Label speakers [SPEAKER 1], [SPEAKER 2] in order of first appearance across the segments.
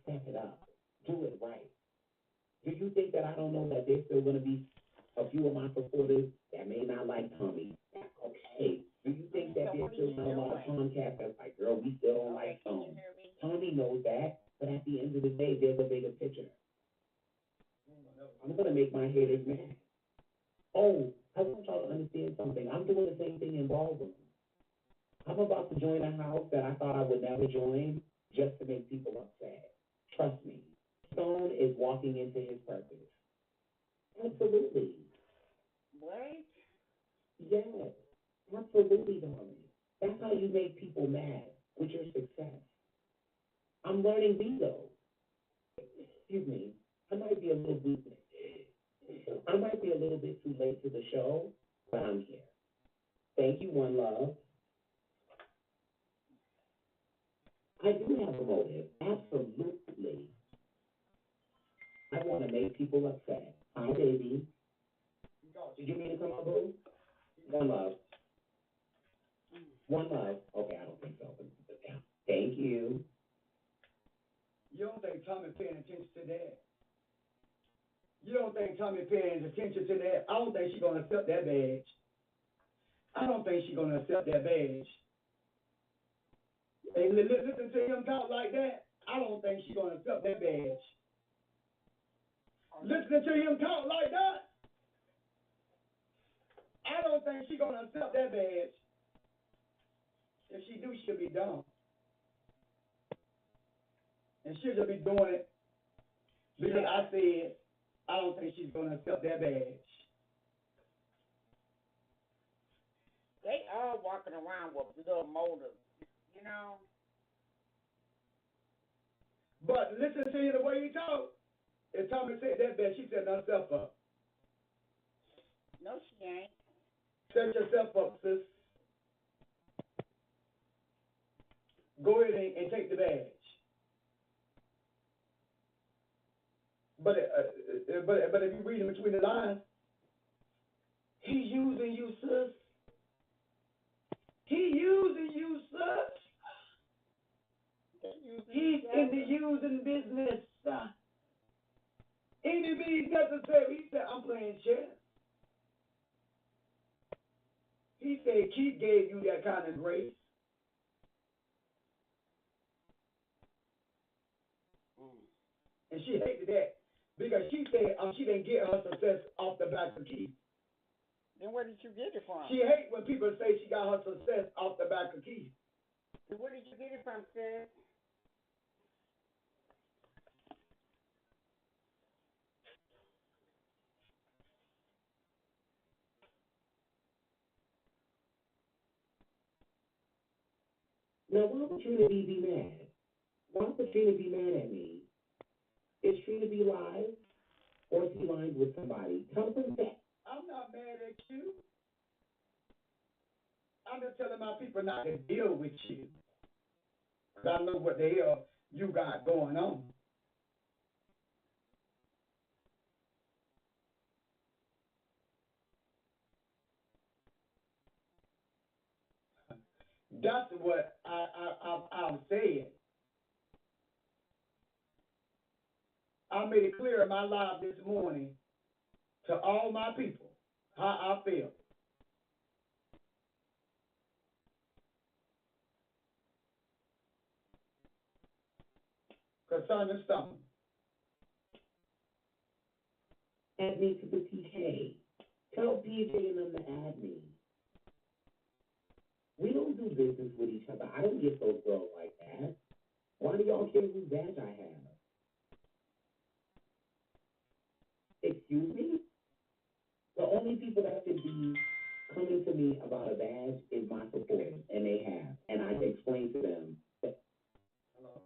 [SPEAKER 1] step it up. Do it right. Do you think that I don't know that there's still going to be a few of my supporters that may not like Tommy? That's okay. Do you think that there's still not a lot of Comcast that's like, girl, we still don't like Tommy? Tommy knows that, but at the end of the day, there's a bigger picture. I'm going to make my haters mad. Oh, I want y'all to understand something. I'm doing the same thing in ballroom. I'm about to join a house that I thought I would never join just to make people upset. Trust me. Stone is walking into his purpose. Absolutely.
[SPEAKER 2] What?
[SPEAKER 1] Yes. Absolutely, darling. That's how you make people mad with your success. I'm learning bingo. Excuse me. I might be a little bit I might be a little bit too late to the show, but I'm here. Thank you, One Love. I do have a motive. Absolutely. I want to make people upset. Hi, baby. Did you mean to come on, boo? One Love. One Love. Okay, I don't think so. But yeah. Thank you.
[SPEAKER 3] You don't think Tommy's paying attention to that? You don't think Tommy's paying attention to that? I don't think she's going to accept that badge. I don't think she's going to accept that badge. And listen to him talk like that. I don't think she's going to accept that badge. Listening to him talk like that, I don't think she's going to accept that badge. If she do, she'll be dumb. And she'll just be doing it because I said I don't think she's going to accept that badge.
[SPEAKER 2] They all walking around with little motives, you know.
[SPEAKER 3] But listen to you the way he talk. If Tommy said that bad, she set herself up.
[SPEAKER 2] No, she ain't.
[SPEAKER 3] Set yourself up, sis. Go ahead and take the badge. But if you read in between the lines, he's using you, sis. He using you, sis. He's in the using business. Any means necessary. He said, I'm playing chess. He said, Keith gave you that kind of grace. And she hated that because she said she didn't get her success off the back of Keith.
[SPEAKER 2] Then where did you get it from?
[SPEAKER 3] She hates when people say she got her success off the back of Keith.
[SPEAKER 2] Then where did you get it from, sis?
[SPEAKER 1] Now, why would Trina be mad? Why would Trina be mad at me? Is Trina be live? Or is he lying with somebody? Tell them that.
[SPEAKER 3] I'm not mad at you. I'm just telling my people not to deal with you. Because I know what the hell you got going on. That's what I'm saying. I made it clear in my live this morning to all my people how I feel. Concerning something.
[SPEAKER 1] Add me to the PK. Tell PJ and them to add me. We don't do business with each other. I don't get those girls like that. Why do y'all care whose badge I have? Excuse me? The only people that should be coming to me about a badge is my supporters, and they have. And I've explained to them that. Hello?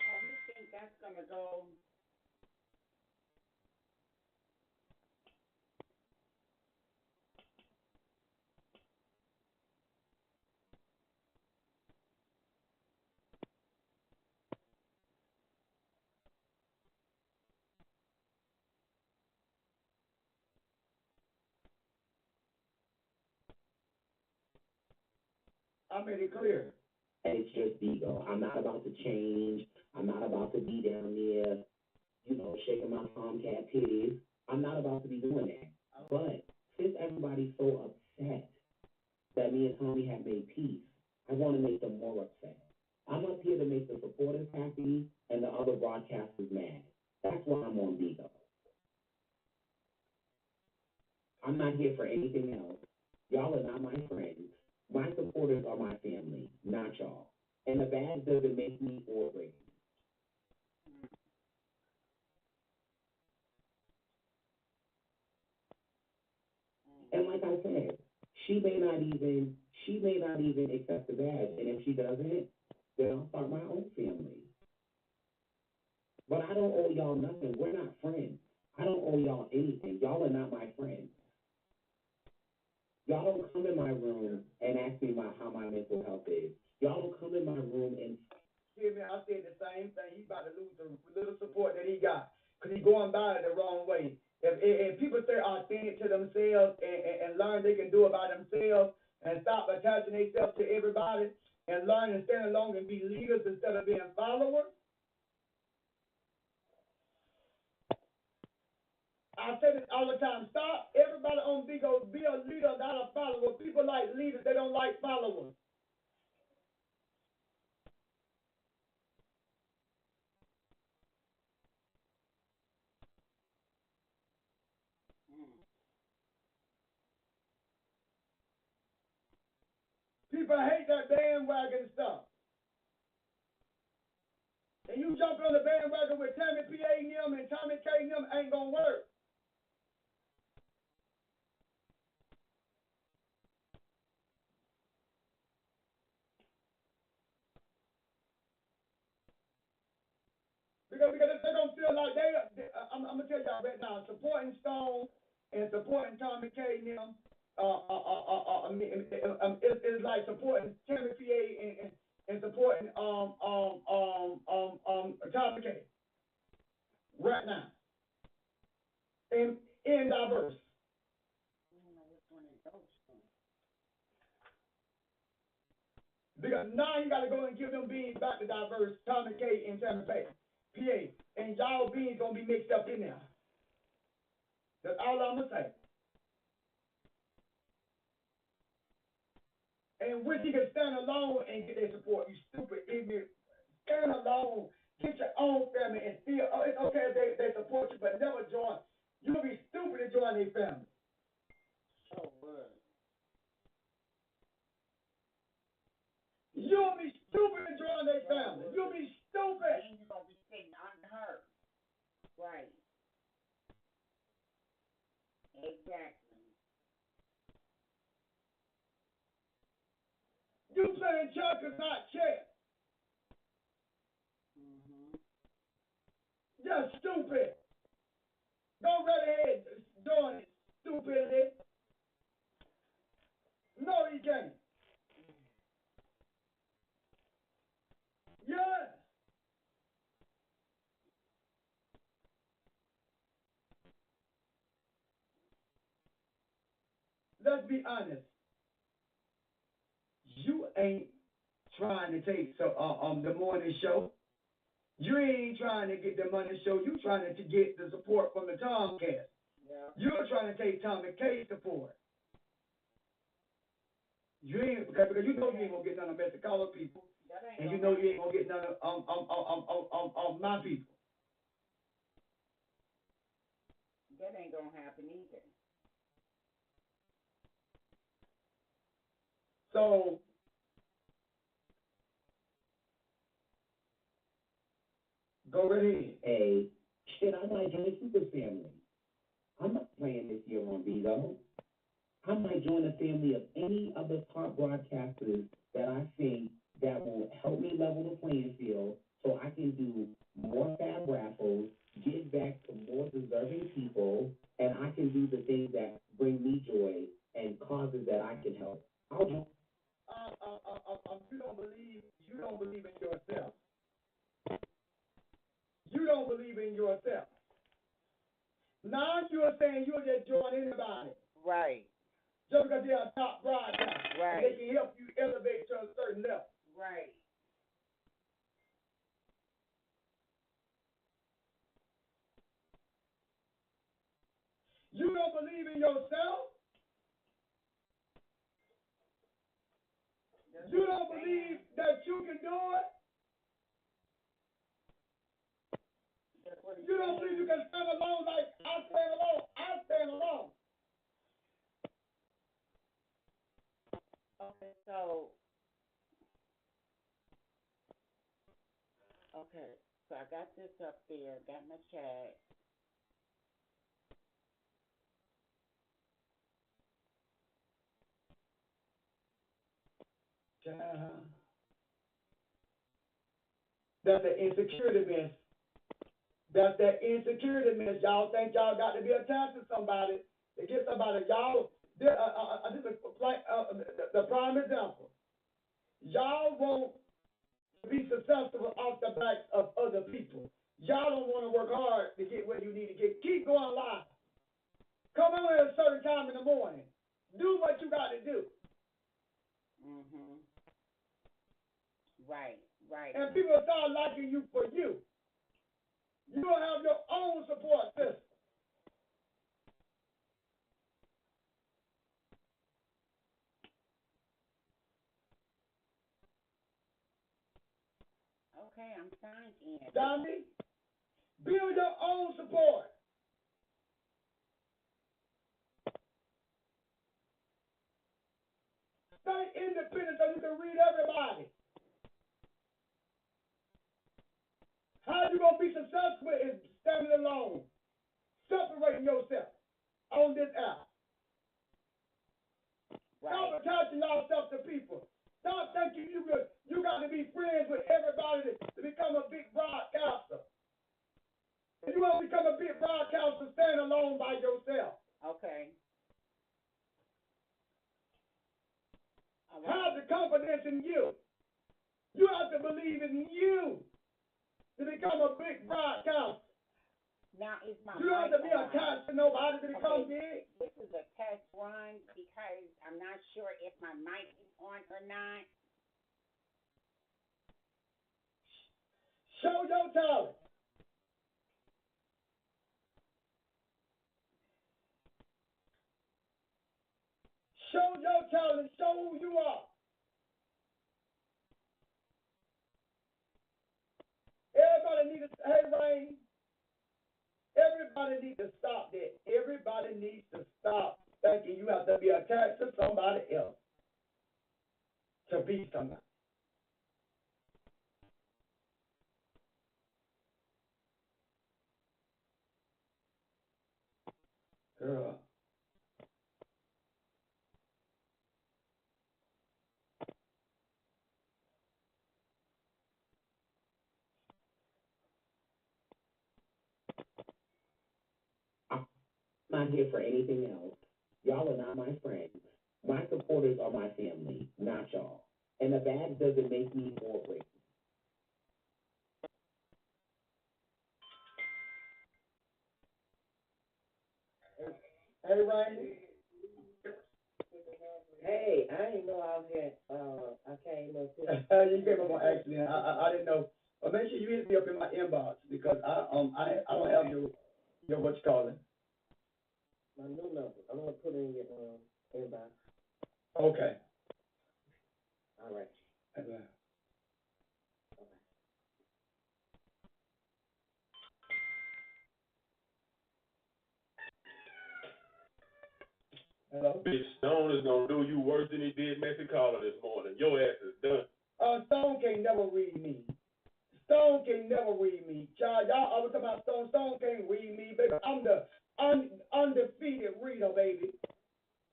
[SPEAKER 2] Oh, you think that's going to go?
[SPEAKER 3] I made it clear.
[SPEAKER 1] And it's just ego. I'm not about to change. I'm not about to be down there, shaking my Tomcat titties. I'm not about to be doing that. But since everybody's so upset that me and Tommy have made peace, I want to make them more upset. I'm up here to make the supporters happy and the other broadcasters mad. That's why I'm on Vigo. I'm not here for anything else. Y'all are not my friends. My supporters are my family, not y'all. And the badge doesn't make me or break me. And like I said, she may not even accept the badge. And if she doesn't, then I'll start my own family. But I don't owe y'all nothing. We're not friends. I don't owe y'all anything. Y'all are not my friends. Y'all don't come in my room and ask me how my mental health is. Y'all don't come in my room and...
[SPEAKER 3] Hear me, I said the same thing. He's about to lose the little support that he got because he's going by it the wrong way. If people stay authentic to themselves and learn they can do it by themselves and stop attaching themselves to everybody and learn and stand alone and be leaders instead of being followers, I say this all the time. Stop everybody on Vigo. Be a leader, not a follower. People like leaders. They don't like followers. People hate that bandwagon stuff. And you jump on the bandwagon with Tammy P.A. and them and Tommy K. and them ain't going to work. Because they don't feel like I'm going to tell y'all right now, supporting Stone and supporting Tommy K. and them it's like supporting Tammy P.A. and supporting Tommy K. right now. And in diverse. Because now you got to go and give them beans back to diverse, Tommy K. and Tammy P.A. And y'all beans going to be mixed up in there. That's all I'm going to say. And wish you could stand alone and get their support. You stupid, ignorant. Stand alone. Get your own family and feel, it's okay if they support you, but never join. You'll be stupid to join their family.
[SPEAKER 2] So good.
[SPEAKER 3] You'll be stupid to join their family. You'll be stupid.
[SPEAKER 2] And you're going to be sitting under her. Right. Exactly.
[SPEAKER 3] You playing checkers, not chess.
[SPEAKER 2] Mm-hmm.
[SPEAKER 3] You're stupid. Go right ahead, join it, stupidity. No, you can't. Yeah. Let's be honest. You ain't trying to take the morning show. You ain't trying to get the money show. You trying to get the support from the Tomcast.
[SPEAKER 2] Yeah.
[SPEAKER 3] You're trying to take Tommy K support. You ain't because you know you ain't gonna get none of Mr. Color people, and you know you ain't gonna get none of my people.
[SPEAKER 2] That ain't gonna happen either.
[SPEAKER 3] So go right ahead.
[SPEAKER 1] Hey, shit, I might join Super Family. I'm not playing this year on Vigo. I might join a family of any of the top broadcasters that I think that will help me level the playing field so I can do more fab raffles, give back to more deserving people, and I can do the things that bring me joy and causes that I can help. I'll join.
[SPEAKER 3] You don't believe in yourself. You don't believe in yourself. Now you're saying you'll just join anybody.
[SPEAKER 2] Right.
[SPEAKER 3] just because they're a top broadcaster.
[SPEAKER 2] Right.
[SPEAKER 3] They can help you elevate to a certain level.
[SPEAKER 2] Right.
[SPEAKER 3] You don't believe in yourself. You don't believe that you can do it. You don't believe you can stand alone like I stand alone. I stand alone.
[SPEAKER 2] Okay, so I got this up there, got my chat.
[SPEAKER 3] That's the insecurity mess. That's that insecurity mess. Y'all think y'all got to be attached to somebody to get somebody. Y'all, this is like the prime example. Y'all won't be successful off the backs of other people. Y'all don't want to work hard to get where you need to get. Keep going live. Come on at a certain time in the morning. Do what you got to do.
[SPEAKER 2] Mhm. Right.
[SPEAKER 3] And people start liking you for you. You don't have your own support system.
[SPEAKER 2] Okay, I'm signed in.
[SPEAKER 3] Dominic, build your own support. Stay independent so you can read everybody. How you going to be successful is standing alone, separating yourself on this app.
[SPEAKER 2] Right.
[SPEAKER 3] Stop attaching yourself to people. Stop thinking you got to be friends with everybody to become a big broadcaster. If you want to become a big broadcaster, stand alone by yourself.
[SPEAKER 2] Okay.
[SPEAKER 3] Have the confidence in you. You have to believe in you to become a big broadcaster.
[SPEAKER 2] Now is my
[SPEAKER 3] You don't have to be attached to nobody to become big.
[SPEAKER 2] This is a test run because I'm not sure if my mic is on or not.
[SPEAKER 3] Show your talent. Show your talent. Show who you are. Everybody needs to, hey, Rain, everybody needs to stop that. Everybody needs to stop thinking you have to be attached to somebody else to be somebody. Girl.
[SPEAKER 1] I'm not here for anything else. Y'all are not my friends. My supporters are my family, not y'all. And the badge doesn't make me more grateful.
[SPEAKER 3] Hey, Rain.
[SPEAKER 1] Hey, I didn't know I was here. I came up here.
[SPEAKER 3] You came up on accident. I didn't know. But make sure you hit me up in my inbox because I don't have your what you call it.
[SPEAKER 1] My new number. I'm gonna put it in your inbox.
[SPEAKER 3] Okay.
[SPEAKER 1] All right.
[SPEAKER 3] Okay. Hello?
[SPEAKER 4] Bitch, Stone is gonna do you worse than he did Messi Caller this morning. Your ass is done.
[SPEAKER 3] Stone can't never read me. Stone can never read me. Y'all always talking about Stone. Stone can't read me, baby. I'm the undefeated reader, baby.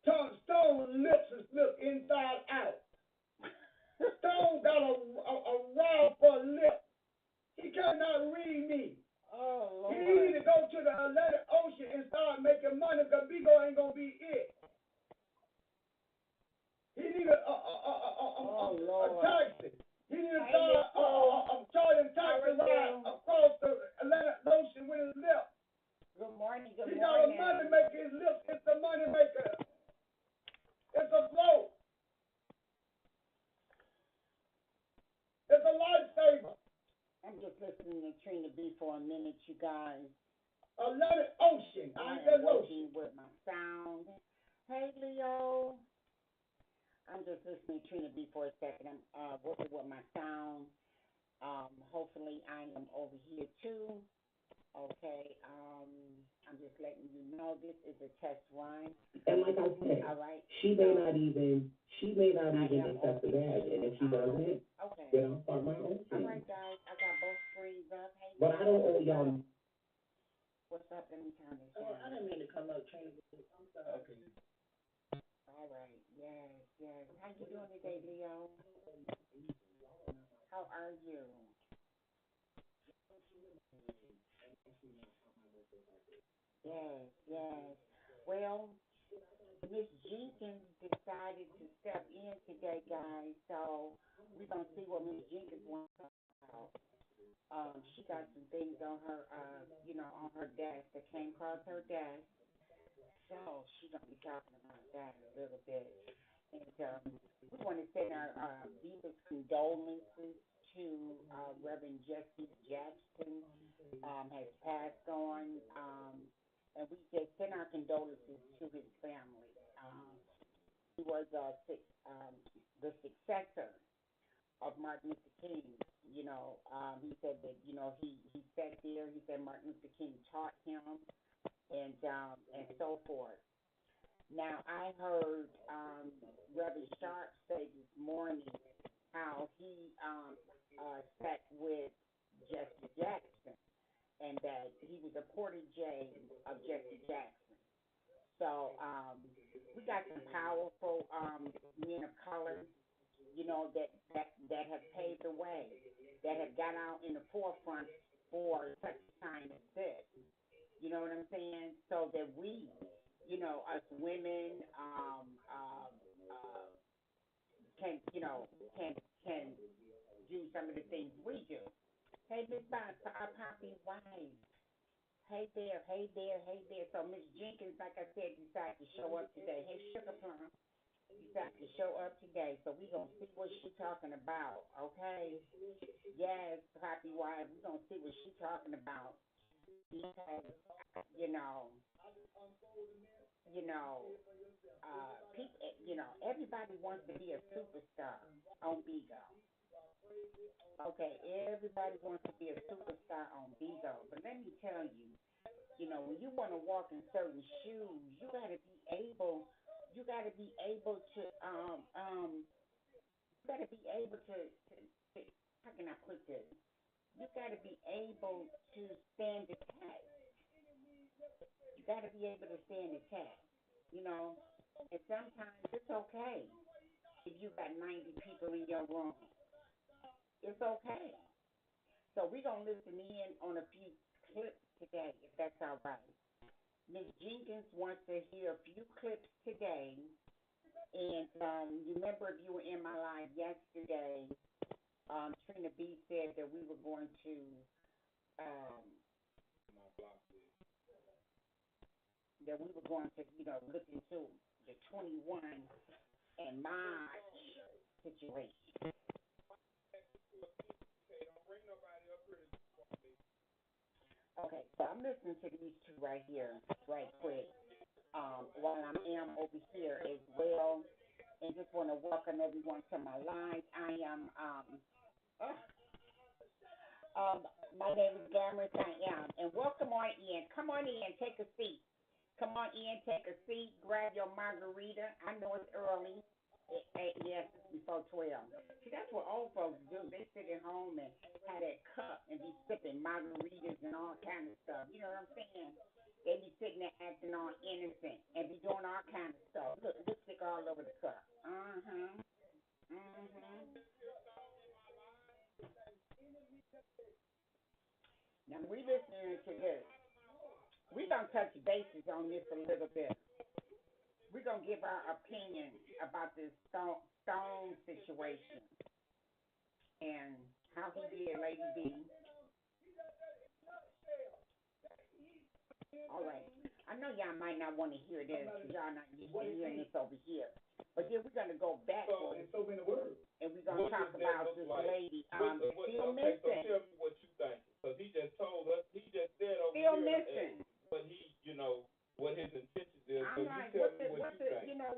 [SPEAKER 3] Stone lips look inside out. Stone got a raw for lip. He cannot read me.
[SPEAKER 2] Oh, Lord.
[SPEAKER 3] He need to go to the Atlantic Ocean and start making money because Bigo ain't going to be it. He need a taxi. He need to start charging taxi ride across the Atlantic Ocean with his lips.
[SPEAKER 2] Good morning.
[SPEAKER 3] He got a money maker. His lips is the money maker.
[SPEAKER 2] listening to Trina B for a minute, you guys.
[SPEAKER 3] A lot of ocean. I
[SPEAKER 2] I
[SPEAKER 3] ain't
[SPEAKER 2] am
[SPEAKER 3] the
[SPEAKER 2] working
[SPEAKER 3] lotion.
[SPEAKER 2] with my sound. Hey, Leo. I'm just listening to Trina B for a second. I'm working with my sound. Hopefully, I am over here too. Okay. I'm just letting you know this is a test run.
[SPEAKER 1] And like I said,
[SPEAKER 2] All right.
[SPEAKER 1] she may
[SPEAKER 2] So
[SPEAKER 1] not even she may not
[SPEAKER 2] I
[SPEAKER 1] even
[SPEAKER 2] am
[SPEAKER 1] accept the
[SPEAKER 2] over
[SPEAKER 1] badge, and if she
[SPEAKER 2] here.
[SPEAKER 1] doesn't,
[SPEAKER 2] Okay.
[SPEAKER 1] then I'll start my own
[SPEAKER 2] All
[SPEAKER 1] thing.
[SPEAKER 2] right, guys. I got both screens up. Hey,
[SPEAKER 1] But I don't
[SPEAKER 2] Leo.
[SPEAKER 1] owe y'all.
[SPEAKER 2] What's up? Let me turn this
[SPEAKER 1] Oh, I
[SPEAKER 2] down.
[SPEAKER 1] didn't mean to come up, Trina. I'm sorry. Okay.
[SPEAKER 2] All right. Yes, yes. How you doing today, Leo? How are you? Yes, yes. Well, Miss Jenkins decided to step in today, guys. So we're gonna see what Miss Jenkins wants to talk about. She got some things on her, on her desk that came across her desk. So she's gonna be talking about that a little bit. And we want to send our deepest condolences to Reverend Jesse Jackson, has passed on. And we just send our condolences to his family. He was the successor of Martin Luther King. He said that, he sat there, he said Martin Luther King taught him and so forth. Now, I heard Reverend Sharp say this morning how he sat with Jesse Jackson and that he was a protege of Jesse Jackson. So we got some powerful men of color, that have paved the way, that have got out in the forefront for such a time as this. You know what I'm saying? So that we, us women, can do some of the things we do. Hey, Miss Poppy Wife. Hey there, hey there, hey there. So Miss Jenkins, like I said, decided to show up today. Hey, Sugar Plum, decided to show up today. So we gonna see what she's talking about. Okay? Yes, Poppy Wife, we gonna see what she's talking about because you know, people, everybody wants to be a superstar on Bigo. Okay, everybody wants to be a superstar on Bigo, but let me tell you, when you want to walk in certain shoes, you gotta be able to, you gotta be able to how can I put this? You gotta be able to stand the test. You gotta be able to stand the test, you know. And sometimes it's okay if you got 90 people in your room. It's okay. So we're going to listen in on a few clips today, if that's all right. Ms. Jenkins wants to hear a few clips today. And you remember if you were in my live yesterday, Trina B said that we were going to look into the 21 and March situation. Okay, so I'm listening to these two right here, right quick, while I am over here as well, and just want to welcome everyone to my live. I am, my name is Glamorous, I am, and welcome on in. Come on in, take a seat. Come on in, take a seat, grab your margarita. I know it's early. Yes, it's before 12. See, that's what old folks do. They sit at home and have that cup and be sipping margaritas and all kind of stuff. You know what I'm saying? They be sitting there acting all innocent and be doing all kind of stuff. Look, lipstick all over the cup. Now, we listening to this. We're going to touch bases on this a little bit. We're going to give our opinion about this Stone situation and how he did Lady B. All right. I know y'all might not want to hear this because y'all not used to hearing this over here. But then we're going to go backwards
[SPEAKER 3] So many words.
[SPEAKER 2] and we're going to talk about this lady.
[SPEAKER 4] Still
[SPEAKER 2] missing.
[SPEAKER 4] So tell me what you think.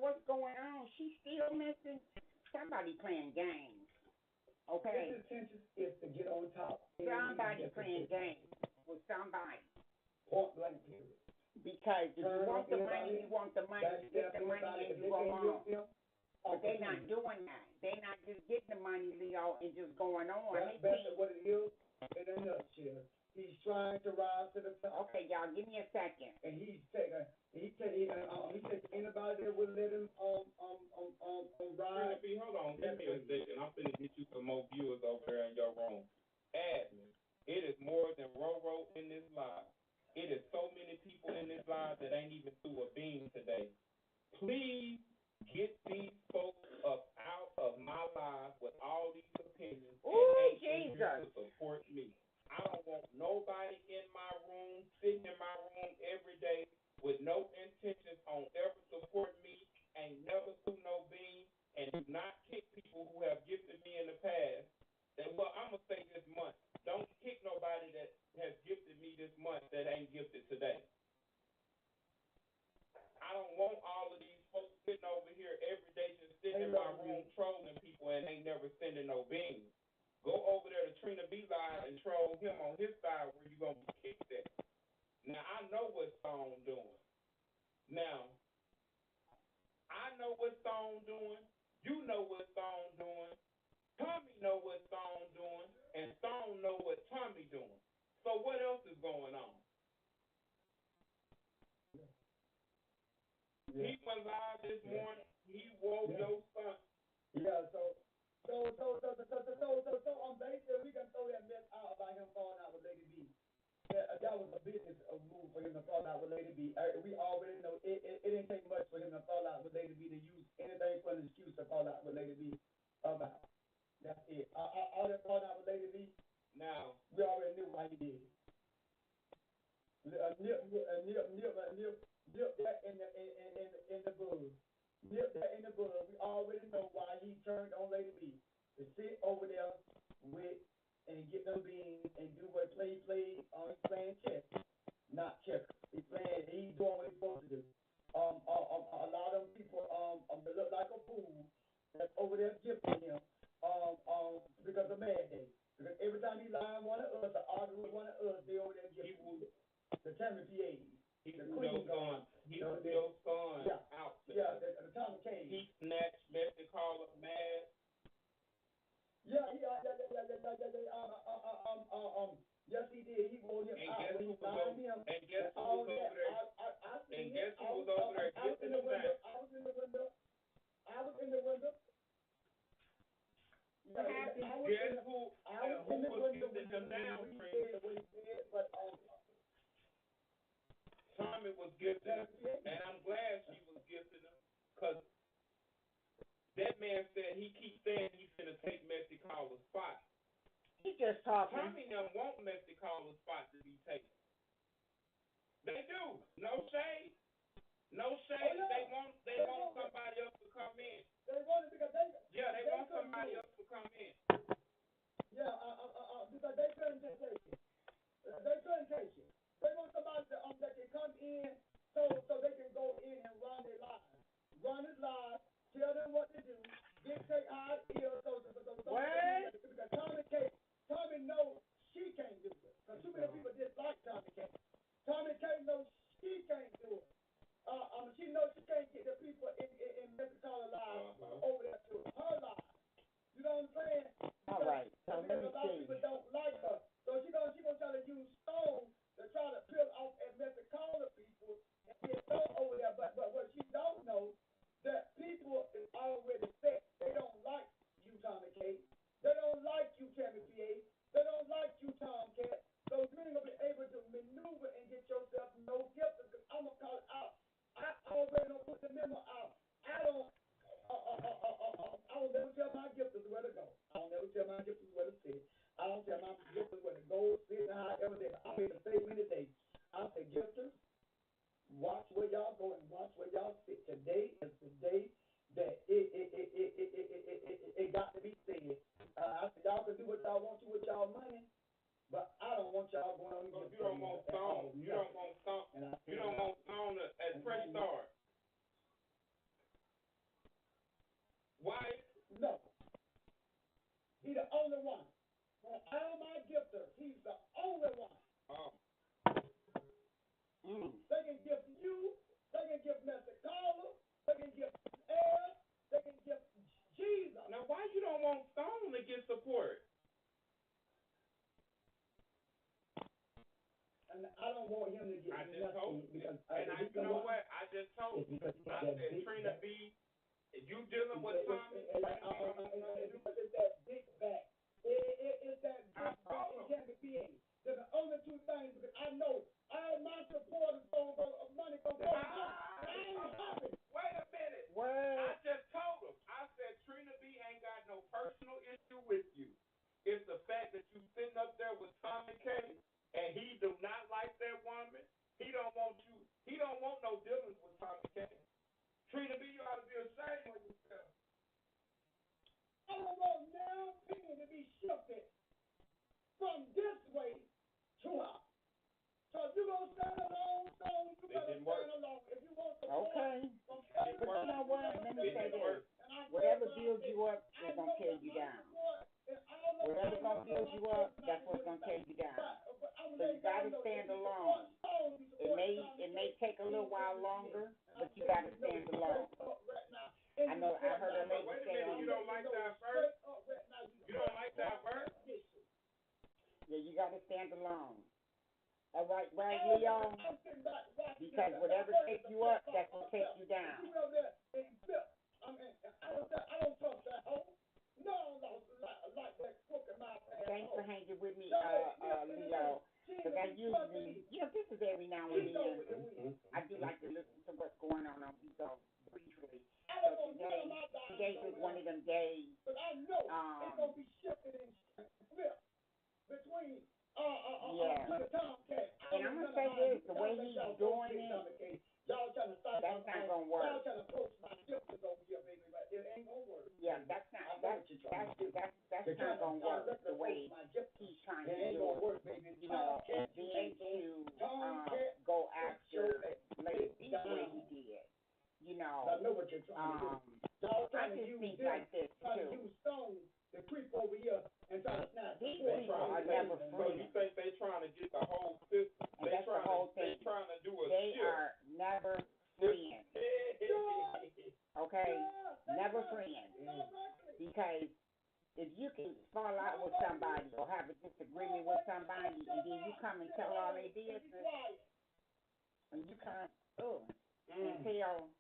[SPEAKER 2] what's going on. She's still missing. Somebody playing games. Okay.
[SPEAKER 3] His intention is to get on top.
[SPEAKER 2] Somebody playing games with somebody.
[SPEAKER 3] Point blank period.
[SPEAKER 2] Because if you want the money, you want the money. You get the money and you go on. But they're not doing that. They're not just getting the money, Leo, and just going on.
[SPEAKER 3] That's what it is in a nutshell. He's trying to rise to the top.
[SPEAKER 2] Okay, y'all, give me a second.
[SPEAKER 3] And he takes anybody that would let him rise.
[SPEAKER 4] Hold on, give me a second. I'm finna get you some more viewers over there in your room. Admin, it is more than Roro in this live. It is so many people in this live that ain't even through a beam today. Please get these folks up out of my live with all these opinions and ain't here to support me. I don't want nobody in my room, sitting in my room every day with no intentions on ever supporting me, ain't never through no beam, and do not kick people who have gifted me in the past. And well, I'm going to say this month, don't kick nobody that has gifted me this month that ain't gifted today. I don't want all of these folks sitting over here every day just sitting in my room trolling people and ain't never sending no beans. Go over there to Trina B Live and troll him on his side where you going to be kicked at. Now, I know what Stone doing. Now, I know what Stone doing. You know what Stone doing. Tommy know what Stone doing. And Stone know what Tommy doing. So what else is going on? Yeah. He went live this morning. He woke your son.
[SPEAKER 3] Yeah, so basically we can throw that mess out about him falling out with Lady B. That was a business move for him to fall out with Lady B. We already know it didn't take much for him to fall out with Lady B to use anything for an excuse to fall out with Lady B about. That's it. All that falling out with Lady B. Now we already knew why he did it. Nip that in the bud. Nip that in the bud. We already know why he turned on Lady B. To sit over there with and get them beans and do what he's playing chess, not checkers. He's doing what he's supposed to do. A lot of them people they look like a fool that's over there gifting him because of Mad Day. Because every time he lying one of us or arguing with one of us, they over there gifting the Tammy PA.
[SPEAKER 4] He the Queen gone. He put your son out.
[SPEAKER 3] Yeah, the Tommy Kane.
[SPEAKER 4] He snatched Messi Caller Mad.
[SPEAKER 3] Yes, he did. He wrote him out when he found him.
[SPEAKER 4] And guess who was over there? And guess who was over there gifting him back?
[SPEAKER 3] I was in the window.
[SPEAKER 4] Guess who was gifting him down? Tommy was gifting him, and I'm glad she was gifting him, because that man said he keeps saying he's going to take Messi Caller's spot.
[SPEAKER 2] He just talking.
[SPEAKER 4] Tommy and them want Messi Caller's spot to be taken. They do. No shade. No shade. Oh, yeah. They want somebody else to come in.
[SPEAKER 3] They want it because they
[SPEAKER 4] want somebody else to come in.
[SPEAKER 3] Yeah, because they couldn't take it. They want somebody that can come in so they can go in and run their lives. Run his lives, tell them what to do, dictate how it feels. Because Tommy knows she can't do it. Because too many people dislike Tommy K. Tommy K knows she can't do it. She knows she can't get the people in Mexico He's the only one. For all my gifters, he's the only one.
[SPEAKER 4] Oh.
[SPEAKER 3] They can gift you. They can gift Mr. Carla. They can gift Air. They can gift Jesus.
[SPEAKER 4] Now, why you don't want Stone to get support?
[SPEAKER 3] And I don't want him to get
[SPEAKER 4] I just told you.
[SPEAKER 3] Because,
[SPEAKER 4] you know what? I just told you. I said, Trina B, you dealing with Tommy?
[SPEAKER 3] It's that big back. It's that big back and Kevin B. They're the only two things because I know all my supporters money go go. I ain't happy.
[SPEAKER 4] Wait a minute.
[SPEAKER 2] What?
[SPEAKER 4] I just told him. I said Trina B ain't got no personal issue with you. It's the fact that you sitting up there with Tommy K and he do not like that woman. He don't want you. He don't want no dealings with Tommy K. Trina B, you ought to be ashamed of yourself.
[SPEAKER 3] I don't want now opinion to be shifted from this way to her. So if you're going to stand alone, Stone, you better stand alone. If you want to
[SPEAKER 2] Okay.
[SPEAKER 3] from
[SPEAKER 2] But you know what? Let me say this. Whatever builds you up is going to tear you down. Whatever's going to build you up, that's what's going to tear you down. So you got to stand alone. It may take a little while longer, but you got to stand alone. I know I heard a lady say
[SPEAKER 4] you don't like that verse? You don't like that verse?
[SPEAKER 2] Yeah, you got to stand alone. All right, Leo? Because whatever takes you up, that's going to take you down.
[SPEAKER 3] I don't trust that hoe. No, like that crook in my pants.
[SPEAKER 2] Thanks for hanging with me, Leo. Because I usually, this is every now and then. I do like to listen to what's going on Vigo briefly. So today was one of them days.
[SPEAKER 3] But I know it's going to be shifted and flipped between the Tomcat.
[SPEAKER 2] And I'm going to say this, the way he's doing it,
[SPEAKER 3] y'all trying to start
[SPEAKER 2] that's not going to work.
[SPEAKER 3] Y'all trying to approach my gifters over here, baby, but it ain't going to work.
[SPEAKER 2] Yeah, that's not going to work the way he's trying to do it. You know, and then to go after Lady B the way he did. You know,
[SPEAKER 3] I know what you're trying to do.
[SPEAKER 2] I just think like this, too.
[SPEAKER 3] Use Stone to creep over here and try to snap.
[SPEAKER 2] These people are never free.
[SPEAKER 4] So you think they trying to get the whole system?
[SPEAKER 2] And that's the whole thing.
[SPEAKER 4] They trying to do a
[SPEAKER 2] They
[SPEAKER 4] shift.
[SPEAKER 2] are never friends. Okay? Never friends. Because if you can fall out with somebody or have a disagreement with somebody and then you come and tell all their business and you come and tell,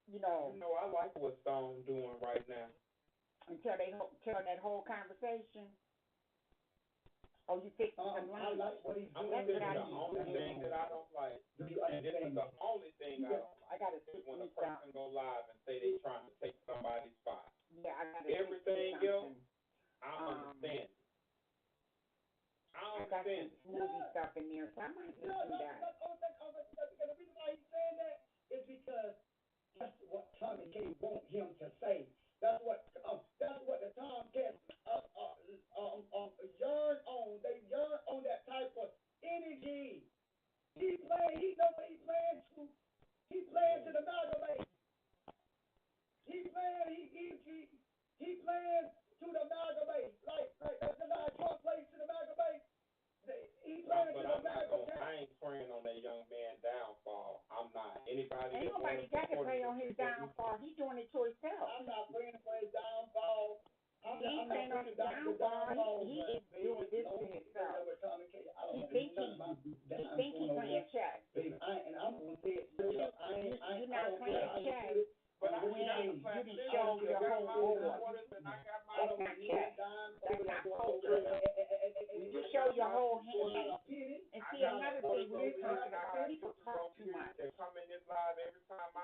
[SPEAKER 4] You know, I like what Stone's doing right now.
[SPEAKER 2] Until they tell that whole conversation. Oh, you fixing some lines.
[SPEAKER 3] I like what he's doing.
[SPEAKER 4] This is the only thing that I don't like. And this is the only thing I don't like.
[SPEAKER 2] I got to
[SPEAKER 4] when a person go live and say they trying to take somebody's spot.
[SPEAKER 2] Yeah, I got to
[SPEAKER 4] everything else, I understand.
[SPEAKER 2] I got some smoothie stuff in there, so I might just do that.
[SPEAKER 3] The reason why he's saying that is because that's what Tommy K want him to say. That's what the Tomcats yearn on. They yearn on that type of energy. He know what he's playing to. He's playing to the amalgamate. He's playing to the amalgamate. Like Trump plays to the amalgamate. He's playing to the amalgamate.
[SPEAKER 4] I ain't praying on that young man's downfall. I'm not.
[SPEAKER 2] Ain't nobody got to pray on his downfall. He's doing it to himself.
[SPEAKER 3] I'm not praying for his downfall.
[SPEAKER 2] He ain't praying on his downfall. He is doing this to himself. He think he's playing chess.
[SPEAKER 3] And I'm going to say it.
[SPEAKER 2] You're not playing chess.
[SPEAKER 4] But
[SPEAKER 2] when you didn't show your whole board. That's not chess. That's not poker. You show your whole hand. And see, another thing we're talking about, people talk too much.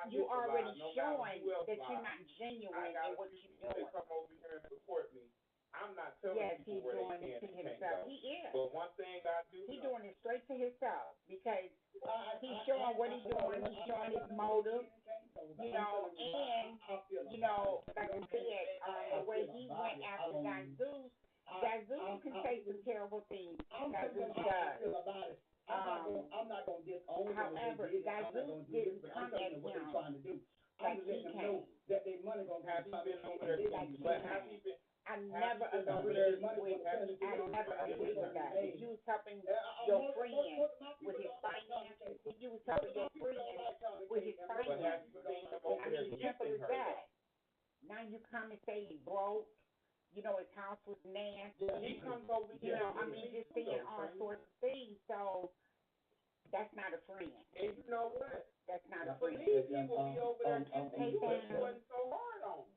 [SPEAKER 2] You already showing that you're not genuine in what you're doing.
[SPEAKER 4] Come over here and support me. I'm not telling people where they can and can't go.
[SPEAKER 2] He is.
[SPEAKER 4] But one thing I do
[SPEAKER 2] He's doing it straight to himself because he's showing what he's doing. He's showing his motive, and, like I said, the way he went after Gazoo can say some terrible things. Gazoo does.
[SPEAKER 3] I'm not going to disown him.
[SPEAKER 2] However, Gazoo didn't come at him like he came.
[SPEAKER 3] That they money going to
[SPEAKER 4] have he been over there?
[SPEAKER 2] Like he came. I never agreed with that. If you was helping your friend with his finances, if you was helping your friend with his finances, I mean, simple as that. Now you come and say he broke. You know, his house was nasty.
[SPEAKER 4] He comes over here.
[SPEAKER 2] I mean, just saying all sorts of things. So that's not a friend.
[SPEAKER 4] And you know what?
[SPEAKER 2] That's not a
[SPEAKER 4] I
[SPEAKER 2] friend.
[SPEAKER 4] believe he will be over there kissing you if you wasn't so hard on him.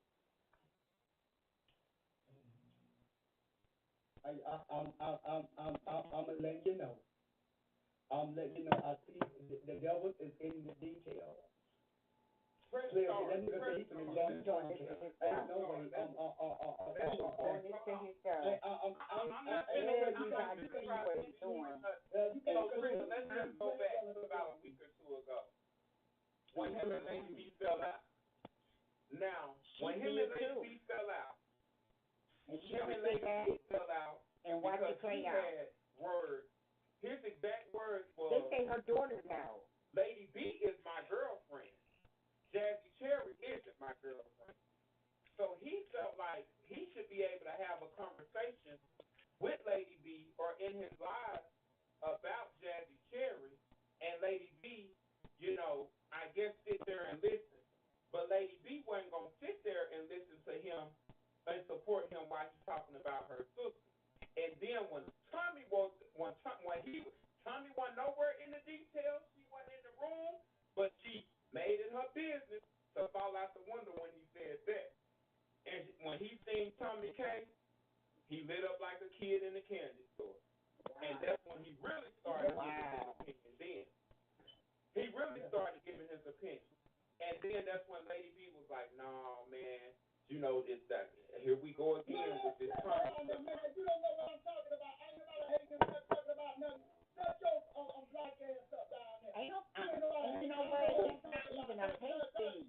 [SPEAKER 3] I'm gonna let you know. I'm letting you know. I see the devil is in the details. Let me go to the long time. Ain't no way.
[SPEAKER 2] I'm not everybody see what he's doing.
[SPEAKER 4] So, Chris, let's just go back to about a week or two ago when him and Lady B fell out. Now, when him and Lady B fell out,
[SPEAKER 2] and watch it play out.
[SPEAKER 4] Had words. His exact words was,
[SPEAKER 2] they say her daughter's out.
[SPEAKER 4] Lady B is my girlfriend. Jazzy Cherry isn't my girlfriend. So he felt like he should be able to have a conversation with Lady B or in his lives about Jazzy Cherry, and Lady B, you know, I guess sit there and listen. But Lady B wasn't going to sit there and listen to him and support him while he's talking about her sister. And then when Tommy wasn't nowhere in the details, she wasn't in the room, but she made it her business to fall out the window when he said that. And when he seen Tommy K, he lit up like a kid in the candy store. Wow. And that's when he really started giving his opinion then. He really started giving his opinion. And then that's when Lady B was like, nah, man, you know, that here we go again with this Tommy stuff.
[SPEAKER 3] Man, you don't know what I'm talking about. Ain't nobody hating him, not talking about nothing. Shut your black ass up down there.
[SPEAKER 2] You know what? It's not even a hate thing.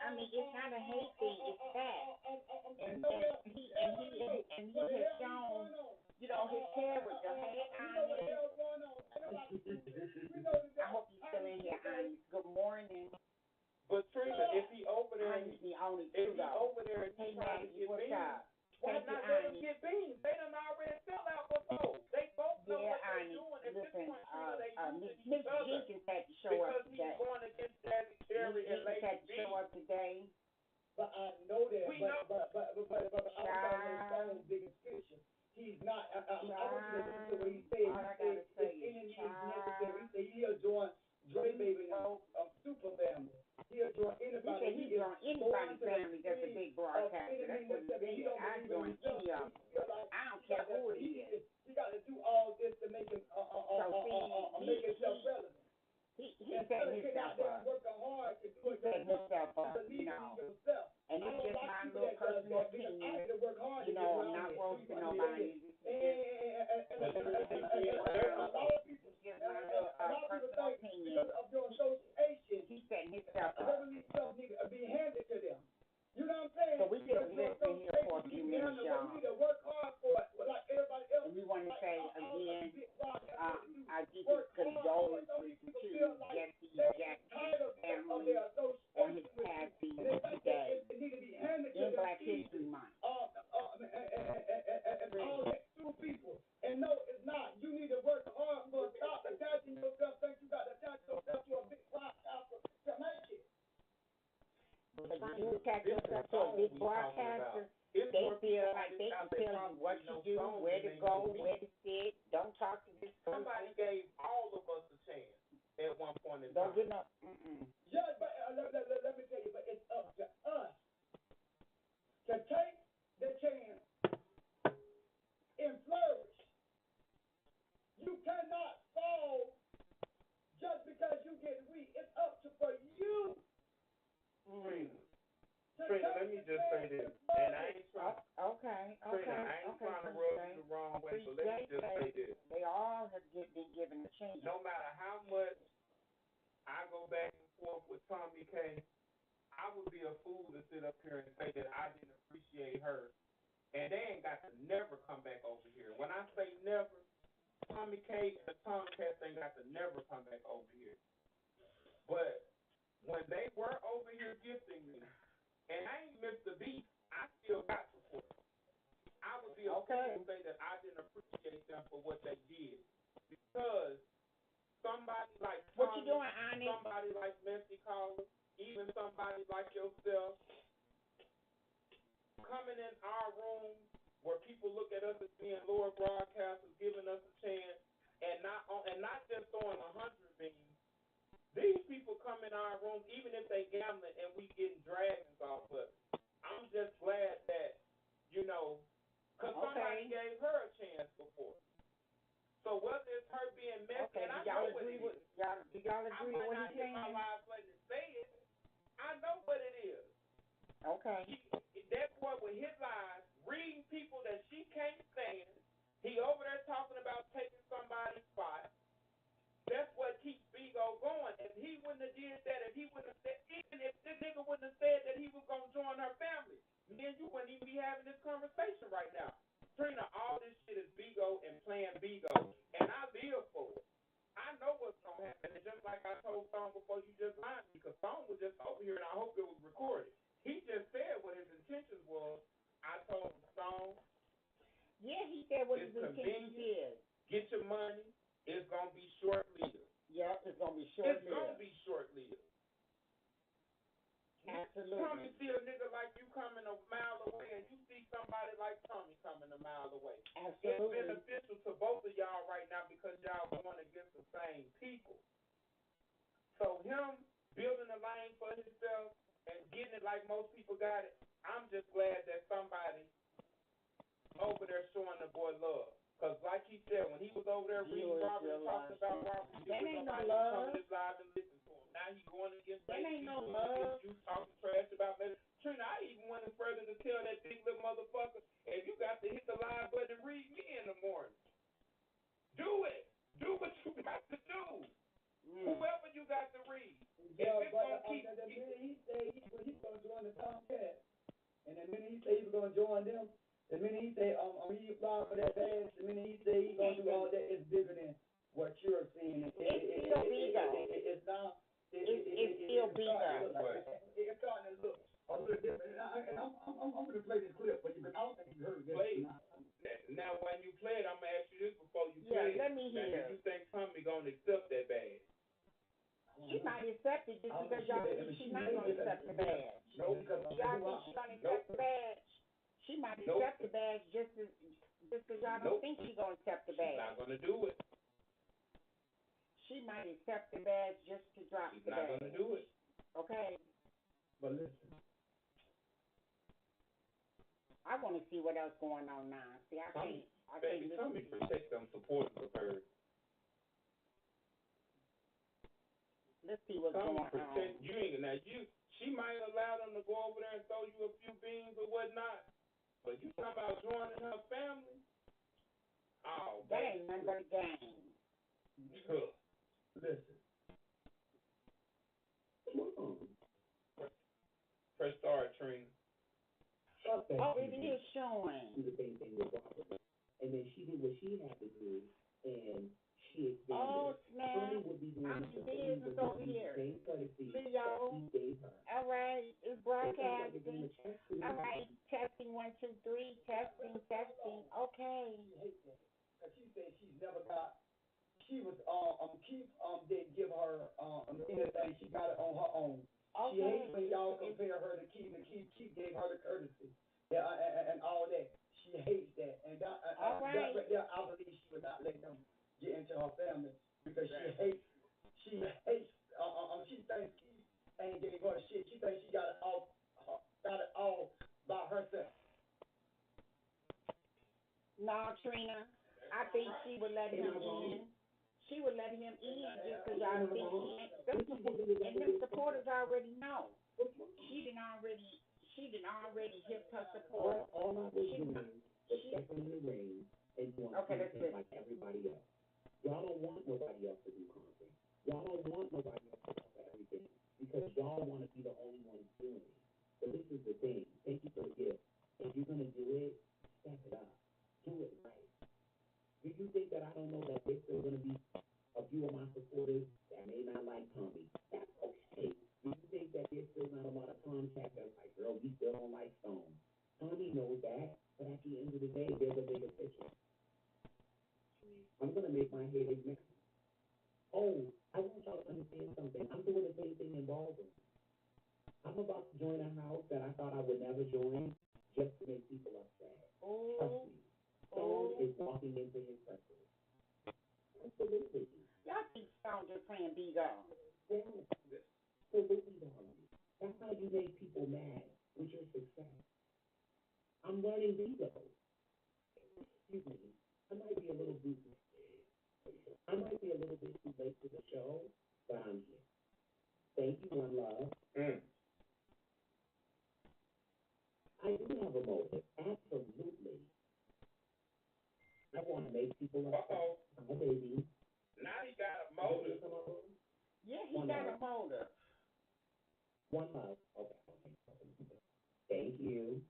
[SPEAKER 2] I mean, it's not a hate thing. It's that. And he has shown, you know, his character. Hey, Onyx. I hope you're still in here, Onyx. Good morning.
[SPEAKER 4] But Trina, if he over there,
[SPEAKER 2] and
[SPEAKER 4] hey,
[SPEAKER 2] Maggie, what's up?
[SPEAKER 4] Why not let him get beans? They done already fell out before. They both know what they're doing. At this point,
[SPEAKER 2] Miss Jenkins had to show up today.
[SPEAKER 4] Because he's going against Jazzy Cherry and Lady
[SPEAKER 2] had to show up today.
[SPEAKER 3] But I know that. But I'm the biggest picture. He's not. I want you to listen to what he said. He said enemy is necessary. He said he'll join Dre Baby and Super Family. He'll join anybody.
[SPEAKER 2] He join anybody's family that's a big broadcaster. That's what he said. I join any of them. I don't care who it is.
[SPEAKER 3] He got to do all this to make him make himself relevant.
[SPEAKER 2] He set himself up. He set himself up, you know. And it's just my little personal opinion. You know, I'm not roasting nobody. It's just my little personal opinion. He's setting himself up.
[SPEAKER 3] Be handed to them. You know what I'm saying?
[SPEAKER 2] So we just listen here for a few minutes, y'all.
[SPEAKER 3] We need to work hard for it, like everybody else.
[SPEAKER 2] And we want to say again, our deepest condolences to Jesse Jackson's family on his passing today in Black History Month.
[SPEAKER 3] And all that through people. And no, it's not. You need to work hard for stop attaching yourself. Think you got to attach yourself to a big broadcaster to make it.
[SPEAKER 2] But you attach yourself to a big broadcaster, they feel like they can tell you what to do, where to go, where to sit. Don't talk to this person.
[SPEAKER 4] Somebody gave all of us a chance at one point in time.
[SPEAKER 2] Don't give no.
[SPEAKER 3] Yeah, but let me tell you, but it's up to us to take the chance and flourish. You cannot fall just because you get weak. It's up to for you.
[SPEAKER 4] Trina, let me just say this, and I ain't trying. Trina, I ain't trying to rub you the wrong way, but let me just say this.
[SPEAKER 2] They all have been given a chance.
[SPEAKER 4] No matter how much I go back and forth with Tommy K, I would be a fool to sit up here and say that I didn't appreciate her, and they ain't got to never come back over here. When I say never, Tommy K and the Tomcats ain't got to never come back over here. But when they were over here gifting me, and I ain't missed the beat, I still got support. people say that I didn't appreciate them for what they did. Because somebody like Tommy,
[SPEAKER 2] what you doing, Onyx?
[SPEAKER 4] somebody like Messy Caller, even somebody like yourself, coming in our room where people look at us as being lower broadcasters, giving us a chance, and not just throwing 100 beans. These people come in our rooms, even if they gambling and we getting dragons off of it. I'm just glad that, because somebody gave her a chance before. So whether it's her being messy, and I know what it is.
[SPEAKER 2] Do y'all agree with what he's saying?
[SPEAKER 4] I might not hit my live button and say it. I know what it is.
[SPEAKER 2] Okay.
[SPEAKER 4] That boy with his lies, reading people that she can't stand. He over there talking about taking somebody's spot. That's what keeps Bigo going. If he wouldn't have did that, if he wouldn't have said, even if this nigga wouldn't have said that he was going to join her family, then you wouldn't even be having this conversation right now. Trina, all this shit is Bigo and playing Bigo, and I live for it. I know what's going to happen. And just like I told Stone before you just lied to me, because Stone was just over here, and I hope it was recorded. He just said what his intentions was. I told him, Stone.
[SPEAKER 2] Yeah, he said what his intentions is.
[SPEAKER 4] Get your money. It's going to be short-lived.
[SPEAKER 2] Yeah, it's going to be short-lived.
[SPEAKER 4] It's going to be short-lived.
[SPEAKER 2] Absolutely.
[SPEAKER 4] Tommy see a nigga like you coming a mile away, and you see somebody like Tommy coming a mile away.
[SPEAKER 2] Absolutely.
[SPEAKER 4] It's beneficial to both of y'all right now because y'all going against the same people. So him building a lane for himself and getting it like most people got it, I'm just glad that somebody over there showing the boy love. Because like he said, when he was over there reading Robert and talking about Robert,
[SPEAKER 2] that ain't no love.
[SPEAKER 4] Coming live and listen to him. Now he's going against
[SPEAKER 2] that ain't no
[SPEAKER 4] love. You talking trash about me. Trina, I even went further to tell that big little motherfucker, if you got to hit the live button and read me in the morning, do it. Do what you got to do. Whoever you got to read.
[SPEAKER 3] Yeah, but the minute he said he was going to join the Tomcat, and the minute he said he was going to join them, the minute he said he applied for that badge, the minute he said he's going to do all that, it's bigger than what you're seeing.
[SPEAKER 2] It's still bigger.
[SPEAKER 3] It's not.
[SPEAKER 2] It's still bigger.
[SPEAKER 3] It's starting to look a little different. And I'm going to play this clip for you, but I don't think you heard it.
[SPEAKER 4] Play it. Now, when you play it, I'm going to ask you this before you play it.
[SPEAKER 2] Let me hear.
[SPEAKER 4] Now, do you think Tommy going to accept that badge?
[SPEAKER 2] She might accept it just because y'all think she's not going to accept the badge.
[SPEAKER 3] No, because
[SPEAKER 2] y'all think she's going to accept the badge. She might accept the badge just because y'all don't think she's going to accept the badge.
[SPEAKER 4] She's not going to do it.
[SPEAKER 2] She might accept the badge just to drop the badge. She's
[SPEAKER 4] not going to do it.
[SPEAKER 2] Okay.
[SPEAKER 3] But listen.
[SPEAKER 2] I want to see what else going on now. See, I can't
[SPEAKER 4] Tommy protect them supporters of her.
[SPEAKER 2] Let's see what's going on.
[SPEAKER 4] You ain't now. She might allow them to go over there and throw you a few beans or whatnot. But you talking about joining her family? Oh,
[SPEAKER 2] that ain't nothing but a game.
[SPEAKER 3] Listen.
[SPEAKER 4] Press start, Trina.
[SPEAKER 2] Oh, it is showing.
[SPEAKER 1] Do the same thing with Robert. And then she did what she had to do, and she expanded.
[SPEAKER 2] Oh, snap. I'm business over here. See y'all. All right, it's broadcasting. All right, testing 1, 2, 3. Testing. Okay.
[SPEAKER 3] She said she's never got. She was Keith didn't give her anything. She got it on her own.
[SPEAKER 2] Okay.
[SPEAKER 3] She hates when y'all compare her to Keith, and Keith gave her the courtesy, and all that. She hates that, and
[SPEAKER 2] all right.
[SPEAKER 3] I believe she would not let them get into her family because she hates. She thinks Keith ain't giving her shit. She thinks she got it all by herself.
[SPEAKER 2] No, Trina, I think she would let him in. She would let him in just because y'all think and them supporters already know. She didn't already hit her support. Okay, let's listen.
[SPEAKER 1] Like everybody else. Y'all don't want nobody else to do content. Y'all don't want nobody else to do everything because y'all want to be the only ones doing it. But this is the thing. Thank you for the gift. If you're going to do it, step it up. Do it right. Do you think that I don't know that there's still going to be a few of my supporters that may not like Tommy? That's okay. Do you think that there's still not a lot of contact that's like, girl, we still don't like Stone? Tommy knows that, but at the end of the day, there's a bigger head is now. Oh, I want y'all to understand something. I'm doing the same thing in ballroom. I'm about to join a house that I thought I would never join just to make people upset. Trust
[SPEAKER 2] Oh,
[SPEAKER 1] me. Stone
[SPEAKER 2] oh.
[SPEAKER 1] is walking into his purpose. Absolutely.
[SPEAKER 2] Y'all think Stone just playing Bigo?
[SPEAKER 1] Yes. Absolutely, darling. That's how you make people mad with your success. I'm learning Vigo. Excuse me. I might be a little bit I might be a little bit too late to the show, but I'm here. Thank you, one love. I do have a motive. Absolutely. I want to make people upset. Oh, baby.
[SPEAKER 4] Now he got a motive.
[SPEAKER 2] Yeah, he got a motive.
[SPEAKER 1] One love. Okay. Thank you.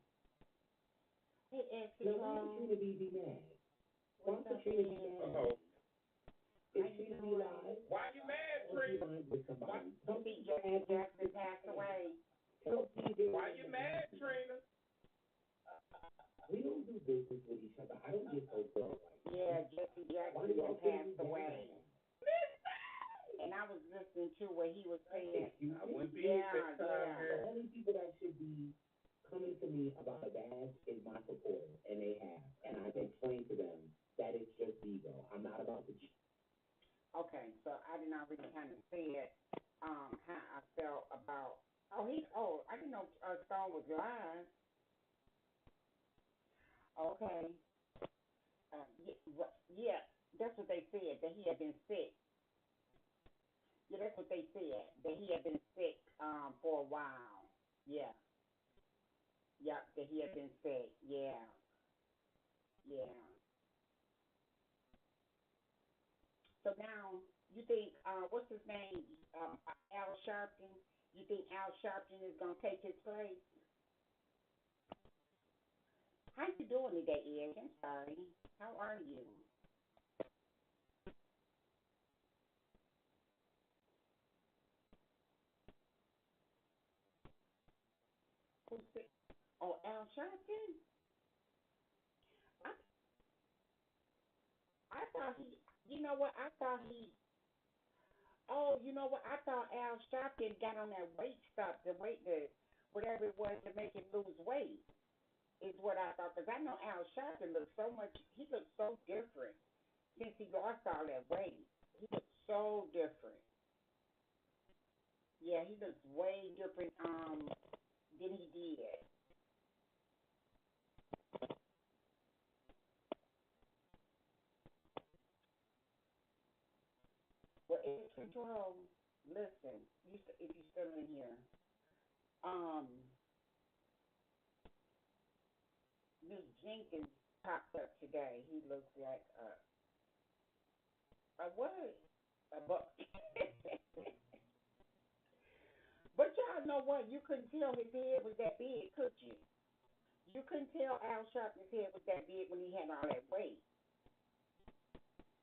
[SPEAKER 2] Hey, Extra
[SPEAKER 1] Now, why is Trina B be mad? Why
[SPEAKER 2] What's
[SPEAKER 1] is
[SPEAKER 2] up,
[SPEAKER 1] Trina B
[SPEAKER 2] man?
[SPEAKER 1] mad? Is Trina B live?
[SPEAKER 4] Why you mad,
[SPEAKER 1] Or she
[SPEAKER 4] Trina?
[SPEAKER 1] lying with somebody? Tell
[SPEAKER 2] See,
[SPEAKER 1] me
[SPEAKER 2] Jackson passed away.
[SPEAKER 1] Tell TJ.
[SPEAKER 4] Why you mad, Trina?
[SPEAKER 1] We don't do business with each other. I don't get so girl like that.
[SPEAKER 2] Yeah, Jesse
[SPEAKER 1] Why
[SPEAKER 2] Jackson
[SPEAKER 1] do y'all
[SPEAKER 2] passed
[SPEAKER 1] think
[SPEAKER 2] away. And I was listening to what he was saying.
[SPEAKER 4] I wouldn't be
[SPEAKER 2] Yeah,
[SPEAKER 4] this time
[SPEAKER 2] yeah.
[SPEAKER 1] The
[SPEAKER 4] here.
[SPEAKER 1] only people that should be coming to me about a badge is my supporters, and they have. And I've explained to them that it's just ego. I'm not about to.
[SPEAKER 2] Okay, so I did not really kind of say it, how I felt about. I didn't know Stone was live. Okay. Yeah, that's what they said, that he had been sick. Yeah, that's what they said, that he had been sick for a while. Yeah. Yep, that he had been sick. Yeah. Yeah. So now, you think, what's his name? Al Sharpton? You think Al Sharpton is going to take his place? How you doing today, Ed? I'm sorry. How are you? Who's it? Oh, Al Sharpton? I, I thought he, you know what? I thought he, oh, you know what? I thought Al Sharpton got on that weight stuff, whatever it was to make him lose weight, is what I thought. Because I know Al Sharpton he looks so different since he lost all that weight. He looks so different. Yeah, he looks way different than he did. Well, Ed Control, listen, if you're still in here, um, Miss Jenkins popped up today. He looks like a what? A buck. But y'all know what? You couldn't tell his head was that big, could you? You couldn't tell Al Sharpton's head was that big when he had all that weight.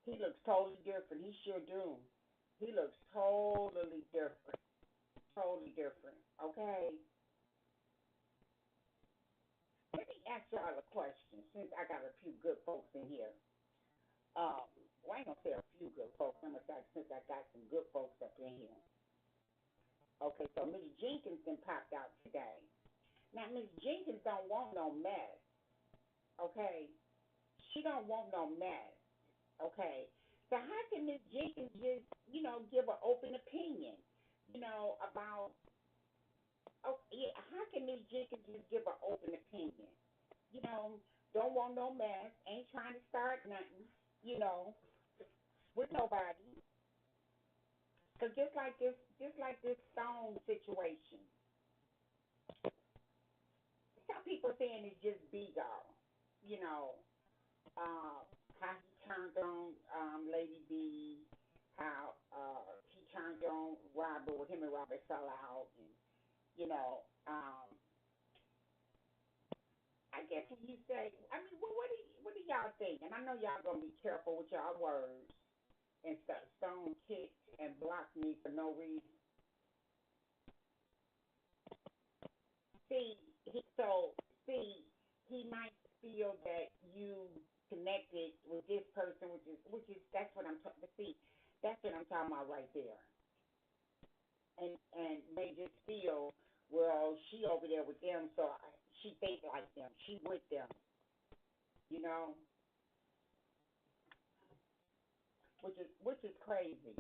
[SPEAKER 2] He looks totally different. He sure do. He looks totally different. Totally different. Okay? Let me ask y'all a question since I got a few good folks in here. Well, I ain't gonna say a few good folks. I'm gonna say since I got some good folks up in here. Okay, so Miss Jenkins then popped out today. Now Miss Jenkins don't want no mess. Okay, she don't want no mess. Okay, so how can Miss Jenkins just give an open opinion, about yeah, how can Miss Jenkins just give an open opinion? You know, don't want no mess, ain't trying to start nothing, you know, with nobody. Cause just like this Stone situation, some people saying it's just Bigo, you know, how he turned on Lady B, how he turned on Robert, with him and Robert fell out, and you know, I guess when you say, I mean, what do y'all think? And I know y'all gonna be careful with y'all words and stuff. Stone kicked and blocked me for no reason. See, he, so see, he might feel that you connected with this person, which is that's what I'm talking. See, that's what I'm talking about right there. And they just feel, well, she over there with them, so she think like them, she with them, you know, which is crazy.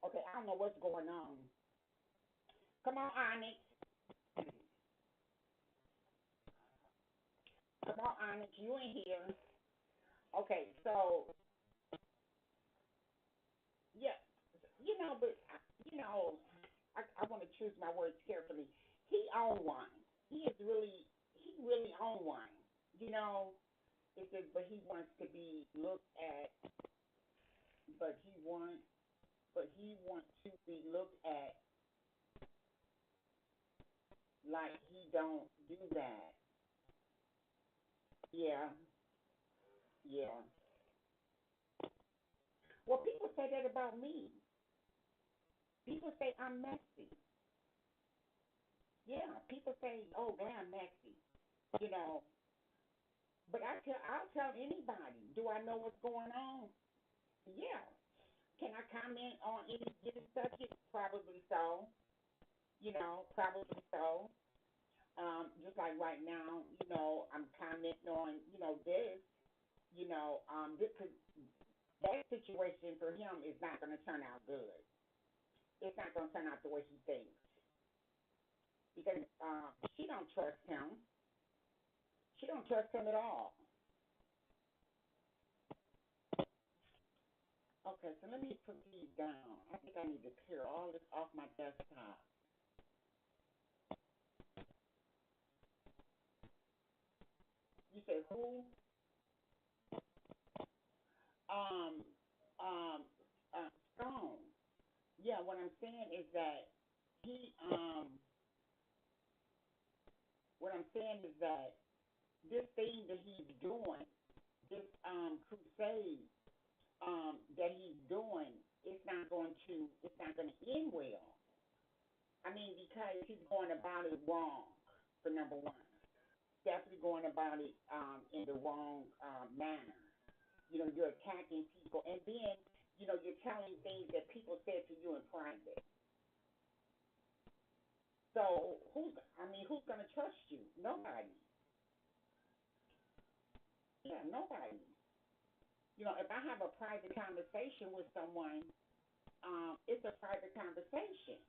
[SPEAKER 2] Okay, I don't know what's going on. Come on, Onyx. Come on, Onyx. You in here? Okay, so yeah, but I want to choose my words carefully. He owned one. He really owned one. You know, it says, but he wants to be looked at, but he wants to be looked at like he don't do that. Yeah, yeah. Well, people say that about me. People say I'm messy. Yeah, people say, oh, man, I'm messy. You know, but I'll tell anybody. Do I know what's going on? Yeah. Can I comment on any given subject? Probably so. Probably so. Just like right now, I'm commenting on, this, because that situation for him is not going to turn out good. It's not going to turn out the way he thinks because she don't trust him. She don't trust him at all. Okay, so let me put these down. I think I need to clear all this off my desktop. You said who? Um, um, Stone. Yeah, what I'm saying is that he, what I'm saying is that this thing that he's doing, this crusade that he's doing, it's not going to end well. I mean, because he's going about it wrong, for number one. Definitely going about it in the wrong manner. You're attacking people, and then, you're telling things that people said to you in private. So who's going to trust you? Nobody. Yeah, nobody. If I have a private conversation with someone, it's a private conversation.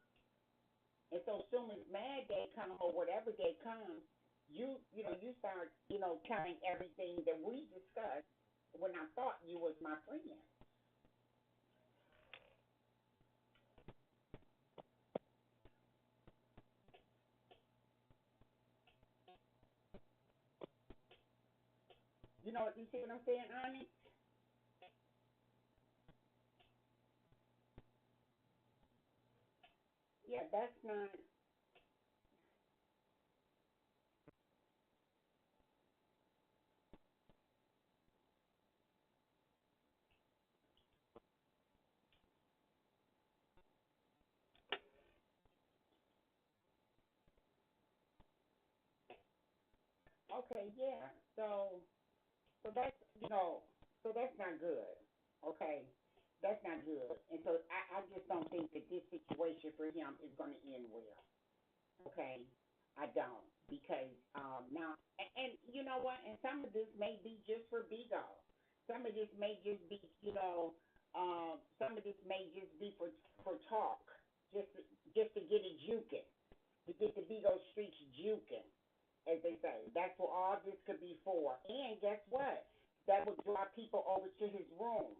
[SPEAKER 2] And so soon as mad day comes or whatever day comes, you start, telling everything that we discussed when I thought you was my friend. You see what I'm saying, Ani? Yeah, that's not okay. Yeah, so that's so that's not good. Okay, that's not good. And so I just don't think that this situation for him is going to end well. Okay, I don't because now and you know what? And some of this may be just for Bigo. Some of this may just be some of this may just be for talk, just to get it juking, to get the Bigo streets juking, as they say. That's what all this could be for. And guess what? That would draw people over to his room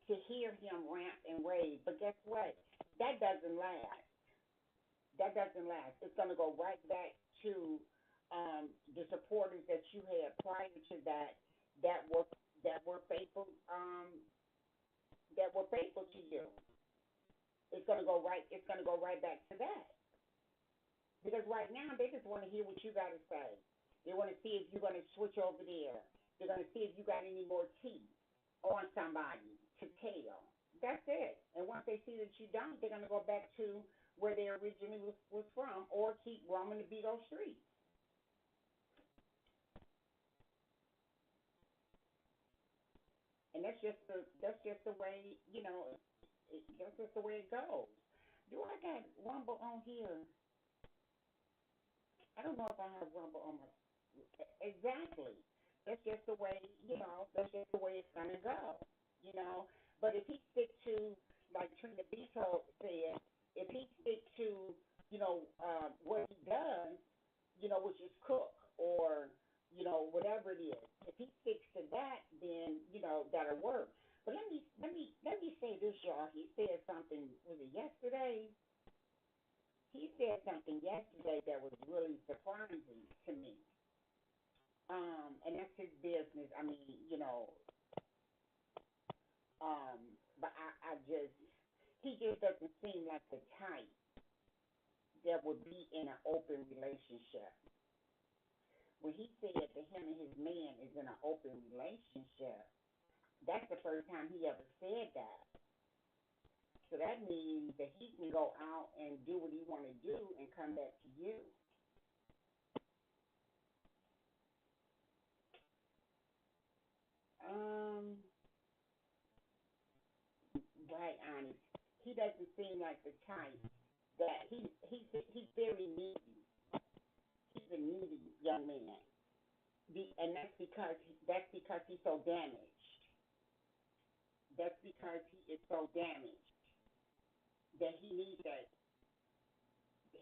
[SPEAKER 2] to hear him rant and rave. But guess what? That doesn't last. That doesn't last. It's going to go right back to the supporters that you had prior to that that were that were faithful to you. It's going to go right. It's going to go right back to that because right now they just want to hear what you got to say. They want to see if you're going to switch over there. They're going to see if you got any more tea on somebody to tell. That's it. And once they see that you don't, they're gonna go back to where they originally was from, or keep roaming the Beto streets. And that's just the way that's just the way it goes. Do I got Rumble on here? I don't know if I have Rumble on my exactly. That's just the way That's just the way it's gonna go. You know. But if he stick to like Trina Beto said, if he stick to what he does, which is cook or whatever it is. If he sticks to that, then that'll work. But let me say this, y'all. He said something. Was it yesterday? He said something yesterday that was really surprising to me. And that's his business. I mean, but I just he just doesn't seem like the type that would be in an open relationship. When he said that him and his man is in an open relationship, that's the first time he ever said that. So that means that he can go out and do what he want to do and come back to you. Um, right, honest. He doesn't seem like the type that he's very needy. He's a needy young man, and that's because he's so damaged. That's because he is so damaged that he needs that.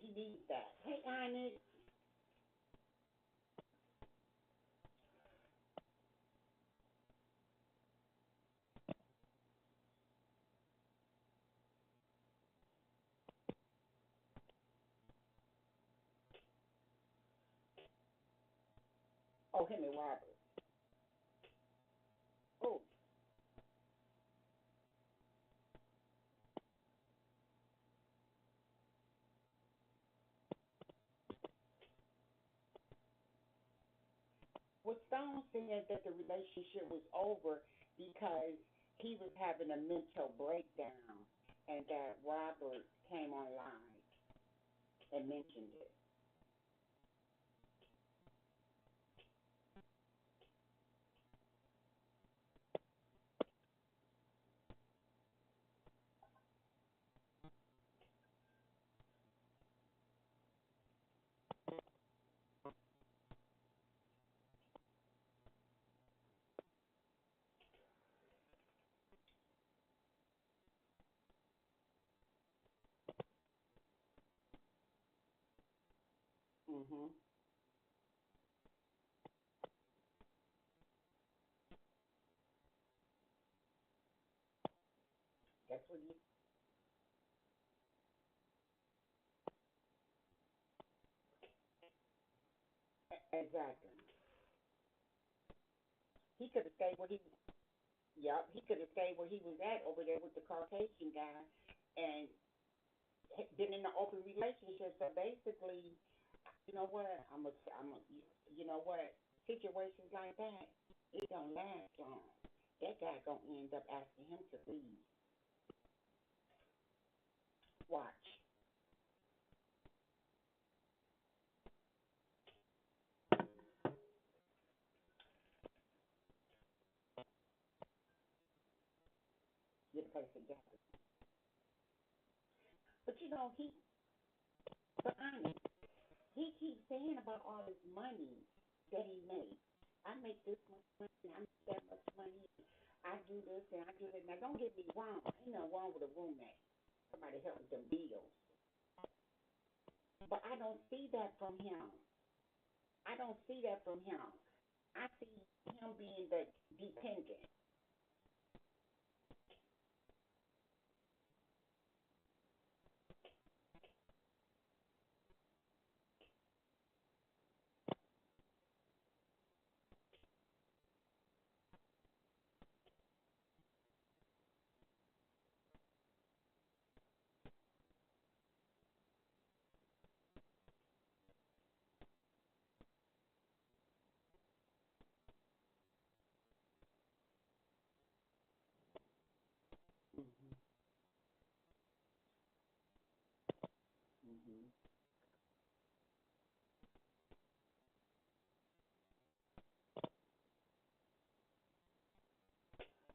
[SPEAKER 2] He needs that. Hey, honest. Oh, him and Robert. Oh, well, Stone said that the relationship was over because he was having a mental breakdown, and that Robert came online and mentioned it. Mhm. That's what he exactly. He could have stayed where he. Yep. He could have stayed where he was at over there with the Caucasian guy, and been in an open relationship. So basically, you know what? You know what? Situations like that, it don't last long. That guy gonna end up asking him to leave. Watch. Get a place together. But but honest, he keeps saying about all this money that he makes. I make this much money, I make that much money. I do this and I do that. Now, don't get me wrong. Ain't nothing wrong with a roommate. Somebody help with them bills. But I don't see that from him. I don't see that from him. I see him being the dependent.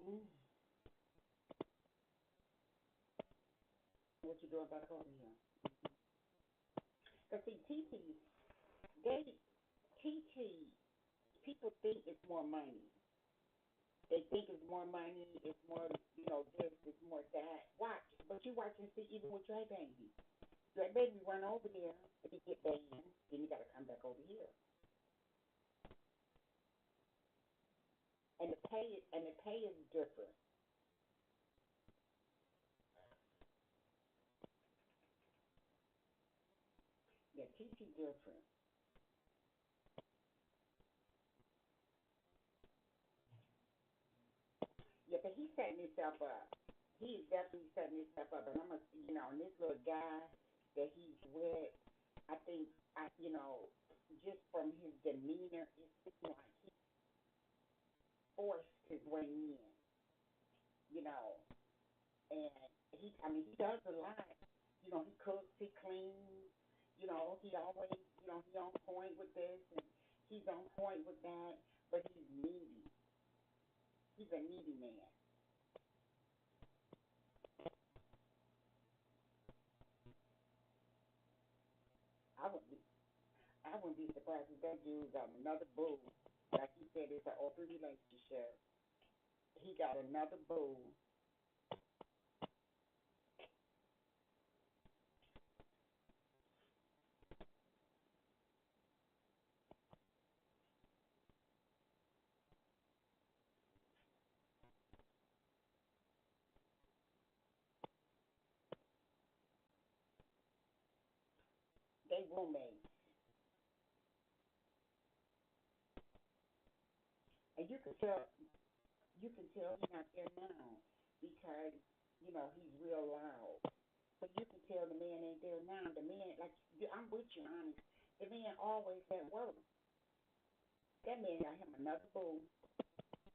[SPEAKER 2] Mm. What you doing back over here? Cause see, they TT, people think it's more money. They think it's more money, it's more, this, it's more that. Watch, but you watch and see even with Dre Baby. Dre Baby run over there, if he get banned, then you gotta come back over here. And the pay is different. Yeah, TT different. Yeah, but he's setting himself up. He is definitely setting himself up. And I'm a, and this little guy that he's with, I think, just from his demeanor, it's like he forced his way in, you know. And he does a lot. He cooks, he cleans, he always, he on point with this and he's on point with that, but he's needy. He's a needy man. I would be, I wouldn't be surprised if that dude got another boo. Like you said, it's an open relationship. He got another boo. They roommates, and you can tell he's not there now because he's real loud. But you can tell the man ain't there now. The man, like I'm with you, honest. The man always at work. That man got him another boo,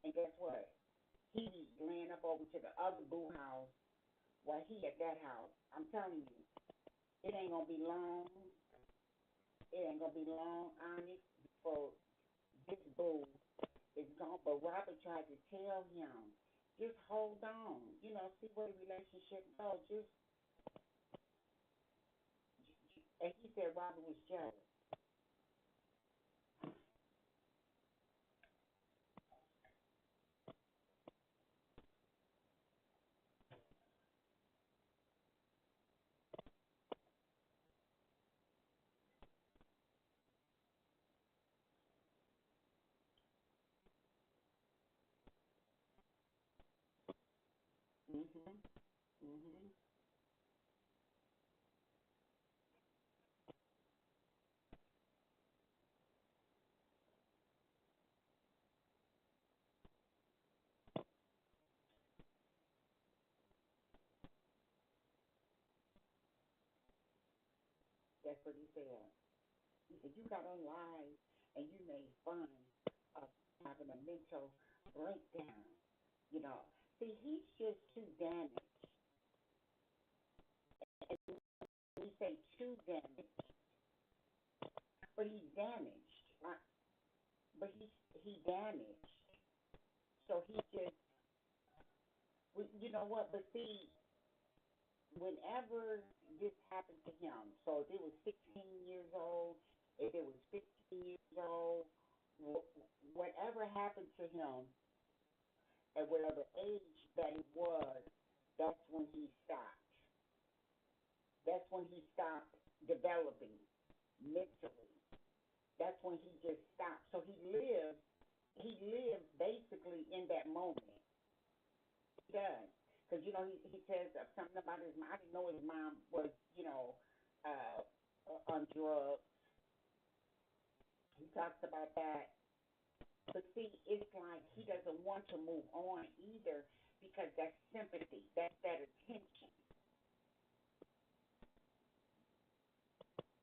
[SPEAKER 2] and guess what? He ran up over to the other boo house while he at that house. I'm telling you, it ain't gonna be long. It ain't gonna be long, honest, before this boo is gone. But Robert tried to tell him, just hold on. See where the relationship goes. And he said Robert was jealous. Mhm. Mhm. That's what he said. He said you got on live and you made fun of having a mental breakdown. You know, see, he's just too damaged. And we say too damaged, but he's damaged. But he damaged. So he just, you know what? But see, whenever this happened to him, so if it was 16 years old, if it was 15 years old, whatever happened to him at whatever age that it was, that's when he stopped. That's when he stopped developing mentally. That's when he just stopped. So he lived basically in that moment. He does. Because, he says something about his mom. I didn't know his mom was, uh, on drugs. He talks about that. But see, it's like he doesn't want to move on either because that's sympathy. That's that attention.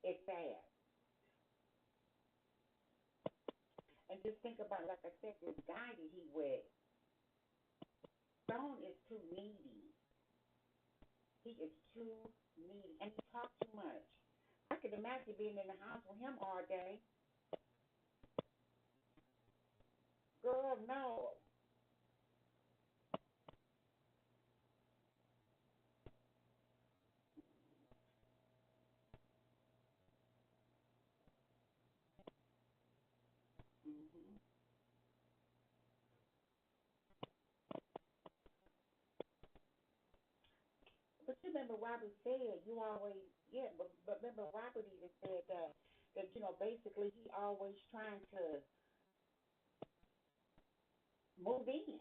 [SPEAKER 2] It's sad. And just think about, like I said, this guy that he with, Stone is too needy. He is too needy. And he talks too much. can imagine being in the house with him all day. Girl, no. Hmm. But you remember Robert said you always, yeah, but remember Robert even said that basically he always trying to move in.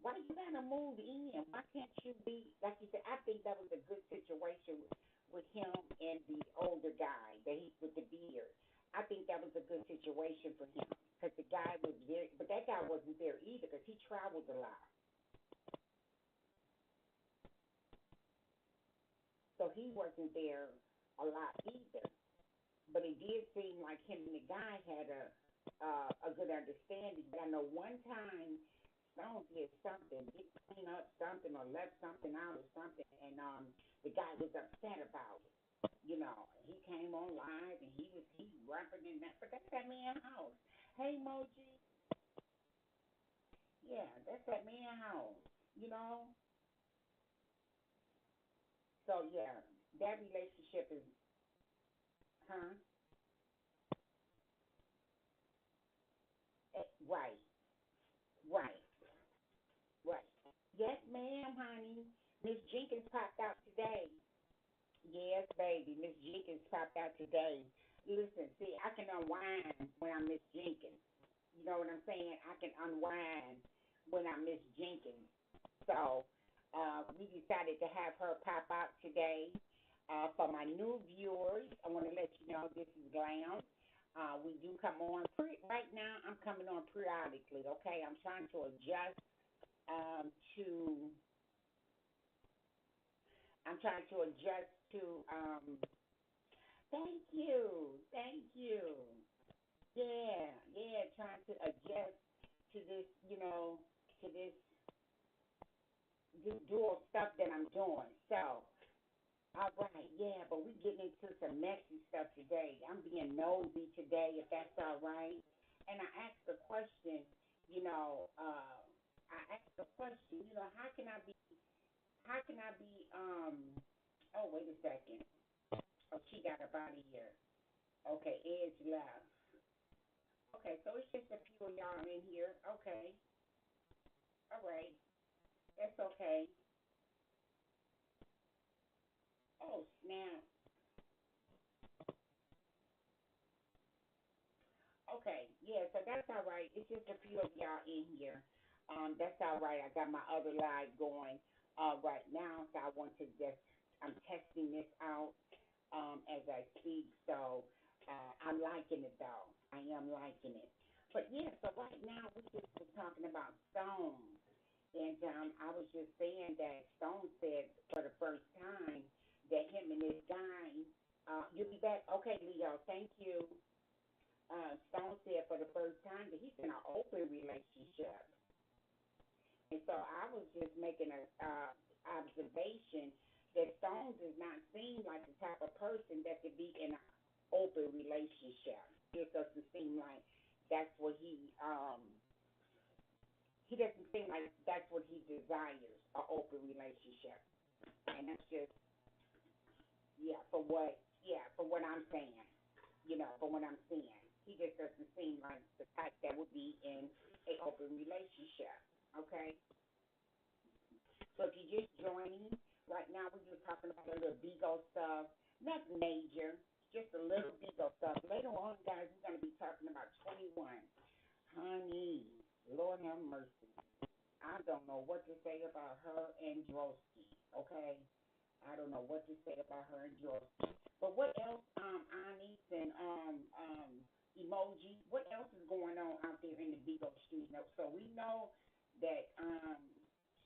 [SPEAKER 2] Why you gotta move in? Why can't you be like you said? I think that was a good situation with him and the older guy that he with the beard. I think that was a good situation for him because the guy was very, but that guy wasn't there either because he traveled a lot, so he wasn't there a lot either. But it did seem like him and the guy had a good understanding. But I know one time Stone did something, did clean up something or left something out or something, and the guy was upset about it. He came on live and he rapping in that, but that's that man house. Hey Moji, yeah, that's that man house. You know, so yeah, that relationship is, huh? Right, right, right. Yes, ma'am, honey. Miss Jenkins popped out today. Yes, baby. Miss Jenkins popped out today. Listen, see, I can unwind when I Miss Jenkins. You know what I'm saying? I can unwind when I Miss Jenkins. So we decided to have her pop out today. For my new viewers, I want to let you know this is Glam. We do come on right now. I'm coming on periodically. Okay, I'm trying to adjust to. I'm trying to adjust to. Thank you, thank you. Yeah, yeah, trying to adjust to this, to this dual stuff that I'm doing. So, all right, yeah, but we getting into some messy stuff today. I'm being nosy today, if that's all right. And I asked the question, how can I be, oh, wait a second. Oh, she got up out of here. Okay, Edge left. Okay, so it's just a few of y'all in here. Okay, all right, that's okay. Oh, snap. Okay, yeah, so that's all right. It's just a few of y'all in here. That's all right. I got my other live going right now, so I want to just, I'm testing this out as I speak. So I'm liking it though. I am liking it. But yeah, so right now we just was talking about Stone, and I was just saying that Stone said for the first time that him and this guy, you'll be back. Okay, Leo, thank you. Stone said for the first time that he's in an open relationship. And so I was just making a observation that Stone does not seem like the type of person that could be in an open relationship. It doesn't seem like that's what he doesn't seem like that's what he desires, an open relationship. And that's just, for what I'm saying, for what I'm seeing. He just doesn't seem like the type that would be in an open relationship. Okay? So if you're just joining, right now we're just talking about a little Bigo stuff. Nothing major, just a little Bigo stuff. Later on, guys, we're going to be talking about 21. Honey, Lord have mercy. I don't know what to say about her and Drosky, okay? I don't know what to say about her and Drosky. But what else, Onyx and Emoji, what else is going on out there in the Bigo street? So we know that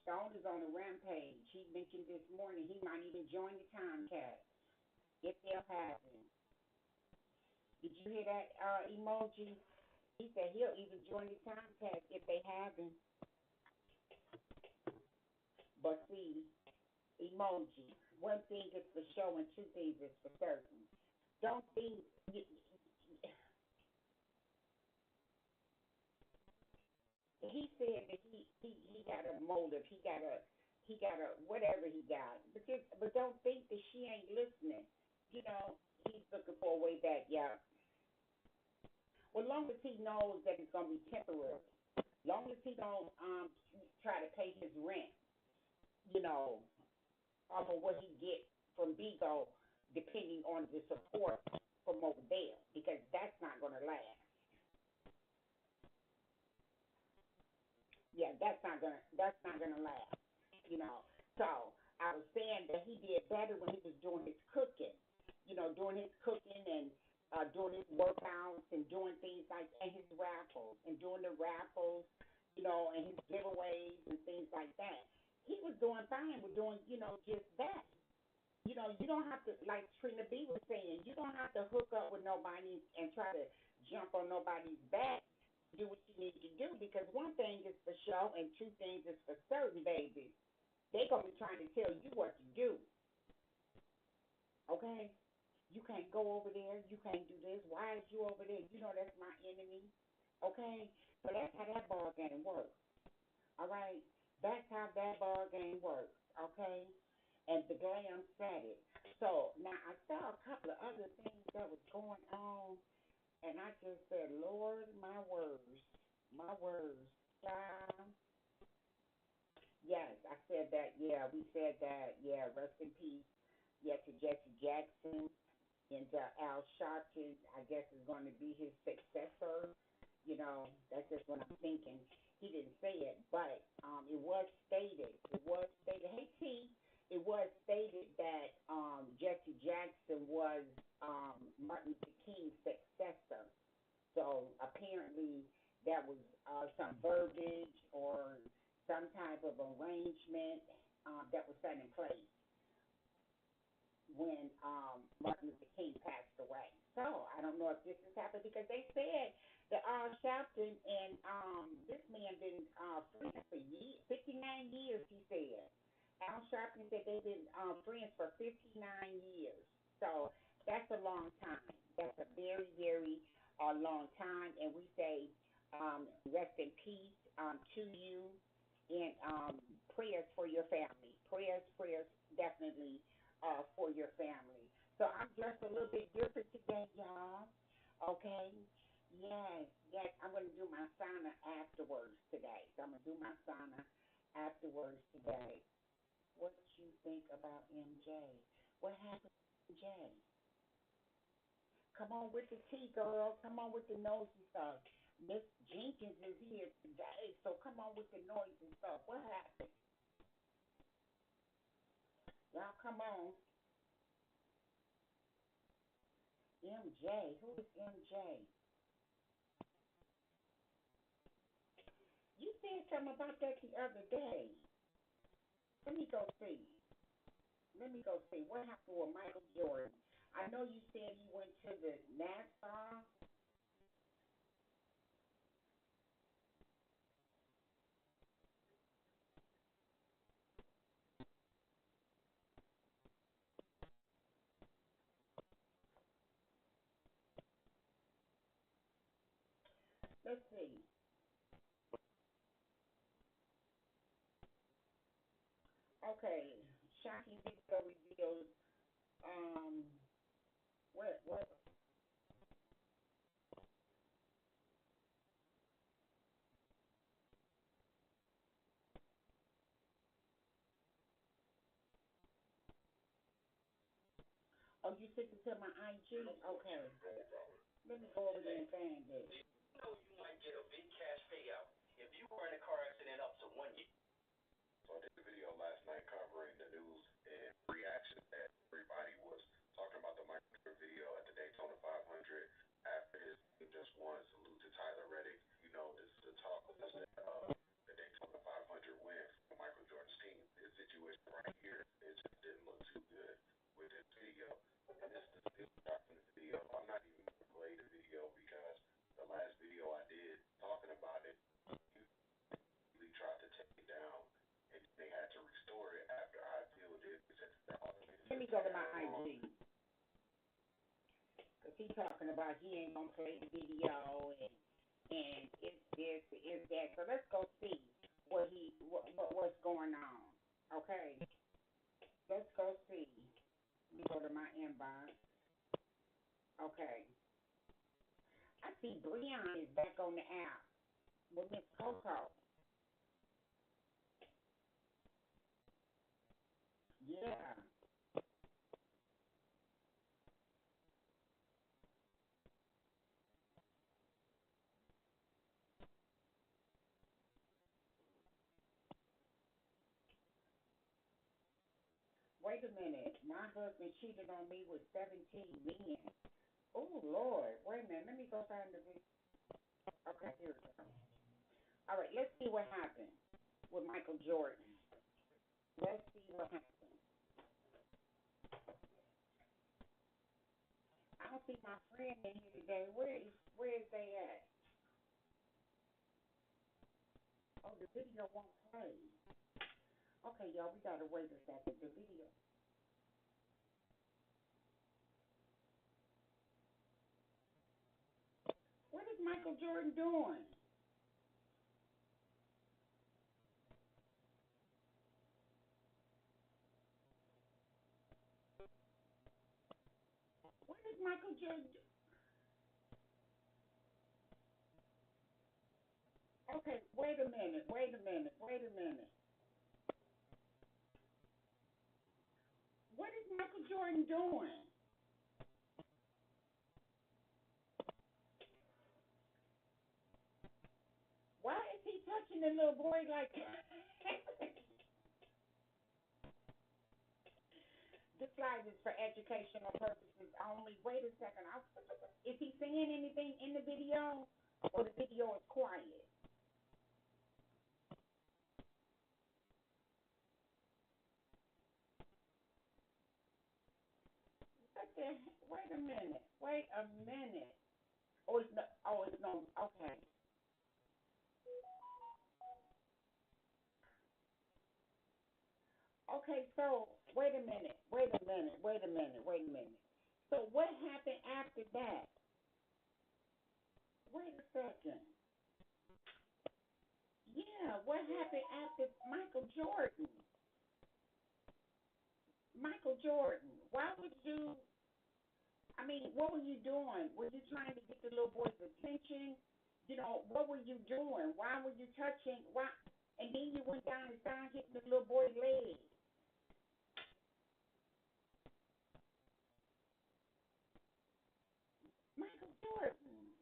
[SPEAKER 2] Stone is on a rampage. He mentioned this morning he might even join the Tomcats if they'll have him. Did you hear that, Emoji? He said he'll even join the Tomcats if they have him. But see, Emoji, one thing is for show and two things is for certain. Don't think he said that he got a motive. He got a whatever he got. But don't think that she ain't listening. You know, he's looking for a way back. Yeah. Well, long as he knows that it's gonna be temporary, long as he don't try to pay his rent, you know, off of what he get from Bigo, depending on the support from over there, because that's not gonna last. Yeah, that's not gonna last. You know. So I was saying that he did better when he was doing his cooking. You know, doing his cooking and doing his workouts and doing things like and his raffles and doing the raffles, you know, and his giveaways and things like that. He was doing fine with doing, you know, just that. You know, you don't have to, like Trina B was saying, you don't have to hook up with nobody and try to jump on nobody's back. Do what you need to do because one thing is for show and two things is for certain, baby. They gonna be trying to tell you what to do. Okay? You can't go over there. You can't do this. Why is you over there? You know that's my enemy. Okay? So that's how that ball game works. All right? That's how that ball game works. Okay? And the glam said it. So now I saw a couple of other things that was going on, and I just said, Lord, my words. Yeah. Yes, I said that. Yeah, we said that. Yeah, rest in peace. Yeah, to Jesse Jackson and Al Sharpton. I guess is going to be his successor. You know, that's just what I'm thinking. He didn't say it, but it was stated. It was stated. Hey T, it was stated that Jesse Jackson was Martin Luther King's successor. So apparently that was some verbiage or some type of arrangement that was set in place when Martin Luther King passed away. So I don't know if this has happened because they said that Sharpton and this man been friends for 59 years, he said. Al Sharpton said they've been friends for 59 years. So that's a long time. That's a very, very long time. And we say rest in peace to you and prayers for your family. Prayers definitely for your family. So I'm dressed a little bit different today, y'all. Okay? Yes. I'm going to do my sauna afterwards today. So I'm going to do my sauna afterwards today. What you think about MJ? What happened to MJ? Come on with the tea, girl. Come on with the nosy stuff. Miss Jenkins is here today, so come on with the noisy stuff. What happened? Y'all come on. MJ. Who is MJ? You said something about that the other day. Let me go see. What happened with Michael Jordan? I know you said he went to the NASA. Let's see. Okay. Shocking video reveals what. Oh, you sent it to my IG? Okay. Let me go over there and find it. You know you might get a big cash payout if you were in a car accident up to 1 year.
[SPEAKER 5] So I did a video last night covering the news and reaction that everybody was talking about the Michael Jordan video at the Daytona 500 after his team just won. Salute to Tyler Reddick. You know, this is the talk of the Daytona 500 win for Michael Jordan's team. His situation right here, it just didn't look too good with this video. And this is still dropping the video. I'm not even going to play the video because the last video I did talking about it,
[SPEAKER 2] he talking about he ain't gonna play the video and it's this, it's that. So let's go see what's going on. Okay, let's go see. Let me go to my inbox. Okay, I see Breon is back on the app with Miss Coco. Yeah. Wait a minute. My husband cheated on me with 17 men. Oh, Lord. Wait a minute. Let me go find the video. Okay, here we go. All right, let's see what happened with Michael Jordan. Let's see what happened. I don't see my friend in here today. Where is they at? Oh, the video won't play. Okay, y'all, we gotta wait a second. The video. What is Michael Jordan doing? What is Michael Jordan doing? Okay, wait a minute. What is Michael Jordan doing? Why is he touching the little boy like this slide is for educational purposes only. Wait a second. Is he saying anything in the video or the video is quiet? What the, wait a minute. Wait a minute. It's no, okay. Okay, so wait a minute. So what happened after that? Wait a second. Yeah, what happened after Michael Jordan? Michael Jordan, why would you, I mean, what were you doing? Were you trying to get the little boy's attention? You know, what were you doing? Why were you touching? Why? And then you went down and started hitting the little boy's leg. Michael Jordan.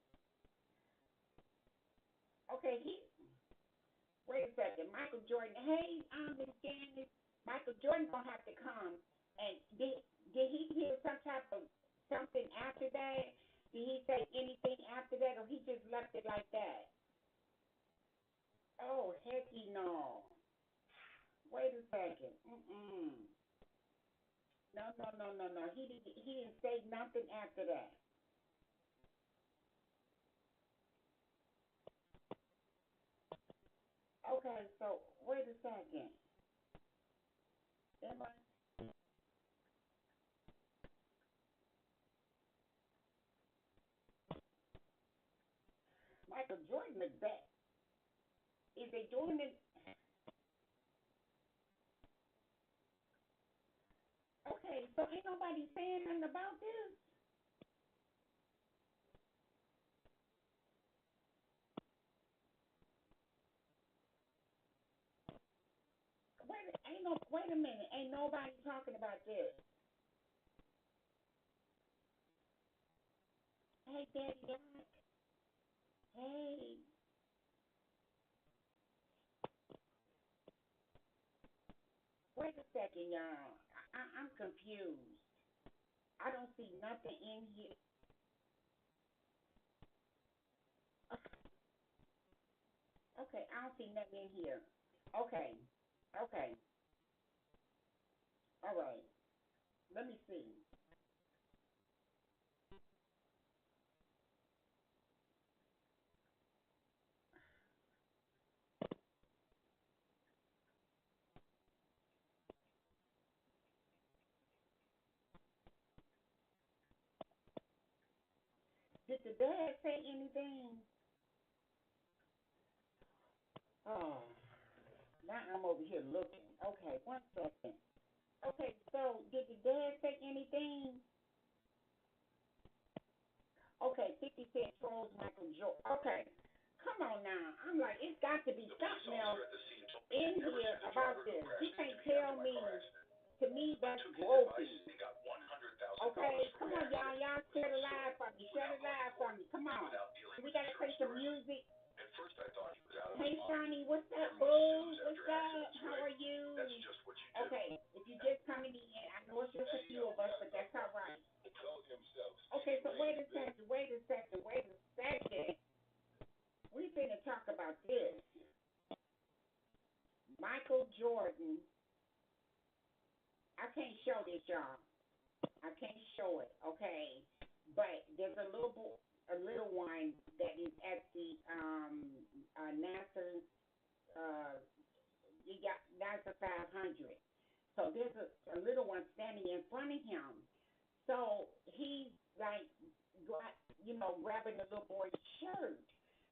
[SPEAKER 2] Okay, wait a second. Michael Jordan, hey, Miss Janice, Michael Jordan gonna have to come. And did he hear some type of something after that? Did he say anything after that, or he just left it like that? Oh, hecky no. Wait a second. Mm-mm. No. He didn't say nothing after that. Okay, so wait a second. Am I, Michael Jordan is back. Is they doing it? Okay, so ain't nobody saying nothing about this? Wait a minute. Ain't nobody talking about this. Hey, Daddy Doc. Hey. Wait a second, y'all. I'm confused. I don't see nothing in here. Okay, I don't see nothing in here. Okay. Okay. All right. Let me see. did the dad say anything? Oh, now I'm over here looking. Okay, 1 second. Okay, so did the dad say anything? Okay, 50 Cent trolls Michael Jordan. Okay, come on now. I'm like, it's got to be something else in here about this. You can't tell me. To me, that's gropey. Okay, come on, y'all. Y'all share the live for me. Share the live for me. Come on. We got to play some music. Hey, Sonny, what's up, boo? What's up? How are you? Okay, if you just coming in, I know it's just a few of us, but that's all right. Okay, so wait a second. We finna talk about this. Michael Jordan. I can't show this, y'all. I can't show it, okay? But there's a little one that is at the NASA. You got NASA 500. So there's a little one standing in front of him. So he's like, grabbing the little boy's shirt.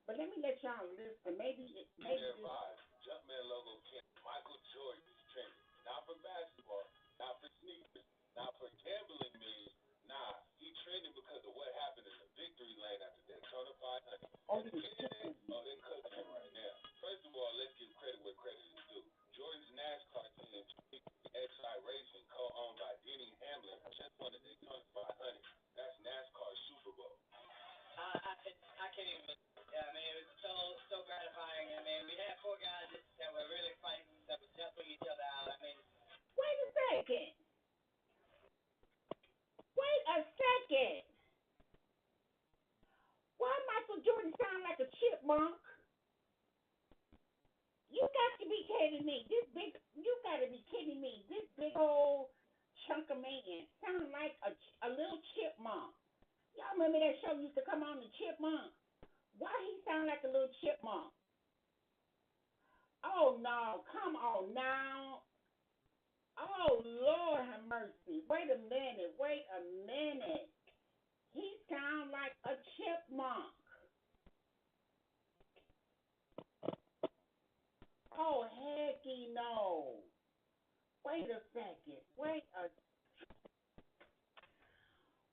[SPEAKER 2] But let me let y'all listen. Maybe
[SPEAKER 5] Jumpman logo came. Michael Jordan is trending. Not for basketball, not for sneakers, not for gambling means. Nah, he trending because of what happened in the victory lane after Daytona 500. They're cooking it right now. First of all, let's give credit where credit is due. Jordan's NASCAR team, XI Racing, co-owned by Denny Hamlin, just won the Daytona 500. That's NASCAR's Super Bowl.
[SPEAKER 6] I can't even. I mean, it was so gratifying. I mean, we had four guys that were really fighting, that were jumping each other out. I mean,
[SPEAKER 2] wait a second. Why Michael Jordan sound like a chipmunk? You got to be kidding me. This big old chunk of man sound like a little chipmunk. Y'all remember that show used to come on, the Chipmunk? Why he sound like a little chipmunk? Oh no, come on now. Oh Lord have mercy. Wait a minute. He sound like a chipmunk. Oh hecky no. Wait a second.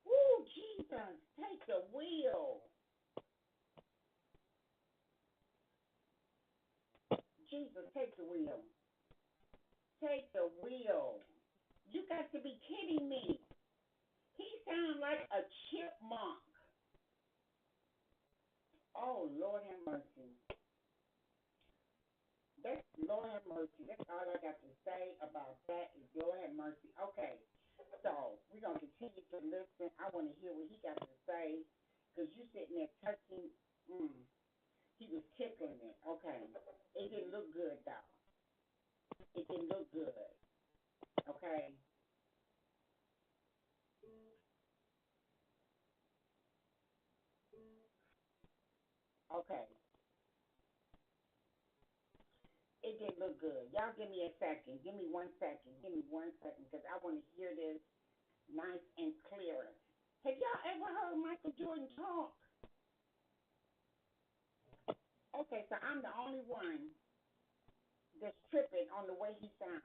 [SPEAKER 2] Woo, Jesus, take the wheel. Jesus, take the wheel. Take the wheel. You got to be kidding me. He sounds like a chipmunk. Oh, Lord have mercy. Lord have mercy. That's all I got to say about that is Lord have mercy. Okay, so we're going to continue to listen. I want to hear what he got to say because you sitting there touching. He was tickling it. Okay. It didn't look good, though. It didn't look good. Okay. Okay. It didn't look good. Y'all give me a second. Give me 1 second. Because I want to hear this nice and clear. Have y'all ever heard Michael Jordan talk? Okay, so I'm the only one that's tripping on the way he sounds.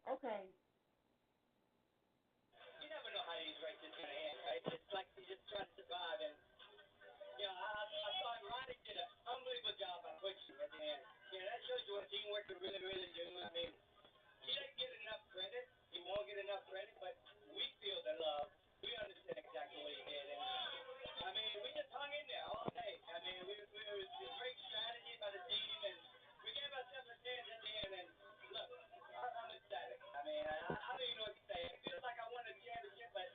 [SPEAKER 2] Okay.
[SPEAKER 6] you never know how these races are going to end, right? It's like you just try to survive. And, I thought Ronnie did an unbelievable job by pushing at the end. That shows you what teamwork can really, really do. I mean, he doesn't get enough credit. He won't get enough credit, but we feel the love. We understand exactly what he did. And, I mean, we just hung in there all day. I mean, it was a great strategy by the team, and we gave ourselves a chance at the end. And, look, I'm ecstatic. I mean, I don't even know what to say. It feels like I won a championship, but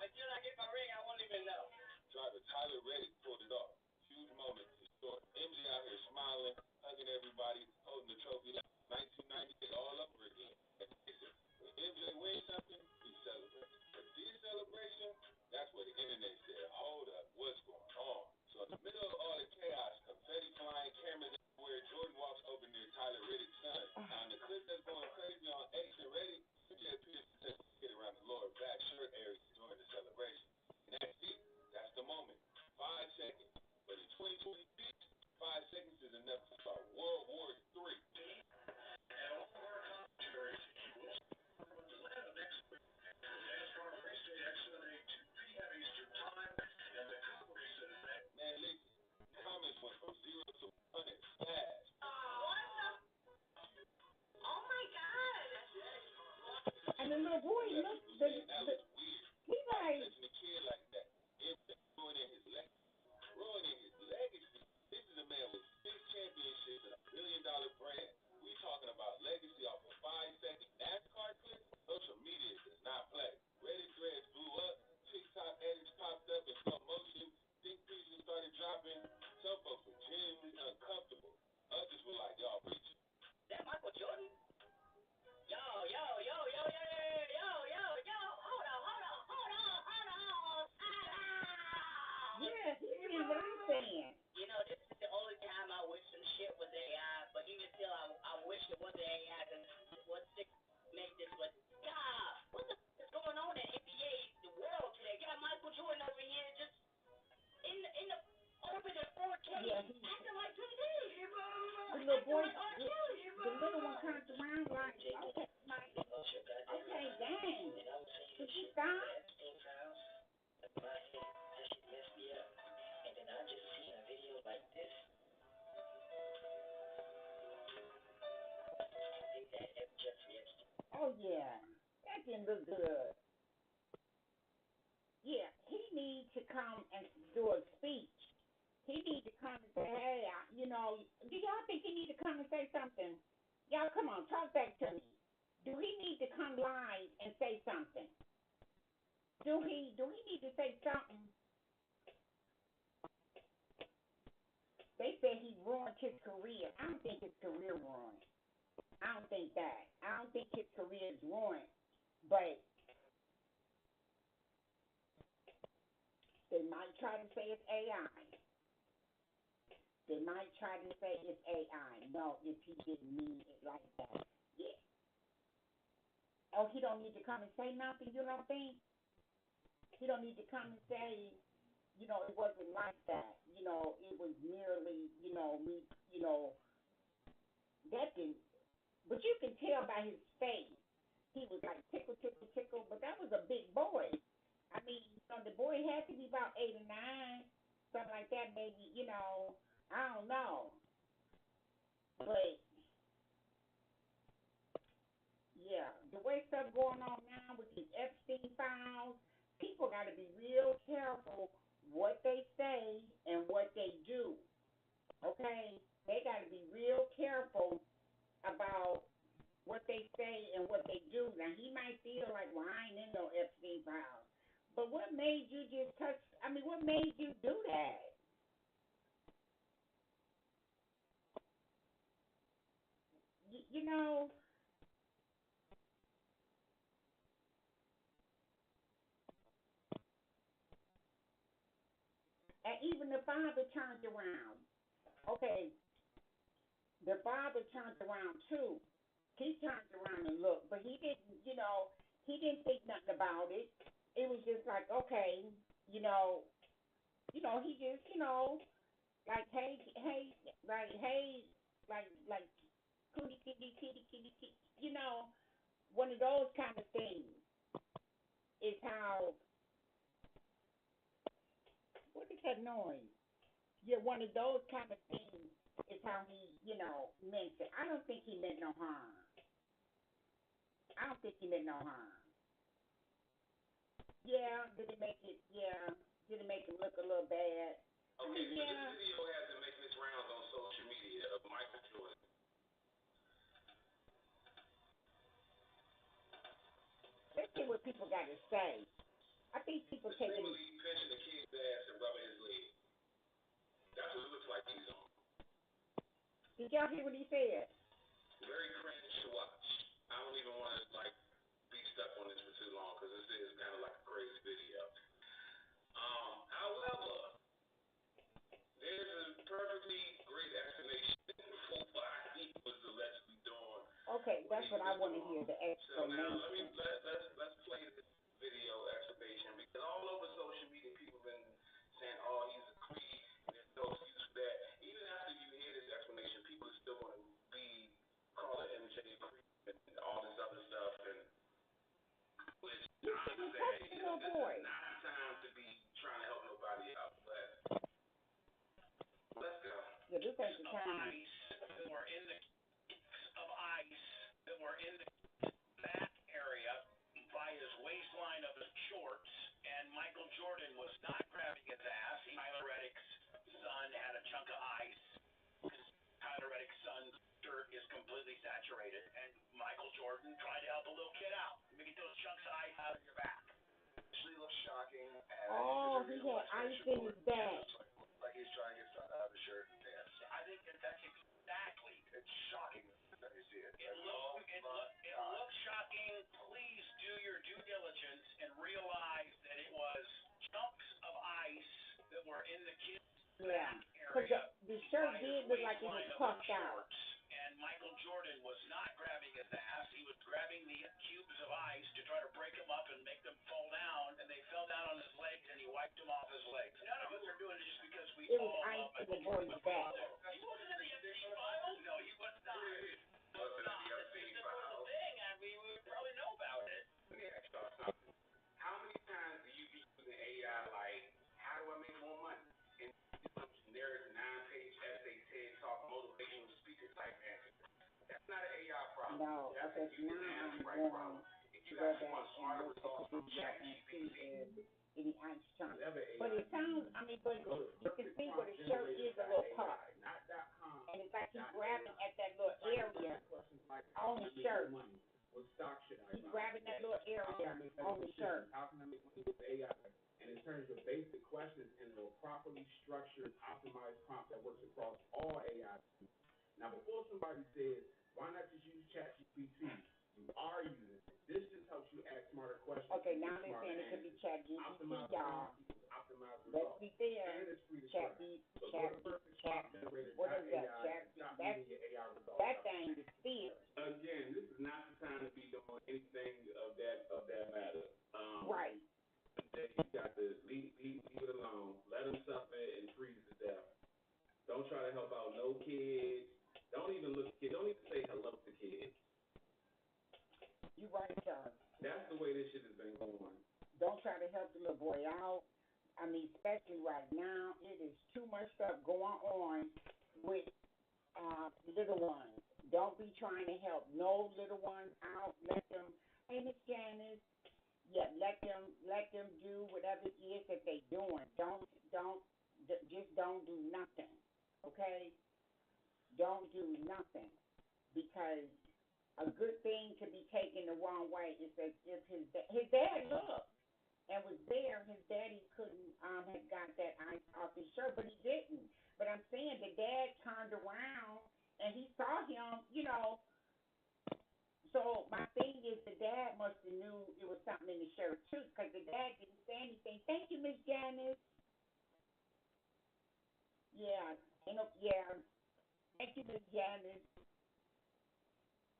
[SPEAKER 6] until I get my ring, I won't even know.
[SPEAKER 5] Driver Tyler Reddick pulled it off. Huge moment. MJ out here smiling, hugging everybody, holding the trophy. 19
[SPEAKER 2] And the little boy looked, he like,
[SPEAKER 5] touching a kid like that. It's ruining his legacy. Ruining his legacy. This is a man with 6 championships and $1 billion brand. We talking about legacy off a 5-second NASCAR clip. Social media does not play. Reddit threads blew up. TikTok edits popped up in slow motion. Think pieces started dropping. Some folks were genuinely uncomfortable. Others were like, y'all preaching.
[SPEAKER 6] That Michael Jordan? Yo, yo, yo, yo, yo, yo, yo, yo, hold on.
[SPEAKER 2] yeah, he see what I'm saying.
[SPEAKER 6] You know, this is the only time I wish some shit was AI, but even still, I wish it wasn't AI because what sick make this, but God, what the f is going on in NBA, the world today? Got Michael Jordan over here just in the open at 4K,
[SPEAKER 2] Yeah,
[SPEAKER 6] acting like he
[SPEAKER 2] the little boy, the little one turns around like, okay, Mike, okay, dang. Did you stop?
[SPEAKER 6] And then I just seen a video like this. I think that Jeffrey Epstein.
[SPEAKER 2] Oh, yeah, that didn't look good. Yeah, he needs to come and do a speech. He needs to come and say, hey, do y'all think he need to come and say something? Y'all, come on, talk back to me. Do he need to come live and say something? Do he need to say something? They say he ruined his career. I don't think his career ruined. I don't think that. I don't think his career is ruined. But they might try to say it's AI. They might try to say it's AI. No, if he didn't mean it like that. Yeah. Oh, he don't need to come and say nothing, you don't think? He don't need to come and say, it wasn't like that. It was merely, me, that didn't. But you can tell by his face. He was like tickle, tickle, tickle, but that was a big boy. I mean, the boy had to be about 8 or 9, something like that, maybe, I don't know. But, yeah, the way stuff going on now with these Epstein files, people got to be real careful what they say and what they do. Okay? They got to be real careful about what they say and what they do. Now, he might feel like, well, I ain't in no Epstein files. But what made you just what made you do that? And even the father turned around. Okay, the father turned around too. He turned around and looked, but he didn't, he didn't think nothing about it. It was just like, okay, he just, like, like, cootie, kitty, one of those kind of things is how, what is that noise? Yeah, one of those kind of things is how he, meant it. I don't think he meant no harm. Yeah, did it make it look a little bad?
[SPEAKER 5] Okay, so this video has been making its rounds on social media of Michael Jordan.
[SPEAKER 2] Let's see what people got to say. I think people taking.
[SPEAKER 5] Literally pinching the kid's ass and rubbing his leg. That's what it looks like he's on.
[SPEAKER 2] Did y'all hear what he said?
[SPEAKER 5] Very cringe to watch. I don't even want to be stuck on this for too long because this is kind of like a crazy video. However, there's a perfectly great explanation for why he was allegedly doing.
[SPEAKER 2] Okay, that's what I want to hear, the explanation.
[SPEAKER 5] So now let's play this video explanation because all over social media people have been saying, oh, he's a creep and there's no excuse for that. Even after you hear this explanation, people are still going to be calling MJ a creep and all this other stuff. And which I'm saying this is not time to be trying to help nobody out. But let's go.
[SPEAKER 2] Yeah, this ain't the time.
[SPEAKER 6] We're in the of ice that were in the back area and tried to help a little kid out. Let me get those chunks of ice out of your back.
[SPEAKER 5] Actually looks shocking.
[SPEAKER 2] Oh, he had ice in his back.
[SPEAKER 5] Looks like he's trying to get something out of the shirt and pants.
[SPEAKER 6] I think that's exactly.
[SPEAKER 5] It's shocking. Let me see it.
[SPEAKER 6] It looks shocking. Please do your due diligence and realize that it was chunks of ice that were in the kid's back area.
[SPEAKER 2] The shirt did look like it was puffed out.
[SPEAKER 6] And Michael Jordan was not grabbing his ass. He was grabbing the cubes of ice to try to break them up and make them fall down. And they fell down on his legs, and he wiped them off his legs. None of us are doing it just because we
[SPEAKER 2] It was
[SPEAKER 6] all
[SPEAKER 2] ice
[SPEAKER 6] love
[SPEAKER 2] in the boy's back.
[SPEAKER 6] He wasn't in the FC files? No, he was not.
[SPEAKER 5] Wasn't in the FC
[SPEAKER 6] If this was
[SPEAKER 5] files.
[SPEAKER 6] a thing, we would probably know about it.
[SPEAKER 5] Let me ask y'all something. How many times do you be using AI like, how do I make more money? And generic 9-page essay, TED talk, motivational speaker type answer. That's not an AI problem.
[SPEAKER 2] No,
[SPEAKER 5] That's
[SPEAKER 2] because
[SPEAKER 5] you
[SPEAKER 2] now
[SPEAKER 5] didn't answer
[SPEAKER 2] I'm
[SPEAKER 5] the right problem.
[SPEAKER 2] going
[SPEAKER 5] If
[SPEAKER 2] to
[SPEAKER 5] you
[SPEAKER 2] go
[SPEAKER 5] got
[SPEAKER 2] back
[SPEAKER 5] someone smart
[SPEAKER 2] and look
[SPEAKER 5] results
[SPEAKER 2] at
[SPEAKER 5] from
[SPEAKER 2] the video and see
[SPEAKER 5] ChatGPT,
[SPEAKER 2] if any ice chunks.
[SPEAKER 5] whatever AI
[SPEAKER 2] But it sounds, I mean, but you can see where the shirt is a little puffed.
[SPEAKER 3] Not .com.
[SPEAKER 2] And it's like he's grabbing at that little area on the shirt.
[SPEAKER 3] What stock should I
[SPEAKER 2] He's
[SPEAKER 3] buy?
[SPEAKER 2] grabbing that little area on the shirt.
[SPEAKER 3] How can I make money with AI? And in terms of basic questions and a properly structured, optimized prompt that works across all AI. Now, before somebody says, why not just use ChatGPT? You are using it. This just helps you ask smarter questions.
[SPEAKER 2] Okay, now they're saying it could be ChatGPT, y'all. Let's be fair. Chat, what is that? That thing is fierce.
[SPEAKER 4] Again, this is not the time to be doing anything of that matter.
[SPEAKER 2] Right.
[SPEAKER 4] You got to leave it alone. Let them suffer and freeze to death. Don't try to help out no kids. Don't even look at kids. Don't even say hello to kids.
[SPEAKER 2] You right, sir.
[SPEAKER 4] That's the way this shit has been going.
[SPEAKER 2] Don't try to help the little boy out. I mean, especially right now, it is too much stuff going on with little ones. Don't be trying to help no little ones out. Let them, hey, Miss Janice, yeah, let them do whatever it is that they're doing. Just don't do nothing, okay? Don't do nothing, because a good thing could be taken the wrong way. It's as if his dad looked and was there. His daddy couldn't have got that ice off his shirt, but he didn't. But I'm saying the dad turned around and he saw him, you know. So my thing is the dad must have knew it was something in the shirt too, because the dad didn't say anything. Thank you, Miss Janice. Yeah, yeah. Thank you, Miss Janice.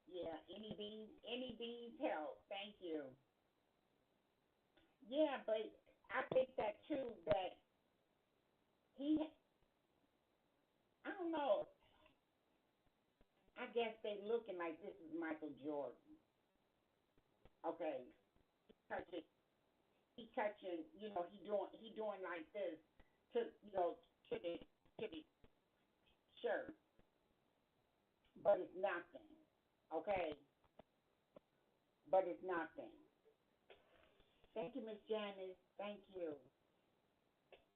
[SPEAKER 2] Yeah, any beans help. Thank you. Yeah, but I think that too, that I don't know. I guess they looking like this is Michael Jordan. Okay, he touching, you know, he doing like this to, you know, to the shirt, but it's nothing. Okay, but it's nothing. Thank you, Miss Janice. Thank you.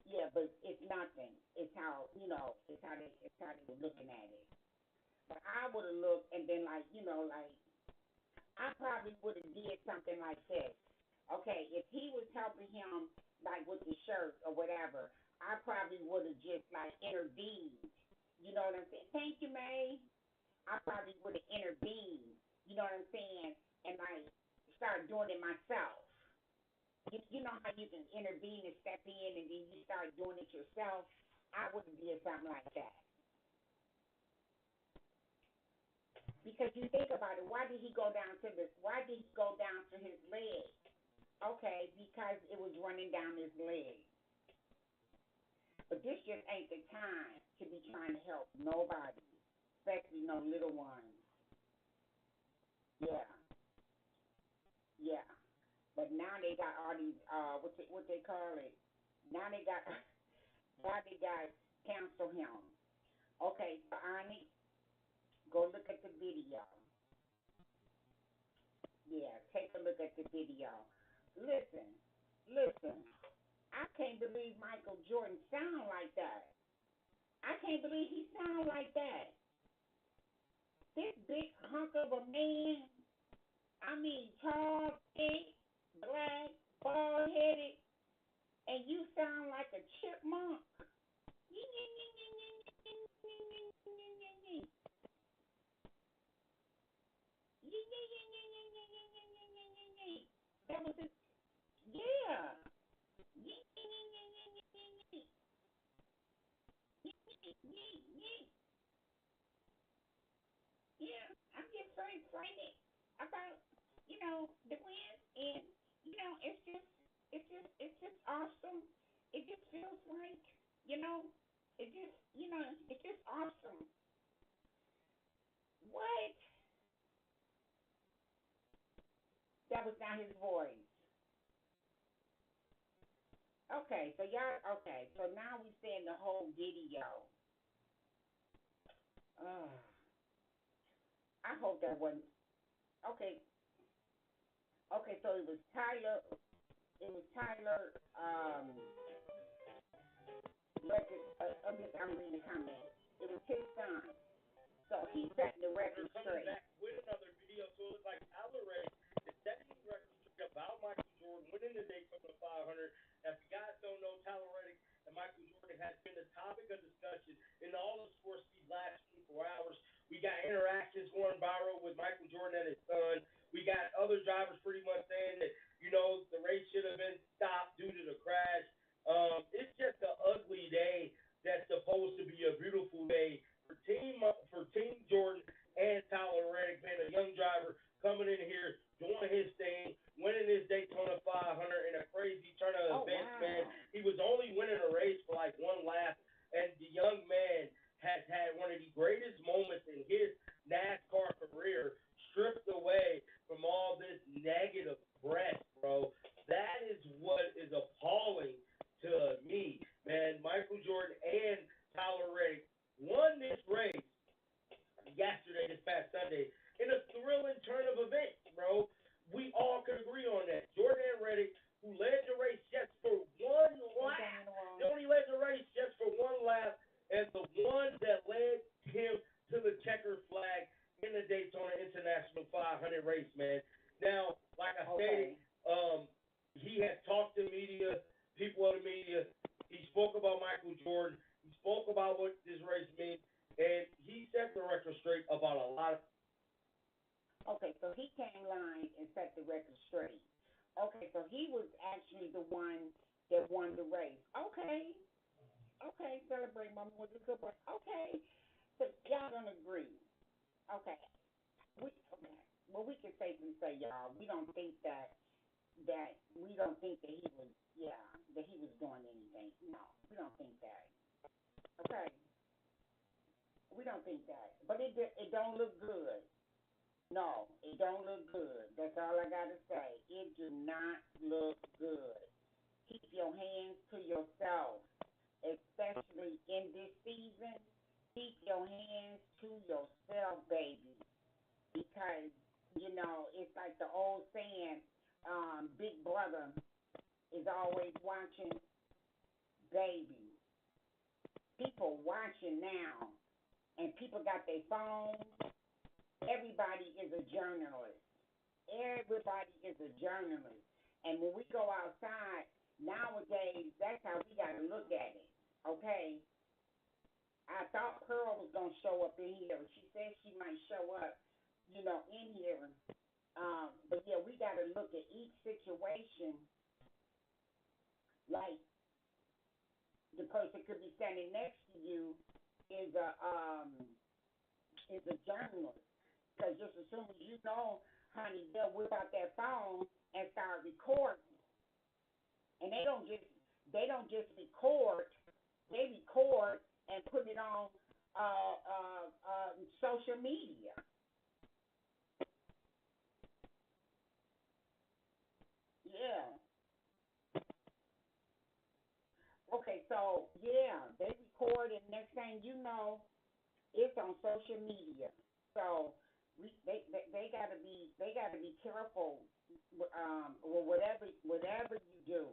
[SPEAKER 2] Yeah, but it's nothing. It's how, you know, it's how they were looking at it. But I would have looked and been like, you know, like I probably would have did something like this. Okay, if he was helping him like with the shirt or whatever, I probably would have just like intervened. You know what I'm saying? Thank you, May. I probably would have intervened. You know what I'm saying? And like start doing it myself. You know how you can intervene and step in and then you start doing it yourself? I would have did something like that. Because you think about it, why did he go down to his leg? Okay, because it was running down his leg. But this just ain't the time to be trying to help nobody, especially no little ones. Yeah. Yeah. But now they got all these what they call it. Now they got cancel him. Okay, so Ani, go look at the video. Yeah, take a look at the video. Listen. I can't believe Michael Jordan sound like that. I can't believe he sound like that. This big hunk of a man I mean, tall, thick, black, bald headed, and you sound like a chipmunk. That was it. Yeah. Yeah. I'm just so excited about, the win, and it's just awesome. It just feels like, you know, it's just awesome. What? That was not his voice. Okay, so y'all. Okay, so now we saying the whole video. Uh, I hope that wasn't. Okay, okay. So it was Tyler. It was Tyler. Record. I'm reading the comments. It was his son. So he set the record
[SPEAKER 6] Coming
[SPEAKER 2] straight.
[SPEAKER 6] back with another video, so it looks like Alvarez is setting the record straight about Michael Jordan winning the Daytona 500. Now, if you guys don't know, Tyler Reddick and Michael Jordan has been the topic of discussion in all the sports these last 24 hours. We got interactions going viral with Michael Jordan and his son. We got other drivers pretty much saying that, the race should have been stopped due to the crash. It's just an ugly day that's supposed to be a beautiful day for Team Jordan and Tyler Reddick, being a young driver coming in here, doing his thing, winning his Daytona 500 in a crazy turn of events, man.
[SPEAKER 2] Wow.
[SPEAKER 6] He was only winning a race for like one lap, and the young man has had one of the greatest moments in his NASCAR career, stripped away from all this negative press, bro. That is what is appalling to me, man. Michael Jordan and Tyler Reddick won this race yesterday, this past Sunday, in a thrilling turn of events, bro. We all could agree on that. Jordan and Reddick, who led the race just for one lap, they only led the race just for one lap, and the one that led him to the checker flag in the Daytona International 500 race, man. Now, like I stated, he has talked to media, people of the media. He spoke about Michael Jordan. He spoke about what this race means, and he set the record straight about a lot of.
[SPEAKER 2] Okay, so he came line and set the record straight. Okay, so he was actually the one that won the race. Okay, okay, celebrate Mama with a good boy. Okay, so y'all don't agree. Okay, okay. Well, we can safely say, y'all, we don't think that he was, that he was doing anything. No, we don't think that. Okay, we don't think that. But it don't look good. No, it don't look good. That's all I gotta say. It do not look good. Keep your hands to yourself, especially in this season. Keep your hands to yourself, baby, because it's like the old saying, Big Brother is always watching, baby. People watching now, and people got their phones. Everybody is a journalist. Everybody is a journalist. And when we go outside, nowadays, that's how we got to look at it. Okay? I thought Pearl was going to show up in here. She said she might show up, in here. But, yeah, we got to look at each situation like the person could be standing next to you is a journalist. Because just as soon as honey, they'll whip out their phone and start recording. And they don't just record, they record and put it on social media. Yeah. Okay, so they record, and next thing you know, it's on social media. So they gotta be careful. Or whatever you do,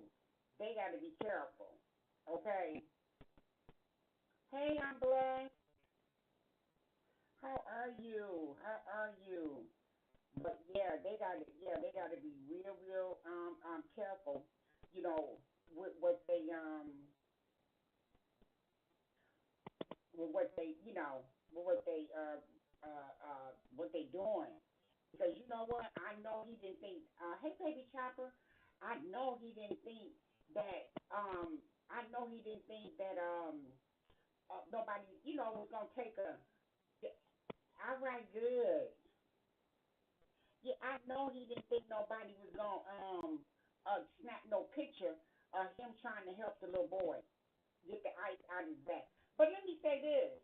[SPEAKER 2] they gotta be careful. Okay. Hey, I'm blessed. How are you? How are you? But they gotta be real careful, you know, with what they you know what they doing. Because you know what? I know he didn't think. Hey, baby chopper. I know he didn't think that. I know he didn't think that. Nobody, was gonna take a. All right, good. Yeah, I know he didn't think nobody was gonna snap no picture of him trying to help the little boy get the ice out of his back. But let me say this.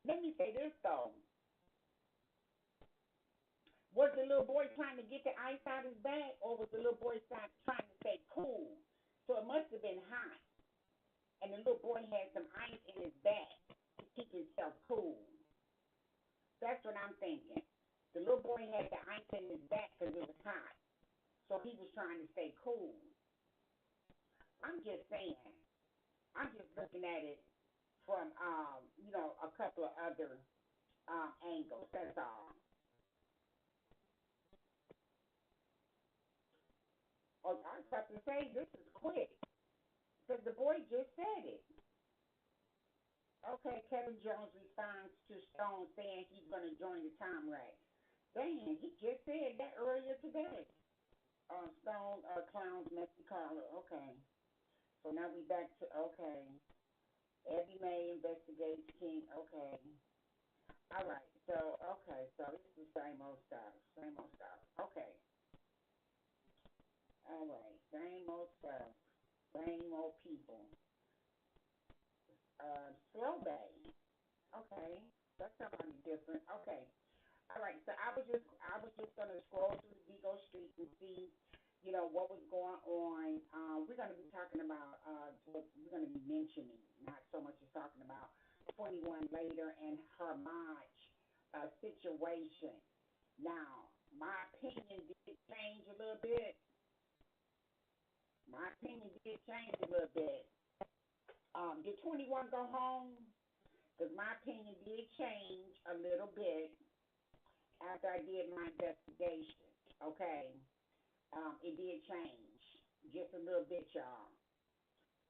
[SPEAKER 2] Let me say this though. Was the little boy trying to get the ice out of his back, or was the little boy trying to stay cool? So it must have been hot, and the little boy had some ice in his back to keep himself cool. That's what I'm thinking. The little boy had the ice in his back because it was hot, so he was trying to stay cool. I'm just saying. I'm just looking at it from, a couple of other angles. That's all. Oh, I was about to say this is quick because the boy just said it. Okay, Kevin Jones responds to Stone saying he's going to join the Tom Rack. Dang, he just said that earlier today. Stone clowns Messi Carter. Okay. So now we back to, okay. Eddie May investigates King. Okay. All right. So this is the same old stuff. Same old stuff. Okay. All right. Same old stuff. Same old people. Slow Bay. Okay. That's somebody different. Okay. All right, so I was just gonna scroll through the Vigo Street and see, what was going on. We're gonna be talking about what we're gonna be mentioning, not so much as talking about 21 later and her March situation. Now, my opinion did change a little bit. My opinion did change a little bit. Did 21 go home? Because my opinion did change a little bit after I did my investigation. Okay, it did change just a little bit, y'all.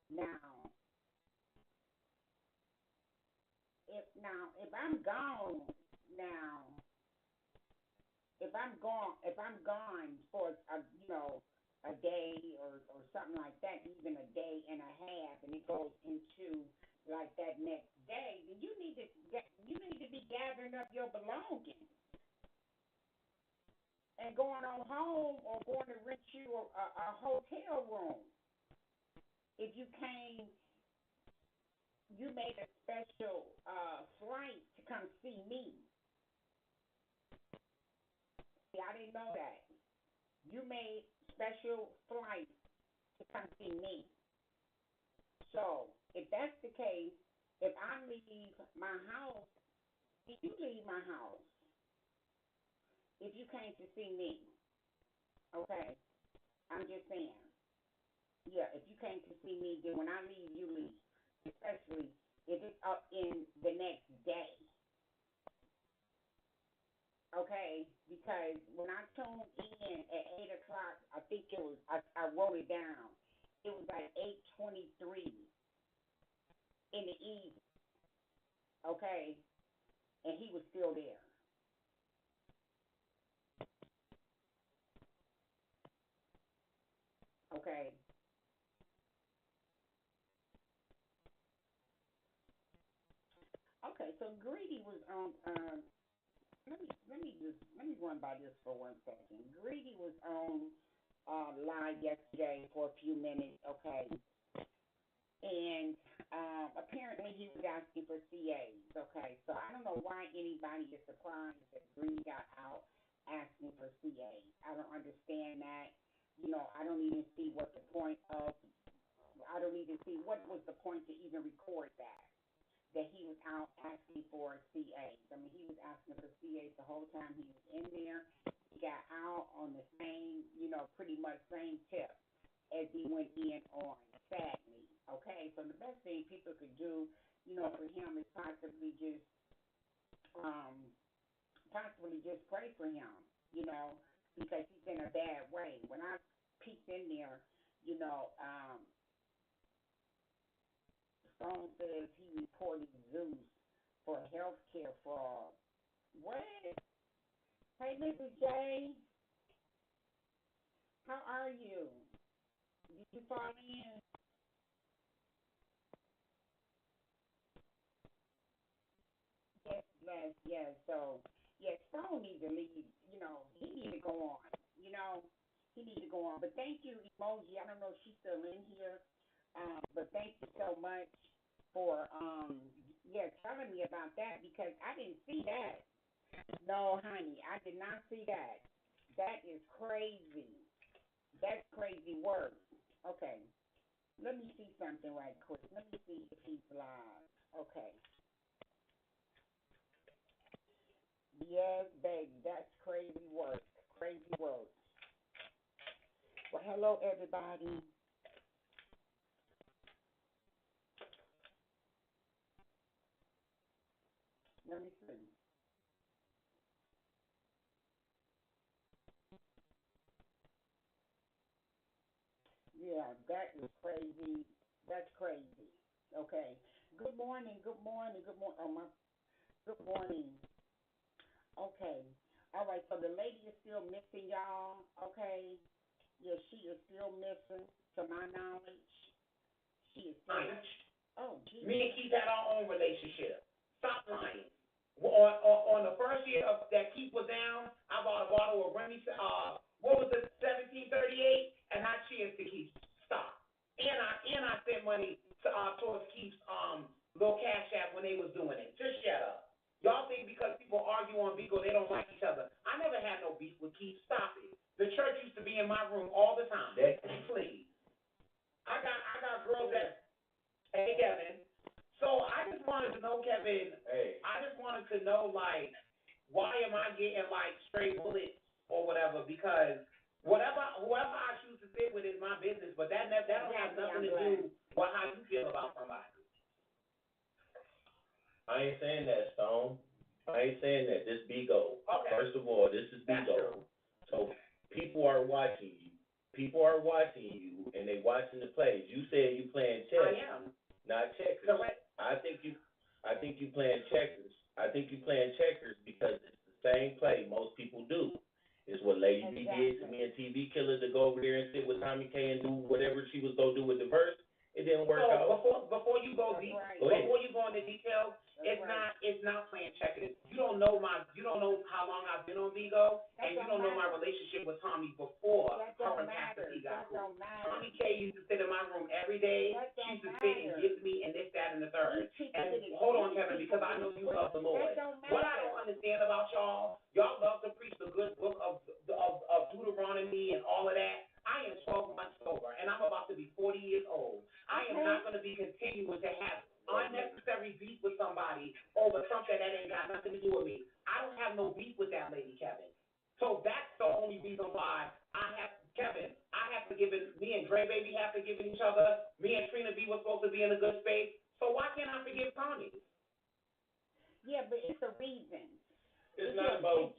[SPEAKER 2] Now, if I'm gone now, if I'm gone for a day or something like that, even a day and a half, and it goes into like that next day, then you need to be gathering up your belongings and going on home or going to rent you a hotel room. If you came, you made a special flight to come see me. See, I didn't know that. You made special flights to come see me. So, if that's the case, if I leave my house, if you leave my house, if you came to see me, okay, I'm just saying. Yeah, if you came to see me, then when I leave, you leave. Especially if it's up in the next day. Okay? Because when I tuned in at 8 o'clock, I think it was, I wrote it down. It was like 8:23 in the evening. Okay? And he was still there. Okay? Okay, so Greedy was on, let me run by this for 1 second. Greedy was on live yesterday for a few minutes, okay, and apparently he was asking for CAs, okay. So I don't know why anybody is surprised that Greedy got out asking for CAs. I don't understand that. I don't even see what the point of. I don't even see what was the point to even record that he was out asking for CAs. I mean, he was asking for CAs the whole time he was in there. He got out on the same, pretty much same tip as he went in on, sadly. Okay, so the best thing people could do, for him is possibly just possibly just pray for him, you know, because he's in a bad way. When I peeked in there, you know, Stone says he reported Zeus for health care fraud. What? Hey, Mrs. J, how are you? Did you fall in? Yes, yes, yes. So, yes, Stone needs to leave. You know, he needs to go on. You know, he needs to go on. But thank you, Emoji. I don't know if she's still in here, but thank you so much for, yeah, telling me about that because I didn't see that. No, honey, I did not see that. That is crazy. That's crazy work. Okay, let me see something right quick. Let me see if he's live. Okay. Yes, baby, that's crazy work. Crazy work. Well, hello, everybody. Let me see. Yeah, that is crazy. That's crazy. Okay. Good morning. Good morning. Good morning. Oh my. Good morning. Okay. All right. So the lady is still missing, y'all. Okay. Yeah, she is still missing. To my knowledge, she is still. Oh, geez.
[SPEAKER 1] Me and Keith had our own relationship. Stop lying. On the first year that Keith was down, I bought a bottle of Remy. What was it, 1738, and I cheers to Keith. Stop. And I sent money to towards Keith's little cash app when they was doing it. Just shut up. Y'all think because people argue on Beagle they don't like each other. I never had no beef with Keith. Stop it. The church used to be in my room all the time. Please. I got girls that. Hey, Kevin. So I just wanted to know, Kevin. Hey. I just wanted to know, like, why am I getting like straight bullets or whatever? Because whoever I choose to sit with is my business, but that don't have nothing to do with how you feel about somebody.
[SPEAKER 7] I ain't saying that, Stone. I ain't saying that. This Bigo. Okay. First of all, this is Bigo. So people are watching you. People are watching you, and they watching the plays. You said you playing chess.
[SPEAKER 1] I am.
[SPEAKER 7] Not checkers.
[SPEAKER 1] Correct.
[SPEAKER 7] I think you playing checkers. I think you playing checkers because it's the same play most people do. It's what Lady B did to me and TV Killer to go over there and sit with Tommy K and do whatever she was gonna do with the verse. It didn't work out.
[SPEAKER 1] Before you go deep, before you go into details, it's not playing checkers. You don't know how long I've been on Vigo, and you don't know my relationship with Tommy before her and Pastor P got cool. Tommy K used to sit in my room every day. She used to sit and give me and this, that, and the third. And hold on, Kevin, because I know you love the Lord. What I don't understand about y'all love to preach the good book of Deuteronomy and all of that. I am 12 months sober, and I'm about to be 40 years old. I am not going to be continuing to have unnecessary beef with somebody over something that ain't got nothing to do with me. I don't have no beef with that lady, Kevin. So that's the only reason why I have forgiven, me and Dre Baby have forgiven each other. Me and Trina B was supposed to be in a good space. So why can't I forgive Tommy?
[SPEAKER 2] Yeah, but it's a reason.
[SPEAKER 7] It's not about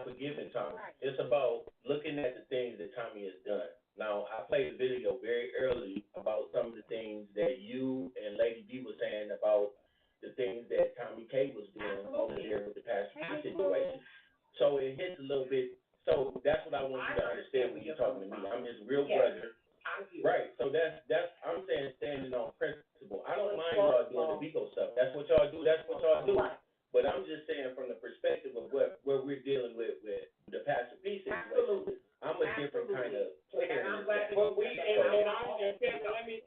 [SPEAKER 7] forgiving Tommy. Right. It's about looking at the things that Tommy has done. Now, I played a video very early about some of the things that you and Lady B were saying about the things that Tommy K was doing over there with the Pastor P situation. So it hits a little bit. So that's what I want you to understand when you're talking to me. I'm his real brother. Right. So that's I'm saying standing on principle. I don't mind y'all doing the Vigo stuff. That's what y'all do. That's what y'all do. But I'm just saying from the perspective of where we're dealing with the Pastor P situation. Absolutely. I'm a different kind of player.
[SPEAKER 4] And I'm glad that let me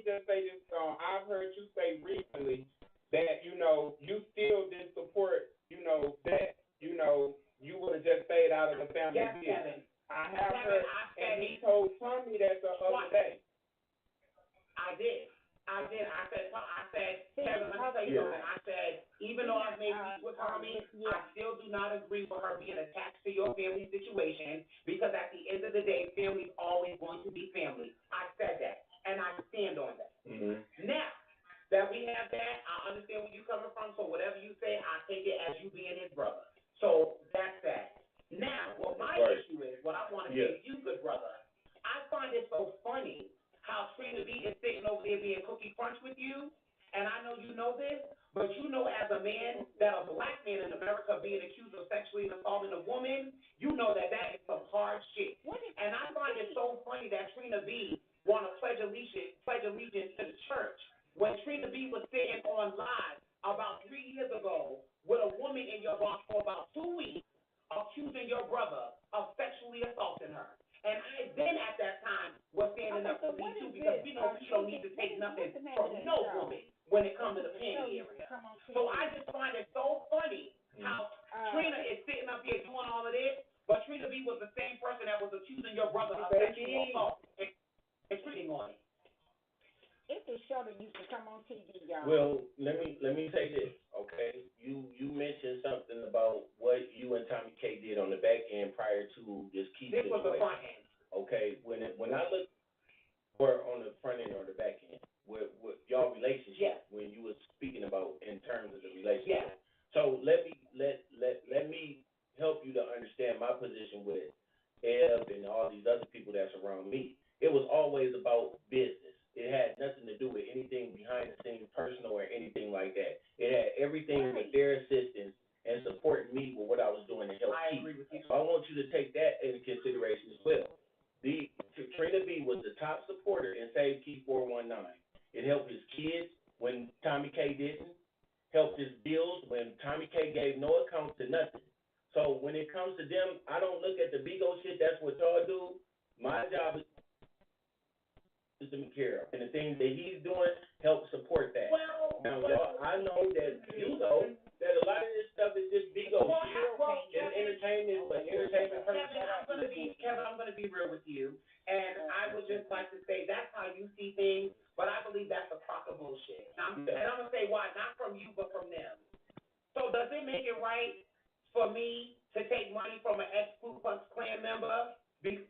[SPEAKER 4] just say this. I've heard you say recently that you still did support that you would have just stayed out of the family business. I have heard, and he told Tommy that the other day.
[SPEAKER 1] I did. I said, Kevin, let me tell you something. I said, even though I've made peace with Tommy, I still do not agree with her being attached to your family situation because at the end of the day, family's always going to be family. I said that, and I stand on that.
[SPEAKER 7] Mm-hmm.
[SPEAKER 1] Now that we have that, I understand where you're coming from, so whatever you say, I take it as as you being his brother. So that's that. Now, what my issue is, what I want to say to you, good brother, I find it so funny how Trina B is sitting over there being cookie crunch with you, and I know you know this, but you know as a man that a black man in America being accused of sexually assaulting a woman, you know that that is some hard shit. And I find it so funny that Trina B want to pledge allegiance to the church when Trina B was sitting on live about 3 years ago with a woman in your box for about 2 weeks accusing your brother of sexually assaulting her. And I then at that time was standing up for me too because we know we don't need to take nothing from no woman when it comes to the panty area. So I just find it so funny how Trina is sitting up here doing all of this, but Trina B was the same person that was accusing your brother of sexual assault and treating on it.
[SPEAKER 2] It's a show that used to come on TV, y'all.
[SPEAKER 7] Well, let me say this, okay? You mentioned something about what you and Tommy K did on the back end prior to this key
[SPEAKER 1] situation. This was the front end.
[SPEAKER 7] Okay, when I look for on the front end or the back end, with y'all relationship, when you were speaking about in terms of the relationship. So let me help you to understand my position with Ev and all these other people that's around me. It was always about business. It had nothing to do with anything behind the scenes, personal or anything like that. It had everything with their assistance and supporting me with what I was doing to help keep. So I want you to take that into consideration as well. Trina B was the top supporter in Save Key 419. It helped his kids when Tommy K didn't. Helped his bills when Tommy K gave no account to nothing. So when it comes to them, I don't look at the Bigo shit. That's what y'all do. My job is to take care of. And the things that he's doing help support that. Now, y'all, I know that you know that a lot of this stuff is just Bigo shit. It's entertainment, but entertainment purposes.
[SPEAKER 1] Kevin, I'm going to be real with you. And I would just like to say that's how you see things, but I believe that's a crock of bullshit. And I'm going to say why, not from you, but from them. So does it make it right for me to take money from an ex-Ku Klux Klan member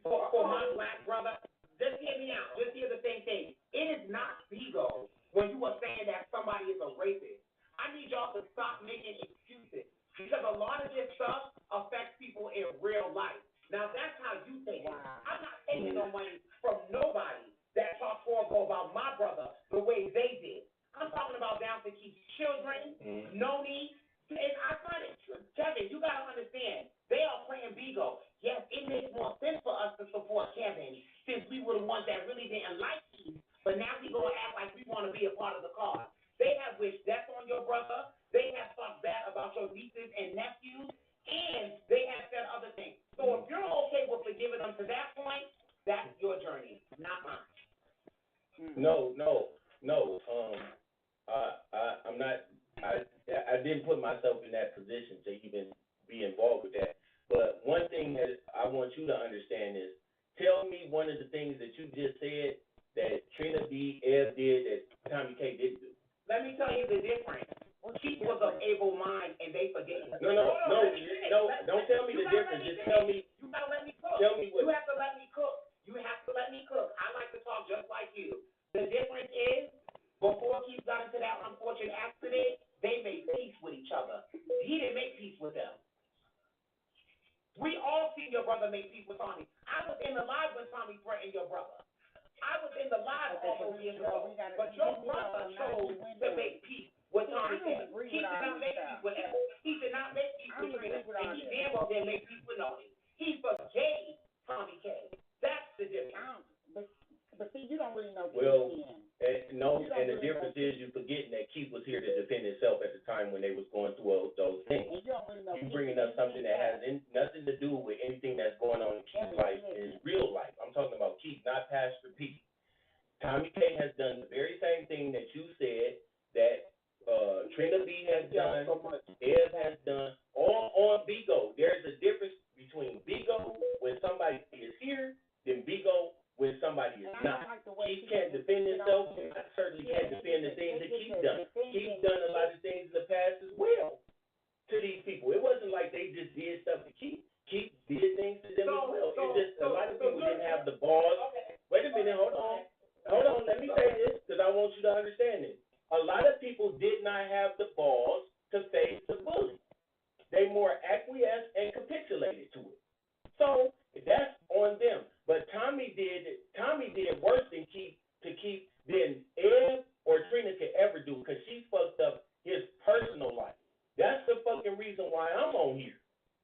[SPEAKER 1] for my black brother? Just hear me out. Just hear the same thing. It is not Bigo when you are saying that somebody is a rapist. I need y'all to stop making excuses because a lot of this stuff affects people in real life. Now, that's how you think. I'm not taking no money from nobody that talks horrible about my brother the way they did. I'm talking about down to Keith's children, Noni. And I find it, Kevin, you got to understand, they are playing Bigo. Yes, it makes more sense for us to support Kevin since we were the ones that really didn't like Keith, but now we going to act like we want to be a part of the cause. They have wished death on your brother. They have talked bad about your nieces and nephews, and they have said other things. So if you're okay with forgiving them to that point, that's your journey, not mine.
[SPEAKER 7] No. I'm not. I didn't put myself in that position to even be involved with that. But one thing that I want you to understand is, tell me one of the things that you just said that Trina B. Ev did that Tommy K didn't do.
[SPEAKER 1] Let me tell you the difference. Keith was of able mind, and they forget.
[SPEAKER 7] No. Don't tell me the difference. Just tell me.
[SPEAKER 1] You gotta let me cook.
[SPEAKER 7] Tell me what.
[SPEAKER 1] You have to let me cook. You have to let me cook. I like to talk just like you. The difference is, before Keith got into that unfortunate accident, they made peace with each other. He didn't make peace with them. We all seen your brother make peace with Tommy. I was in the live when Tommy threatened your brother. I was in the live all those years ago. But your brother chose to make peace with Tommy. He did not make peace with him. He did not make peace with Trina. And he damn well didn't make peace with Noni. He forgave Tommy K. That's the difference.
[SPEAKER 2] But see, you don't really know Keith.
[SPEAKER 7] Well, and the difference is you forgetting that Keith was here to defend himself at the time when they was going through those things. You bringing up something that has nothing to do with anything that's going on in Keith's life in real life. I'm talking about Keith, not Pastor Pete. Tommy K has done the very same thing that you said that Trina B has done, Ev has done on Bigo. There's a difference between Bigo when somebody is here than Bigo when somebody is not. Keith can't defend himself, and I certainly can't defend the things that Keith done. Keith done a lot of things in the past as well to these people. It wasn't like they just did stuff to Keith. more acquiesced and capitulated to it. So that's on them. But Tommy did worse than Ed or Trina could ever do because she fucked up his personal life. That's the fucking reason why I'm on here.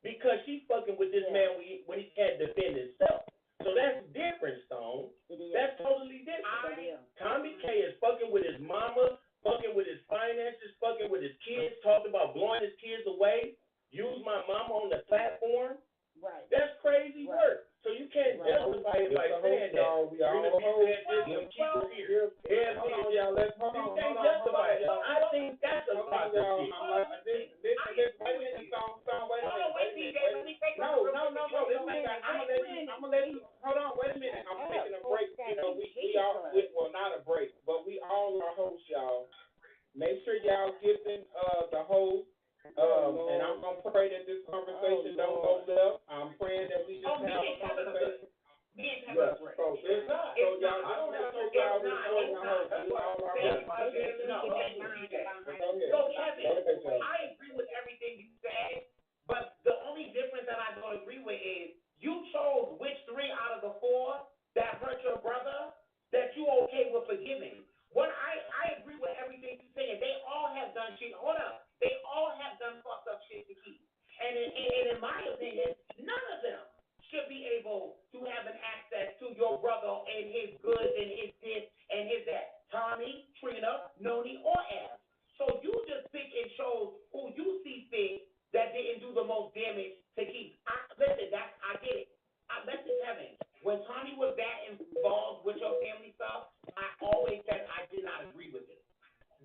[SPEAKER 7] Because she fucking with this man when he can't defend himself. So that's different, Stone. That's totally different. Tommy K is fucking with his mama, fucking with his finances, fucking with his kids, talking about blowing his kids away, use my mama on the platform.
[SPEAKER 2] Right.
[SPEAKER 7] That's crazy work. So you can't justify it by saying that.
[SPEAKER 4] We all hold
[SPEAKER 7] here. Hold on, y'all. You can't justify it. I think that's a lot of shit.
[SPEAKER 4] No. I'm gonna let you. Hold on, wait a minute. I'm taking a break. We all, well, not a break, but we all are hosts, y'all. Make sure y'all giving the host. And I'm gonna pray that this conversation don't go left. I'm praying that we just have a conversation. So it's not. So y'all, I don't have no y'all recording the host. We all are
[SPEAKER 1] So Kevin, I agree with everything you said, but the only difference that I don't agree with is you chose which 3 out of the 4 that hurt your brother that you okay with forgiving. What I agree with everything you're saying. They all have done shit. Hold up. They all have done fucked up shit to keep. And in my opinion, none of them should be able to have an access to your brother and his goods and his this and his that. Tommy, Trina, Noni, or F. So you just pick and chose who you see fit that didn't do the most damage to keep. Listen, I get it. Listen, Kevin, when Tommy was that involved with your family stuff, I always said I did not agree with it.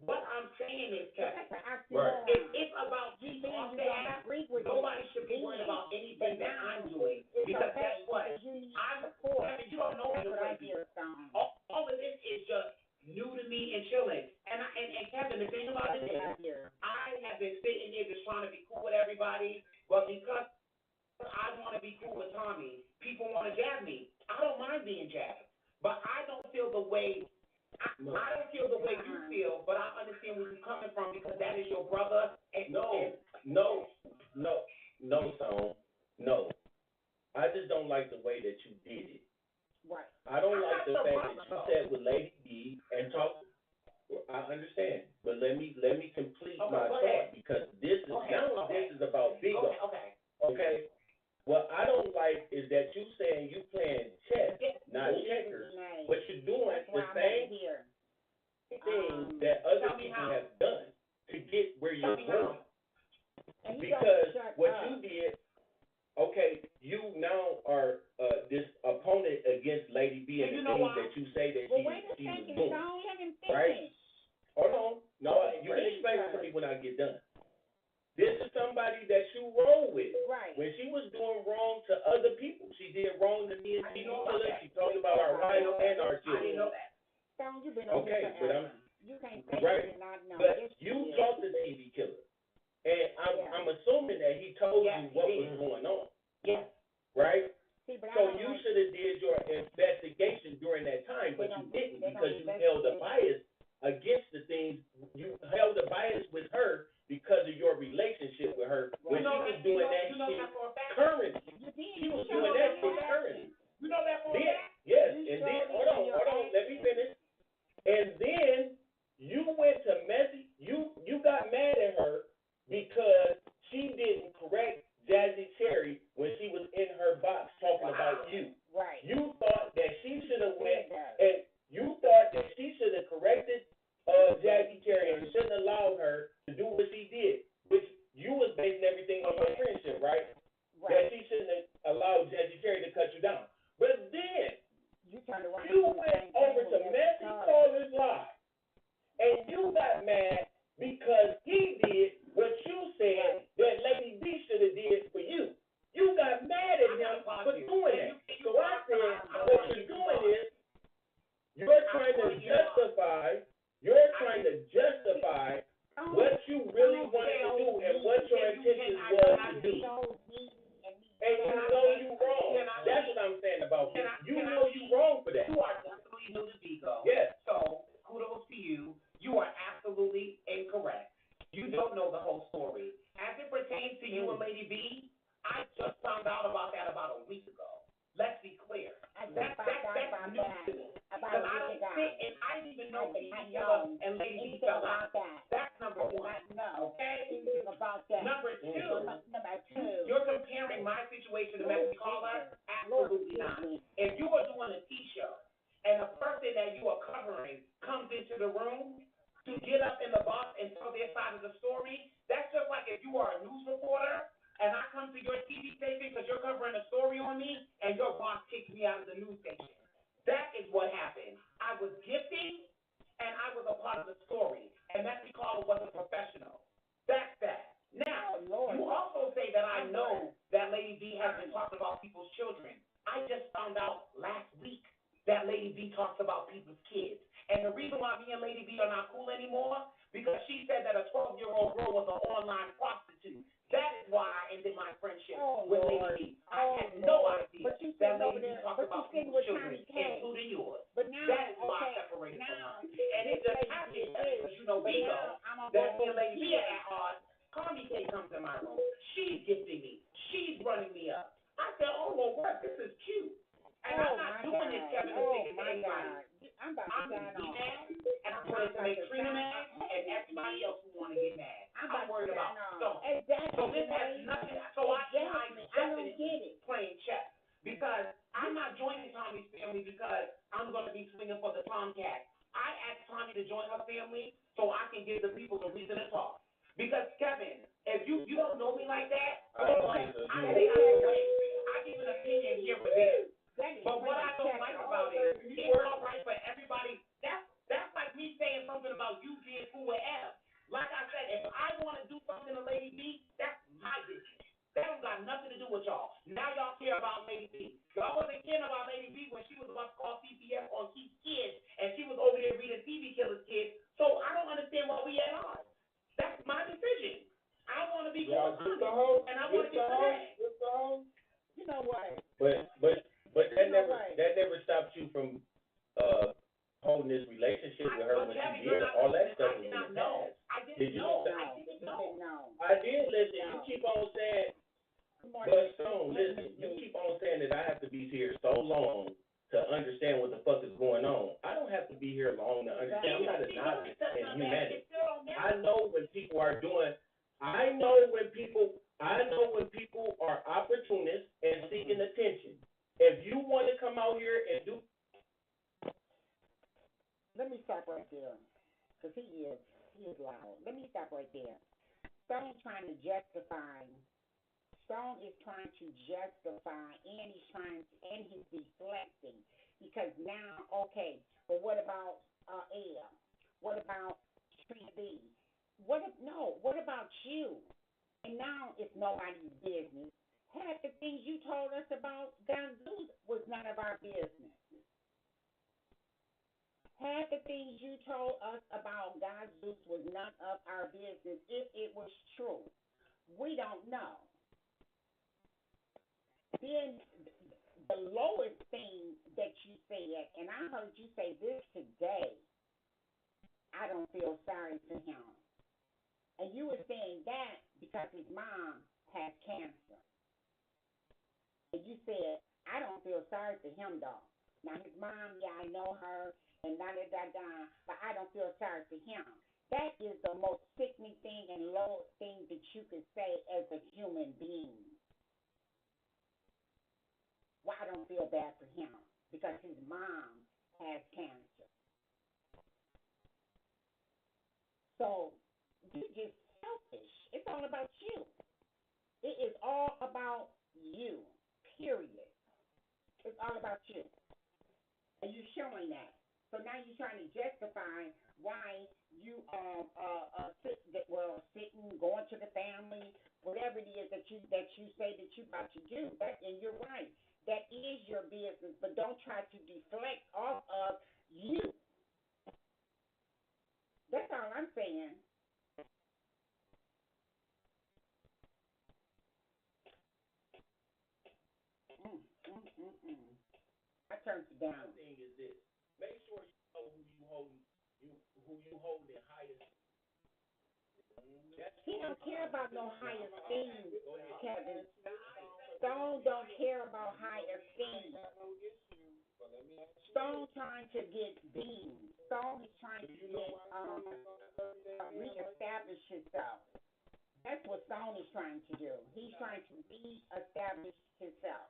[SPEAKER 1] What I'm saying is, Kevin, it's about me off the app. Nobody should be worried about anything that I'm doing because guess what? Kevin, you don't know me. All of this is just new to me and chilling. And Kevin, the thing about it is, I have been sitting here just trying to be cool with everybody, but because I want to be cool with Tommy, people want to jab me. I don't mind being jabbed, but I don't feel the way. I don't feel the way you feel, but I understand where you're coming from because that is your brother. And
[SPEAKER 7] No, Stone. No. I just don't like the way that you did it.
[SPEAKER 2] Right.
[SPEAKER 7] I don't like the fact that you sat with Lady D and talked. I understand, but let me complete my thought because this is about Bigo. Okay. What I don't like is that you saying you playing chess, not checkers, but you're doing the same thing that other people have done to get where you're going. Because what you did, okay, you now are this opponent against Lady B and the things that you say that she was doing. Right? Hold on. No, you can explain it to me when I get done. This is somebody that you roll with.
[SPEAKER 2] Right.
[SPEAKER 7] When she was doing wrong to other people, she did wrong to me and TV Killer. She talked about our wives and our children.
[SPEAKER 1] I didn't know that.
[SPEAKER 2] Stone, you've been on
[SPEAKER 7] okay,
[SPEAKER 2] this
[SPEAKER 7] but
[SPEAKER 2] you can't say
[SPEAKER 7] right.
[SPEAKER 2] you not know.
[SPEAKER 7] But you talked to TV Killer, and I'm assuming that he told you what was going on.
[SPEAKER 1] Yes.
[SPEAKER 7] Right.
[SPEAKER 2] See, but
[SPEAKER 7] so you should have did your investigation during that time, but you didn't because you held a bias against the things. You held a bias with her because of your relationship with her when she was doing that shit currently. She was doing that shit currently.
[SPEAKER 1] You know that for a fact?
[SPEAKER 7] Yes, and then hold on, let me finish. And then you went to Messi. You got mad at her because she didn't correct Jazzy Cherry when she was in her box talking about you.
[SPEAKER 2] Right.
[SPEAKER 7] You thought that she should have went and you thought that she should have corrected Jazzy Cherry and shouldn't allow her to do what she did, which you was basing everything on your friendship, right? That she shouldn't have allowed Jazzy Cherry to cut you down. But then you went over to Messi Caller's Live and you got mad because he did what you said that Lady B should have did for you. You got mad at him for doing that. So I said, what you're doing is you're trying to justify what you really wanted to do and what your intentions was to do. And you know you're wrong. That's what I'm saying about you. You know you're wrong for that.
[SPEAKER 1] You are definitely new to Vigo.
[SPEAKER 7] Yes.
[SPEAKER 1] So kudos to you. You are absolutely incorrect. You don't know the whole story. As it pertains saying to you and Lady B, I just found out about that about a week ago. Let's be clear. That's new to me. Because I don't think, and I didn't even know Lady Killer and Lady B fell out. That's number one. Okay? Number two, you're comparing my situation to Messi Caller? Absolutely not. If you are doing a T-shirt and the person that you are covering comes into the room to get up in the box and tell their side of the story, that's just like if you are a news reporter and I come to your TV station because you're covering a story on me and your boss kicks me out of the news station. That is what happened. I was gifting and I was a part of the story, and Messi Caller was a professional. That's that. Now, you also say that I know that Lady B has been talking about people's children. I just found out last week that Lady B talks about people's kids. And the reason why me and Lady B are not cool anymore, because she said that a 12-year-old girl was an online prostitute. That is why I ended my friendship with Lady B. I had no idea that Lady B talked about people's children, including yours. But now, that is why I separated from her. And it just happened because you know me, though, that me and Lady B are at odds. Carmi K comes in my room. She's gifting me. She's running me up. I said, oh, well, what? This is cute. And I'm not doing this, Kevin, to think of anybody. I'm going to be mad, and I'm going to make Trina mad, and everybody else who want to get mad. I'm worried about Stone. So this has nothing. So I definitely playing chess because I'm not joining Tommy's family because I'm going to be swinging for the Tomcat. I asked Tommy to join her family so I can give the people a reason to talk. Because Kevin, if you don't know me like that, I say I give an opinion here or there. But what I don't like about it, it's all right for everybody. That's like me saying something about you being cool with F. Like I said, if I want to do something to Lady B, that's my business. That don't got nothing to do with y'all. Now y'all care about Lady B. Y'all wasn't caring about Lady B when she was about to call CPS on Keith's kids, and she was over there reading TV Killer's kids. So I don't understand why we at odds. That's my decision. I want to be cool and I want to get to
[SPEAKER 2] You know what?
[SPEAKER 7] But that never stopped you from holding this relationship with her when she did all that stuff.
[SPEAKER 1] I did not know. I didn't know.
[SPEAKER 7] I did listen. You keep on saying, but Stone, listen. You keep on saying that I have to be here so long to understand what the fuck is going on. I don't have to be here long to understand. I'm not a novice in humanity. I know when people are doing. I know when people are opportunists and seeking attention. If you want to come out here and do,
[SPEAKER 2] let me stop right there, because he is loud. Let me stop right there. Stone is trying to justify, and he's deflecting, because now, okay, but what about Aya? What about Trina B? What about you? And now it's nobody's business. Half the things you told us about Gonzoos was none of our business. Half the things you told us about Gonzoos was none of our business. If it was true, we don't know. Then the lowest thing that you said, and I heard you say this today, I don't feel sorry for him. And you were saying that because his mom has cancer. And you said, I don't feel sorry for him, though. Now, his mom, yeah, I know her, and da-da-da-da, but I don't feel sorry for him. That is the most sickening thing and lowest thing that you could say as a human being. Well, I don't feel bad for him because his mom has cancer. So, you're just selfish. It's all about you. It is all about you, period. It's all about you. And you're showing that. So now you're trying to justify why you sitting, going to the family, whatever it is that you say that you're about to do. And you're right. That is your business, but don't try to deflect off of you. That's all I'm saying. I turned it down.
[SPEAKER 7] My thing is this: make sure you know who you hold in highest.
[SPEAKER 2] He don't care about no higher esteem, Kevin. Stone don't care about higher esteem. Stone trying to get beans. Stone is trying to get reestablish himself. That's what Stone is trying to do. He's trying to reestablish himself.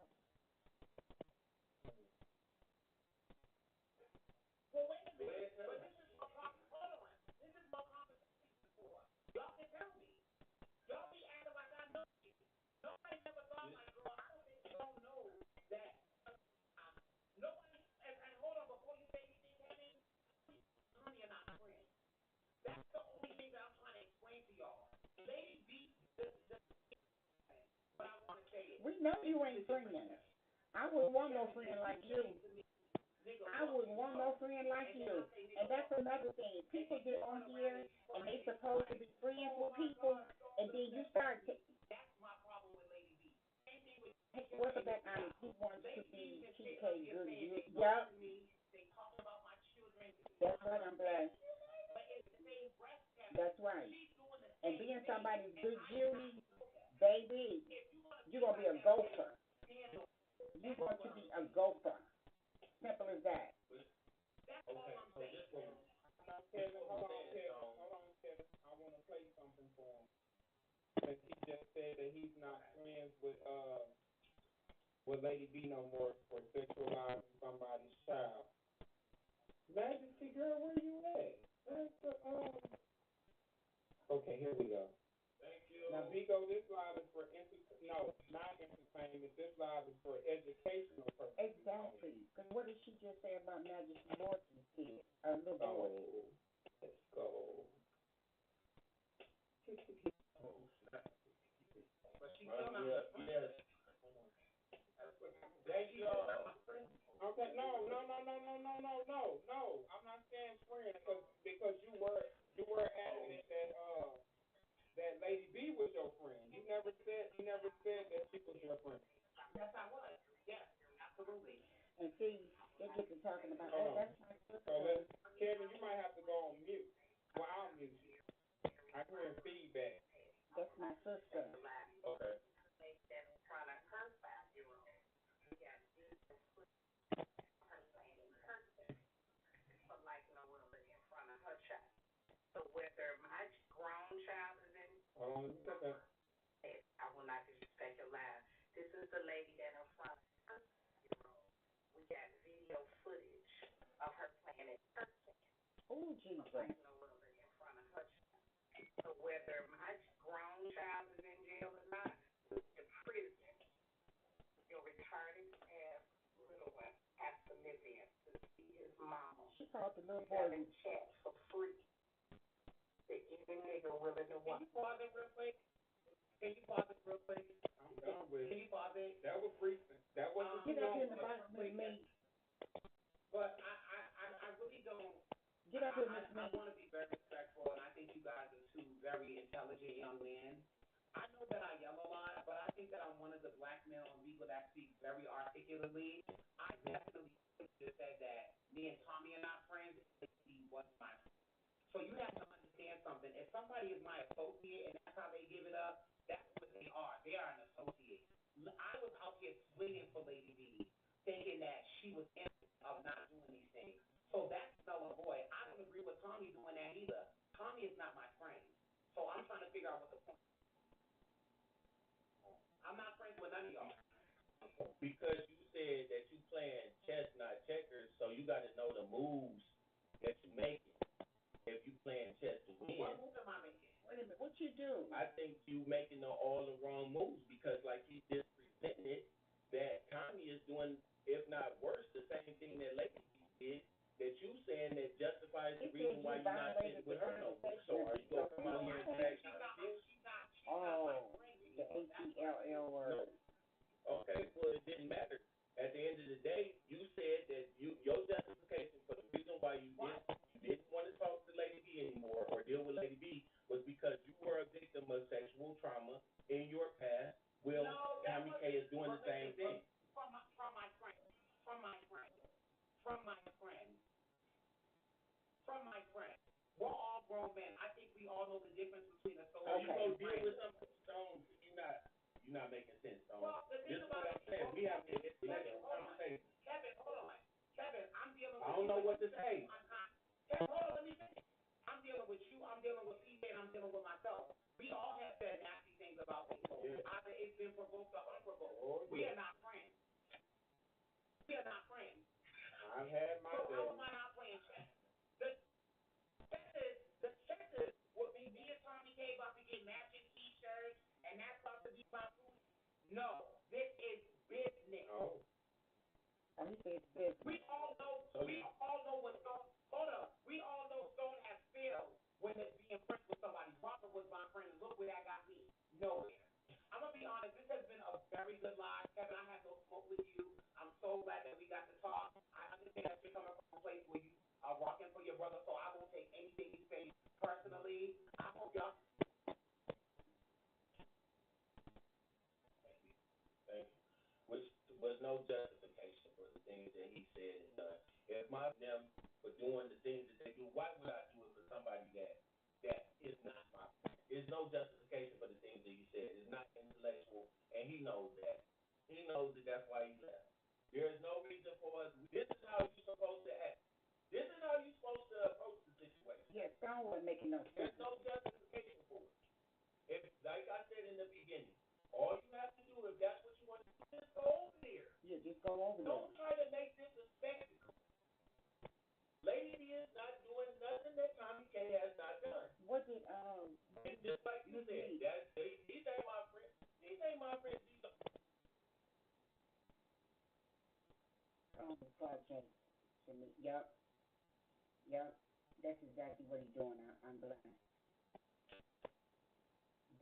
[SPEAKER 1] Well, wait a minute. But this is what hold on. This is what conversation is for. Y'all can tell me. Y'all be acting like I know you. Nobody never thought like, girl, I don't think you don't know that. Nobody, and hold on, before you say anything, Kevin, honey and not friends. That's the only thing that I'm trying to explain to y'all. Lady B, what I want to say is.
[SPEAKER 2] We know you ain't friends. I wouldn't want no friend like you. I wouldn't want no friend like you. And that's another thing. People get on here and they supposed to be friends with people, and then you start.
[SPEAKER 1] That's my problem with Lady B. Same thing with.
[SPEAKER 2] What's the back on it? He wants to be TK good.
[SPEAKER 1] Yep. They talk about my children.
[SPEAKER 2] That's right, I'm glad.
[SPEAKER 1] But it's the same breast.
[SPEAKER 2] That's right. And being somebody's good Judy, baby, you're going to be a gopher. You're going to be a gopher. Simple as that.
[SPEAKER 4] Okay, so this one. Hold on, Kevin. I want to play something for him. Because he just said that he's not friends with Lady B no more for sexualizing somebody's child. Majesty girl, where you at? Okay, here we go. Thank you. Now, Vigo, this live is for not entertainment. This live is for educational purposes.
[SPEAKER 2] Exactly. Because what did she just say about Majesty Morton's kid? A little boy.
[SPEAKER 4] Let's go.
[SPEAKER 1] But she's still not my friend.
[SPEAKER 7] Yes.
[SPEAKER 1] There you go.
[SPEAKER 4] Okay, no. I'm not saying friend because you were adamant that Lady B was your friend. You never said that she was your friend.
[SPEAKER 1] Yes, I was. Yes, absolutely.
[SPEAKER 2] And see, they get to talking about that's my sister.
[SPEAKER 4] So Kevin, you might have to go on mute. Well, I'll mute you. I hear feedback.
[SPEAKER 2] That's my sister.
[SPEAKER 7] Okay.
[SPEAKER 2] So whether my grown child is in, I will not disrespect your life. This is the lady that in front of her 6-year-old. We got video footage of her playing at person. Oh, Jesus. Like no other in front of her child. So whether my grown child is in jail or not, the prison, your retarded ass little one has to live in to see his mama. She called the little boy in chat for free. Any nigga willing to watch.
[SPEAKER 1] Can you pause it real quick?
[SPEAKER 4] I'm done with
[SPEAKER 1] Can you pause it?
[SPEAKER 4] That was recent. That was
[SPEAKER 2] Get up in the box with me.
[SPEAKER 1] But I really don't.
[SPEAKER 2] Get up here, Miss
[SPEAKER 1] I want to be very respectful, and I think you guys are two very intelligent young men. I know that I yell a lot, but I think that I'm one of the black men on Beagle that speaks very articulately. I definitely just said that me and Tommy are not friends. He was my friend. So you have to understand something. If somebody is my associate and that's how they give it up, that's what they are. They are an associate. I was out here swinging for Lady B, thinking that she was innocent of not doing these things. So that's null and void. I don't agree with Tommy doing that either. Tommy is not my friend. So I'm trying to figure out what the point is. I'm not friends with none of y'all.
[SPEAKER 7] Because you said that you playing chess, not checkers, so you got to know the moves that you making. If you playing chess to win.
[SPEAKER 1] What move am I making?
[SPEAKER 2] Wait a minute, what you do?
[SPEAKER 7] I think you making all the wrong moves because, like you just presented, that Tommy is doing, if not worse, the same thing that Lady did. That you saying that justifies the reason why you're not sitting with her no more. So are you gonna come out here and say?
[SPEAKER 2] Oh, the ATLL word.
[SPEAKER 7] Okay, well it didn't matter. At the end of the day, you said that your justification for the reason why you didn't want to talk to Lady B anymore or deal with Lady B was because you were a victim of sexual trauma in your past. Well, Tommy K is doing the same thing.
[SPEAKER 1] From my friend. We're all grown men. I think we all know the difference between a social.
[SPEAKER 7] You're not making sense, Stone.
[SPEAKER 1] Well, the thing
[SPEAKER 7] This is
[SPEAKER 1] about
[SPEAKER 7] what I'm saying. We have to hit the conversation.
[SPEAKER 1] Kevin, hold on. Kevin, I'm dealing with
[SPEAKER 7] I don't know what to say.
[SPEAKER 1] Kevin, hold on, let me finish. I'm dealing with you, I'm dealing with PJ, and I'm dealing with myself. We all have said nasty things about people. Yeah. Either it's been provoked or unprovoked. Oh, yeah. We are not friends. We are not friends.
[SPEAKER 7] I've had my
[SPEAKER 1] So how am I not playing chess? The chess is what me and Tommy K about to get matching t-shirts, and that's about to be my food. No, this is business.
[SPEAKER 7] Oh.
[SPEAKER 2] He said business.
[SPEAKER 1] We all know what Stone. Hold up. We all know Stone has failed when it's being friends with somebody. Robert was my friend, and look where that got me. Nowhere. I'm gonna be honest. This has been a very good live, Kevin. I had no smoke with you. I'm so glad that we got to talk. I understand that you're coming from a place where you are rocking for your brother, so I won't take anything you say personally. I hope y'all.
[SPEAKER 7] Thank you. Which was no justification for the things that he said and done. If my them for doing the things that they do, why would I do it for somebody that is not my friend? There's no justification for the things that he said. It's not intellectual, and he knows that. He knows that that's why he left. There is no reason for us. This is how you're supposed to act. This is how you're supposed to approach the situation.
[SPEAKER 2] Yes, Stone wasn't making no sense.
[SPEAKER 7] There's no justification for it. If, like I said in the beginning, all you have to do, if that's what you want to do, just go over there.
[SPEAKER 2] Yeah, just go over there.
[SPEAKER 7] Don't try to make this a spectacle. Lady D is not doing nothing that Tommy K has not done.
[SPEAKER 2] What did
[SPEAKER 7] And just like you said, these ain't my friends. These ain't my friends. These are.
[SPEAKER 2] Project to me? Yep. That's exactly what he's doing. I'm glad.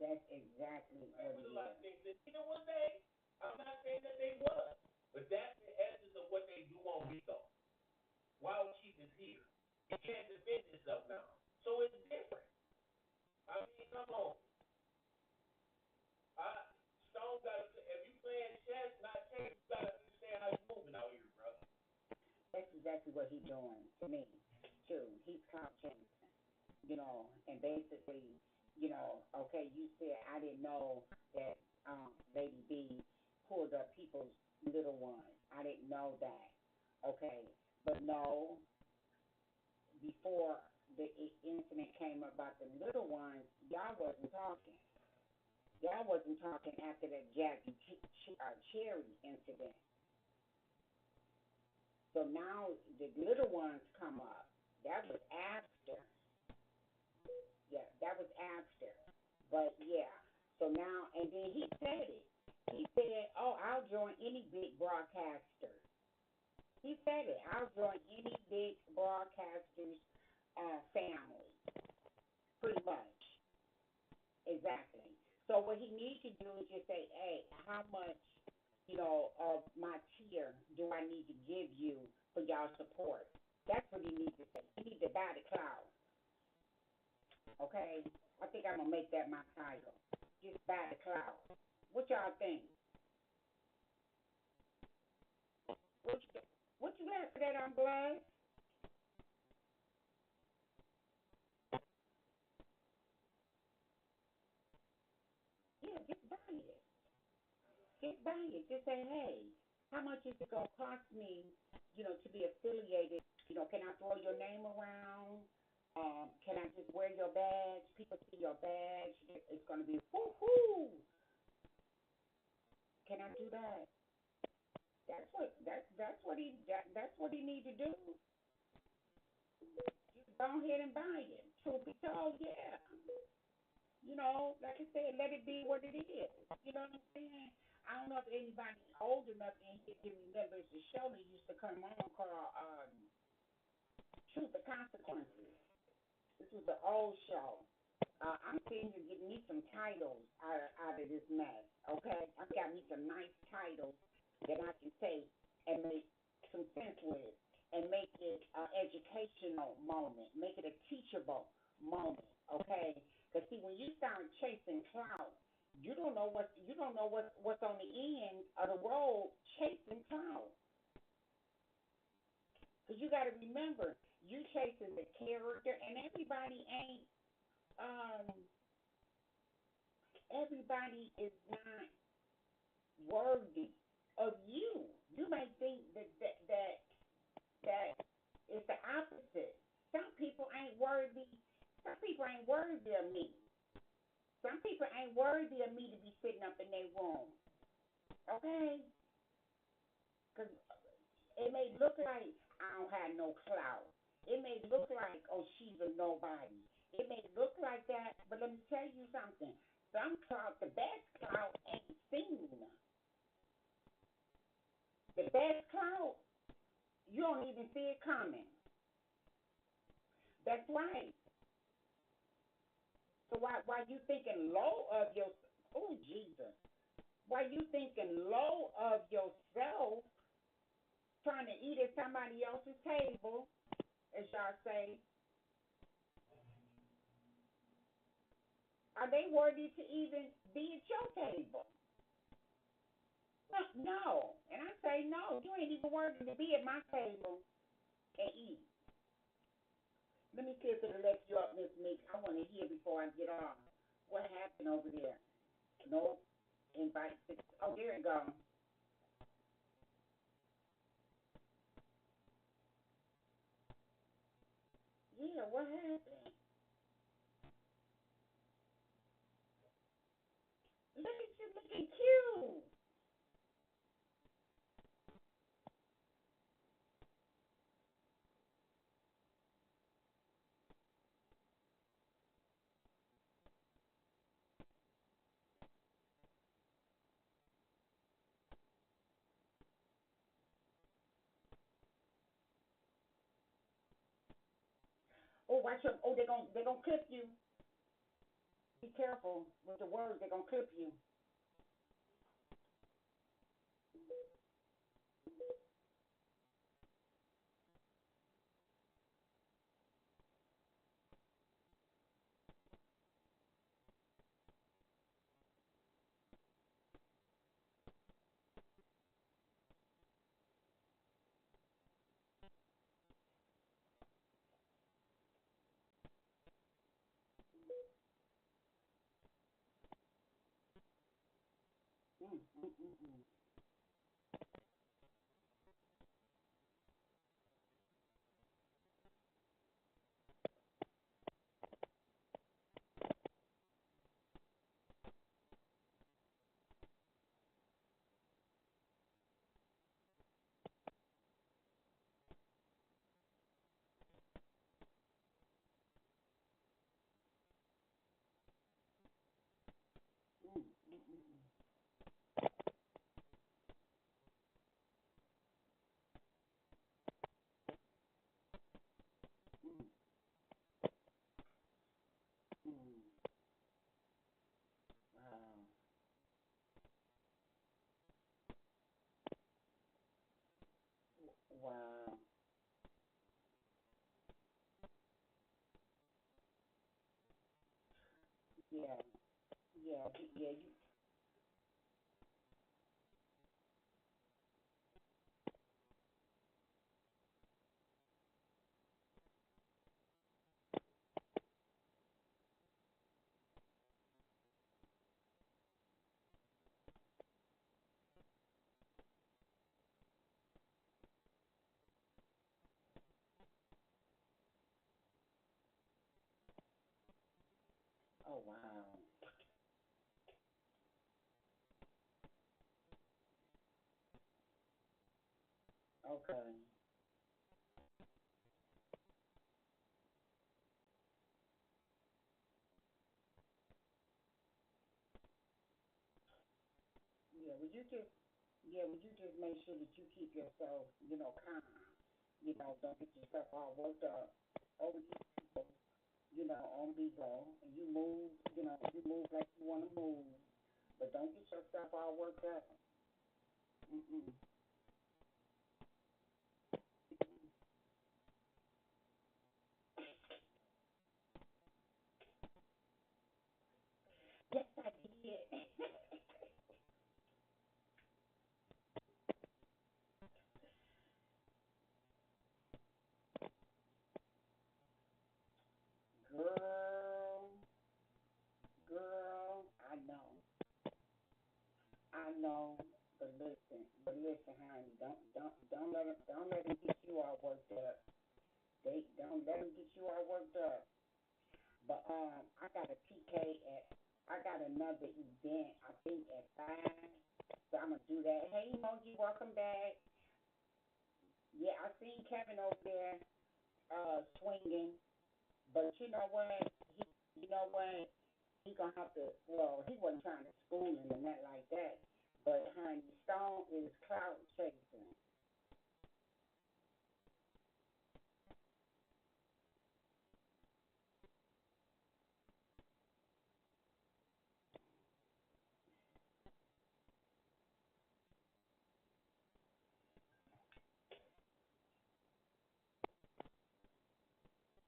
[SPEAKER 2] That's exactly what he is.
[SPEAKER 7] Neither was they. I'm not saying that they was, but that's the essence of what they do on Rico. While Chief is here, he can't defend himself now, so it's different. I mean, come on. Stone got to. If you playing chess, not chess, you gotta understand how you're moving out here, bro.
[SPEAKER 2] That's exactly what he's doing to me, too. He's cop chasing, and basically, okay, you said I didn't know that Lady B pulled up people's little ones. I didn't know that, okay? But no, before the incident came up about the little ones, y'all wasn't talking. Y'all wasn't talking after that Jackie Cherry incident. So now the little ones come up. That was after. Yeah, that was after. But yeah, so now, and then he said it. He said, oh, I'll join any big broadcaster. He said it. I'll join any big broadcaster's family. Pretty much. Exactly. So what he needs to do is just say, hey, how much, of my tier do I need to give you for y'all support? That's what he needs to say. He needs to buy the cloud. Okay? I think I'm going to make that my title. Just buy the cloud. What y'all think? What you got for that, I'm glad? Yeah, just buy it. Just buy it. Just say, hey, how much is it going to cost me, to be affiliated? Can I throw your name around? Can I just wear your badge? People see your badge. It's going to be whoo-hoo. Can I do that? That's what he need to do. Just go ahead and buy it. Truth be told, yeah. Like I said, let it be what it is. You know what I'm saying? I don't know if anybody old enough in here can remember the show that used to come on called Truth or Consequences. This was the old show. I'm seeing you getting me some titles out of this mess, okay? I've got me some nice titles that I can take and make some sense with and make it an educational moment, make it a teachable moment, okay? Because see, when you start chasing clout, you don't know what's on the end of the road chasing clout. Because you got to remember, you chasing the character, and everybody is not wanted me to be sitting up in their room. Okay? Because it may look like I don't have no clout. It may look like, oh, she's a nobody. It may look like that, but let me tell you something. Some clout, the best clout ain't seen. The best clout, you don't even see it coming. That's right. So why you thinking low of your, oh, Jesus. Why you thinking low of yourself, trying to eat at somebody else's table, as y'all say? Are they worthy to even be at your table? No. And I say no. You ain't even worthy to be at my table and eat. Let me see if it'll let you up, Miss Meek. I want to hear before I get off. What happened over there? No. Invite. Oh, there it goes. Yeah, what happened? Look at you looking cute. Oh, watch your. Oh, they're gonna clip you. Be careful with the words. They're gonna clip you. Mm, mm, mm, mm. Mm, mm, mm, mm, mm. Wow. Wow. Yeah. Yeah. Yeah. You. Oh wow. Okay. Yeah. Would you just. Yeah. Would you just make sure that you keep yourself, calm. Don't get yourself all worked up over these people. On Bigo, and you move like you want to move, but don't get yourself all worked up. Mm-mm. Yes, I did. Girl, girl, I know, but listen, honey, don't let them get you all worked up. They don't let them get you all worked up. But I got a PK at I got another event, I think at 5. So I'm going to do that. Hey, Emoji, welcome back. Yeah, I seen Kevin over there swinging. But you know what? You know what? He gonna have to. Well, he wasn't trying to school him and nothing like that. But honey, Stone is cloud chasing.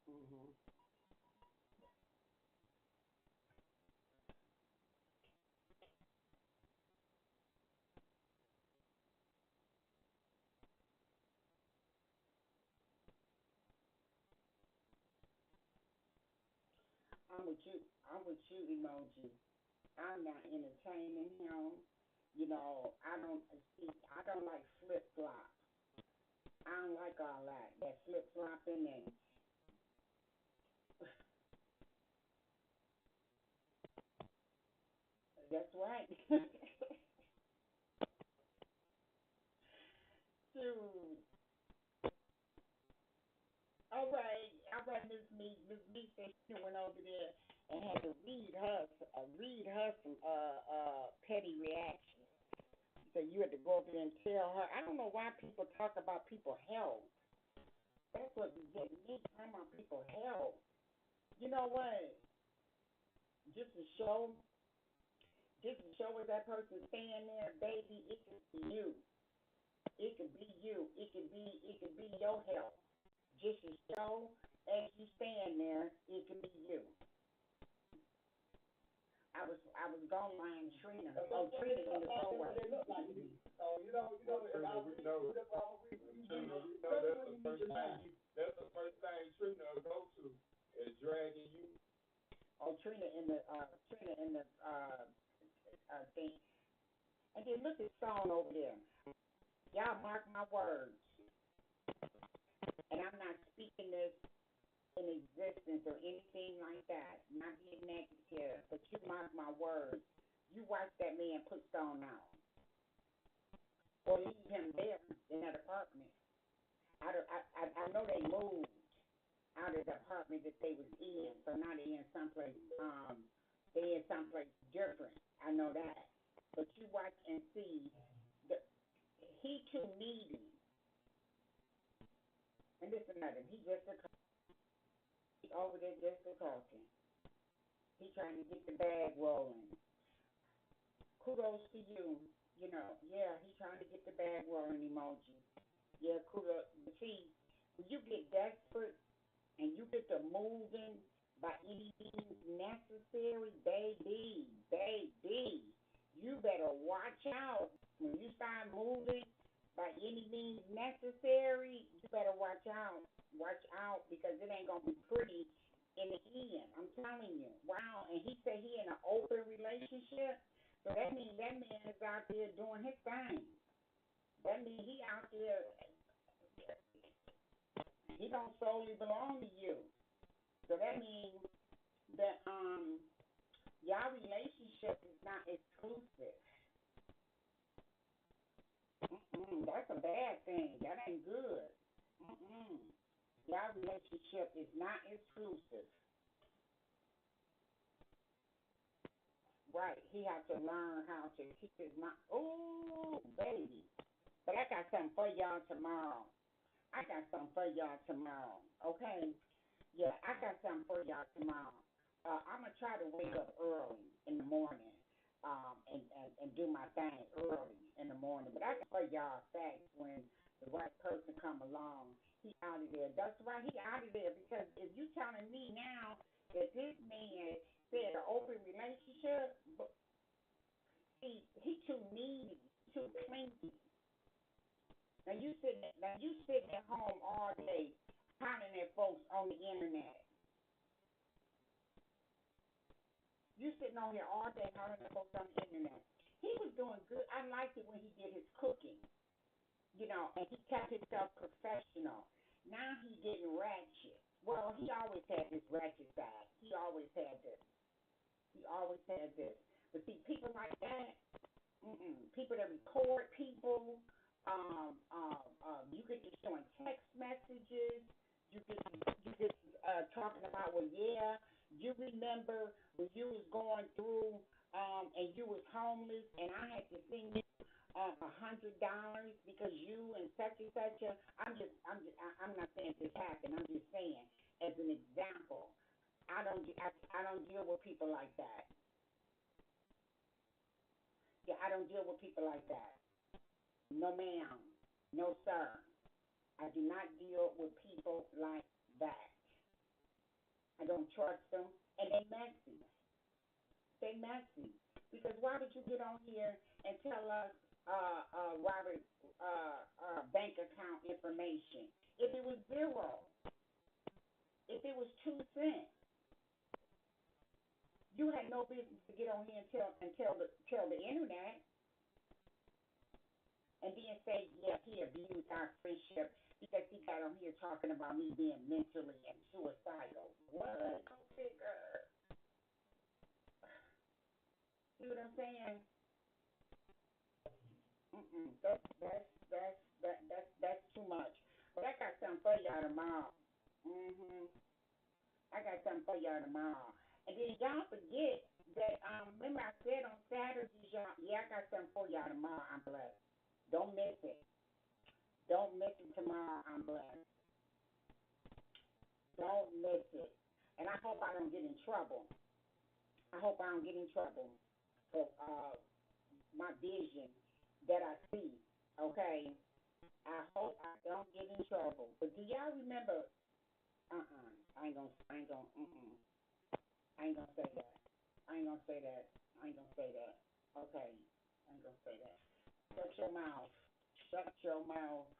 [SPEAKER 2] Mhm. I'm with you. I'm with you, Emoji. I'm not entertaining him. You know, I don't see. I don't like flip flop. I don't like all that. That flip flopping and that's right. Dude. All right, Miss Me said she went over there and had to read her some petty reactions. So you had to go over there and tell her. I don't know why people talk about people's health. That's what we get me talking about people's health. You know what? Just to show, just to show what that person saying there, baby, it could be you. It could be you. It could be your health. Just to show as you stand there, it could be you. I was going line Trina. Oh, Trina in the doorway.
[SPEAKER 3] They look like me. So if I was
[SPEAKER 4] Trina, we know that's the first thing Trina will go to is dragging you.
[SPEAKER 2] Oh, Trina in the thing. And then look at Stone over there. Y'all mark my words. And I'm not speaking this in existence or anything like that. Not being negative, but you mark my words. You watch that man put Stone out, or leave him there in that apartment. I know they moved out of the apartment that they was in, so now they in someplace. They in someplace different. I know that, but you watch and see the he too needy. And listen at him. He just a he over there just a talking. He trying to get the bag rolling. Kudos to you. You know, yeah, he trying to get the bag rolling emoji. Yeah, kudos. But see, when you get desperate and you get to moving by any means necessary, baby, you better watch out. When you start moving by any means necessary, you better watch out. Watch out because it ain't gonna be pretty in the end. I'm telling you. Wow. And he said he in an open relationship. So that means that man is out there doing his thing. That means he out there. He don't solely belong to you. So that means that y'all relationship is not exclusive. That's a bad thing. That ain't good. Y'all relationship is not exclusive. Right. He has to learn how to keep his mind. Oh, baby. But I got something for y'all tomorrow. Okay? Yeah, I got something for y'all tomorrow. I'm going to try to wake up early in the morning and do my thing early in the morning. But I got for y'all facts when the right person come along. He out of there. That's why he out of there. Because if you telling me now that this man said an open relationship, but he too needy, too clingy. Now you sitting at home all day hollering at folks on the internet. You sitting on here all day hollering at folks on the internet. He was doing good. I liked it when he did his cooking, and he kept himself professional. Now he getting ratchet. Well, he always had this ratchet side. He always had this. He always had this. But see, people like that, people that record people, you could be showing text messages. You could talking about, well, yeah, you remember when you was going through, and you was homeless, and I had to send you $100 because you and such and such. I'm not saying this happened. I'm just saying as an example. I don't deal with people like that. Yeah, I don't deal with people like that. No, ma'am. No, sir. I do not deal with people like that. I don't trust them, and they messy. They messy. Because why would you get on here and tell us Robert bank account information if it was zero, if it was 2 cents? You had no business to get on here and tell the internet and then say, yeah, he abused our friendship because he got on here talking about me being mentally and suicidal. What? Go figure. See what I'm saying? That's too much. But I got something for y'all tomorrow. I got something for y'all tomorrow. And then y'all forget that remember I said on Saturdays, y'all, yeah, I got something for y'all tomorrow. I'm blessed. Don't miss it. Don't miss it tomorrow. I'm blessed. Don't miss it. And I hope I don't get in trouble. I hope I don't get in trouble for my vision that I see. Okay. I hope I don't get in trouble. But do y'all remember? I ain't gonna. I ain't gonna. I ain't gonna say that. I ain't gonna say that. I ain't gonna say that. Okay. I ain't gonna say that. Shut your mouth. Shut your mouth.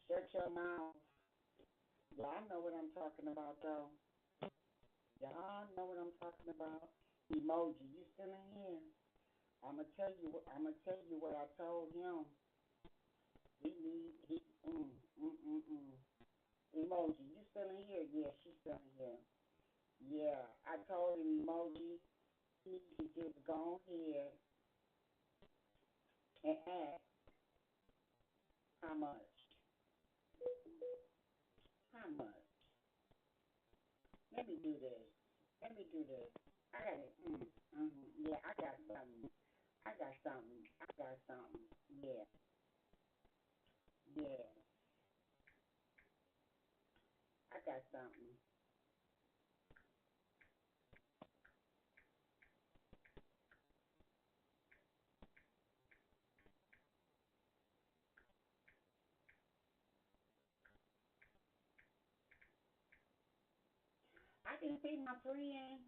[SPEAKER 2] Shut your mouth. Y'all know what I'm talking about, though. Y'all know what I'm talking about. Emoji, you still in here? I'ma tell you. I'ma tell you what I told him. He. Emoji, you still in here? Yeah, she's still in here. Yeah, I told him, Emoji, he could just go ahead and ask how much. How much? Let me do this. Let me do this. I got it. Yeah, I got something. I got something. I got something. Yeah. Yeah. I got something. I can see my friend.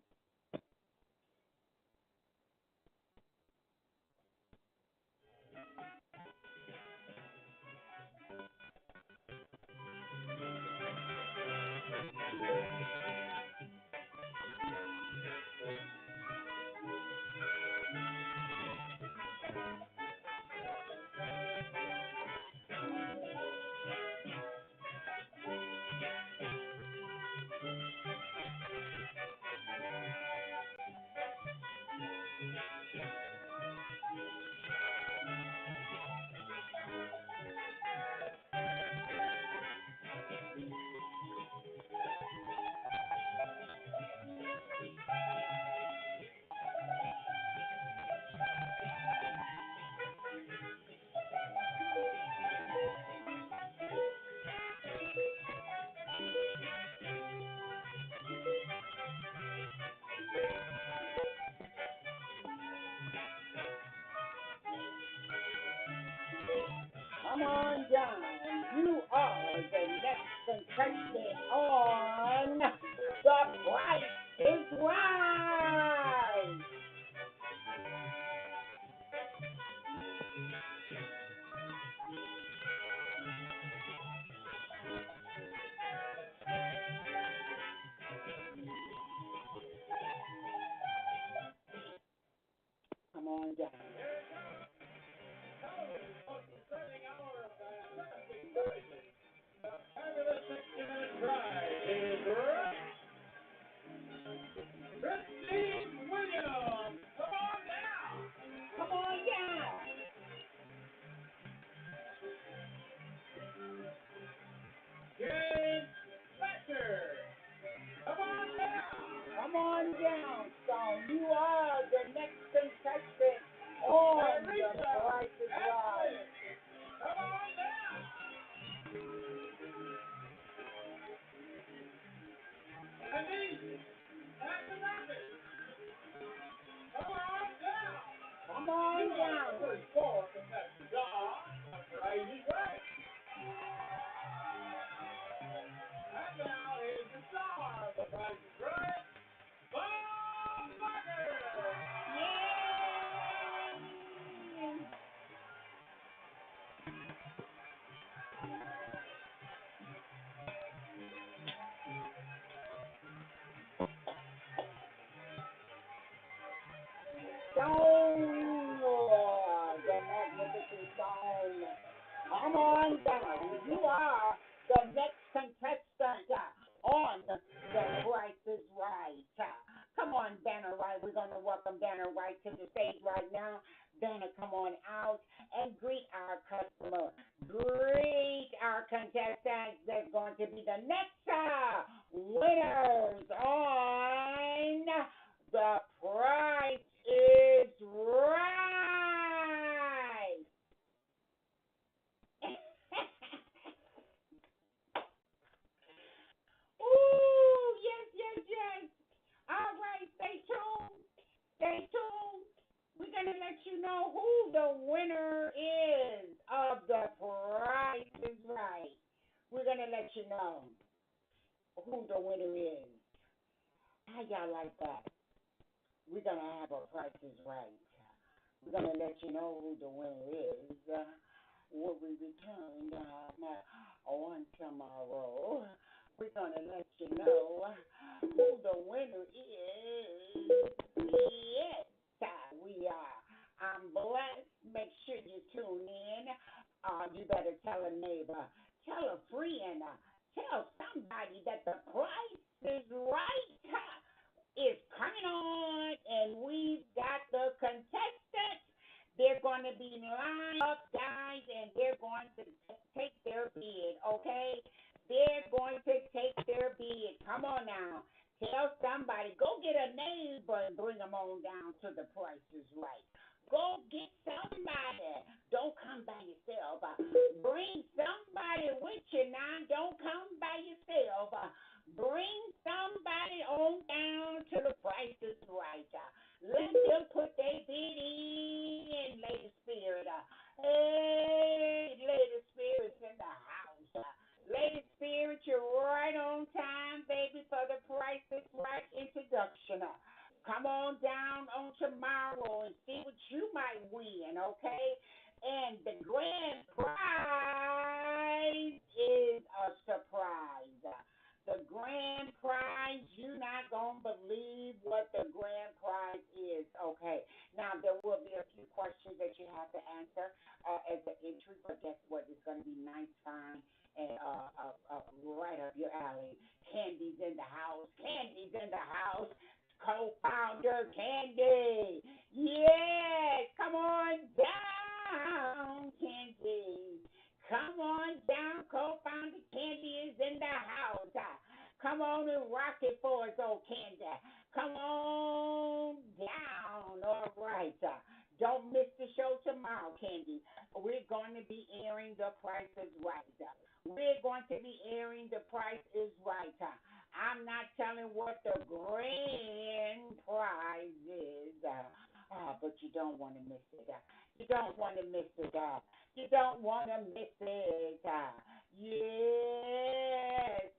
[SPEAKER 2] Come on down. You are the next contestant on The Price is Right. Come on down.
[SPEAKER 4] Fabulous 60-minute drive is right. Christine West.
[SPEAKER 2] down.
[SPEAKER 4] For the next job, right? And now is the star, the price is right. Bob Barker.
[SPEAKER 2] Yay! Stone, the magnificent Stone. Come on down. You are the next contestant on The Price is Right. Come on, Banner White. We're going to welcome Banner White to the stage right now. Banner, come on out and greet our customer. Greet our contestants. That's going to be the next winners on The Price is Right. Ooh, yes, yes, yes. All right, stay tuned. Stay tuned. We're going to let you know who the winner is of The Price is Right. We're going to let you know who the winner is. How y'all like that? We're going to have a Price is Right. We're going to let you know who the winner is when we return on tomorrow. We're going to let you know who the winner is. Yes, we are. I'm blessed. Make sure you tune in. You better tell a neighbor, tell a friend, tell somebody that The Price is Right is coming on, and we've got the contestants. They're going to be lined up, guys, and they're going to take their bid, okay? They're going to take their bid. Come on now. Tell somebody. Go get a neighbor and bring them on down to The Price is Right. Go get somebody. Don't come by yourself. Bring somebody with you now. Don't come by yourself. Bring somebody on down to The Price is Right. Let them put their bid in, Lady Spirit. Hey, Lady Spirit's in the house. Lady Spirit, you're right on time, baby, for The Price is Right introduction. Come on down on tomorrow and see what you might win, okay? And the grand prize is a surprise. The grand prize, you're not going to believe what the grand prize is, okay? Now, there will be a few questions that you have to answer as an entry, but guess what? It's going to be nice, fine, and right up your alley. Candy's in the house. Candy's in the house. Co-founder Candy. Yes, come on down, Candy. Come on down, co-founder Candy is in the house. Come on and rock it for us, old Candy. Come on down. All right. Don't miss the show tomorrow, Candy. We're going to be airing The Price is Right. We're going to be airing The Price is Right. I'm not telling what the grand prize is, but you don't want to miss it. You don't want to miss it. You don't want to miss it. Yes,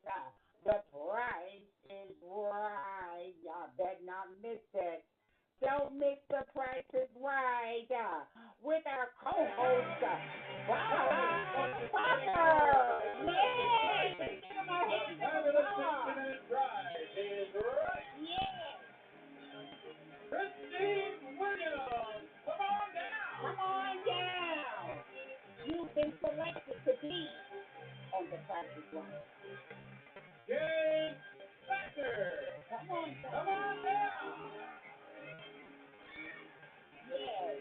[SPEAKER 2] The Price is Right. Y'all better not miss it. Don't miss The Price is Right with our co-host, Bob Barker. Yay! Give him a hand of applause.
[SPEAKER 4] Price is Right.
[SPEAKER 2] Yes.
[SPEAKER 4] Christine Williams, come on down.
[SPEAKER 2] Come on down. You've been selected to be on The Price is Right.
[SPEAKER 4] James Becker,
[SPEAKER 2] Come on down.
[SPEAKER 4] come on down.
[SPEAKER 2] Yes.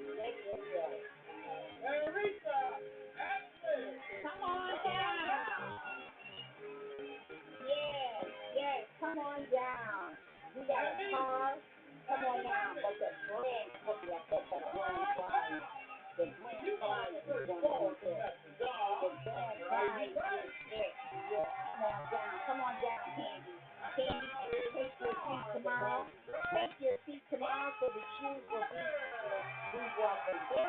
[SPEAKER 4] Teresa Ashley,
[SPEAKER 2] Come on down. Yes. Come on down. We got a car. Come on down. But the grand prize. The grand prize is going to go there. The grand prize is it. Yeah. Come on down, Candy. Candy, take your seat tomorrow. Take your seat tomorrow so that you will be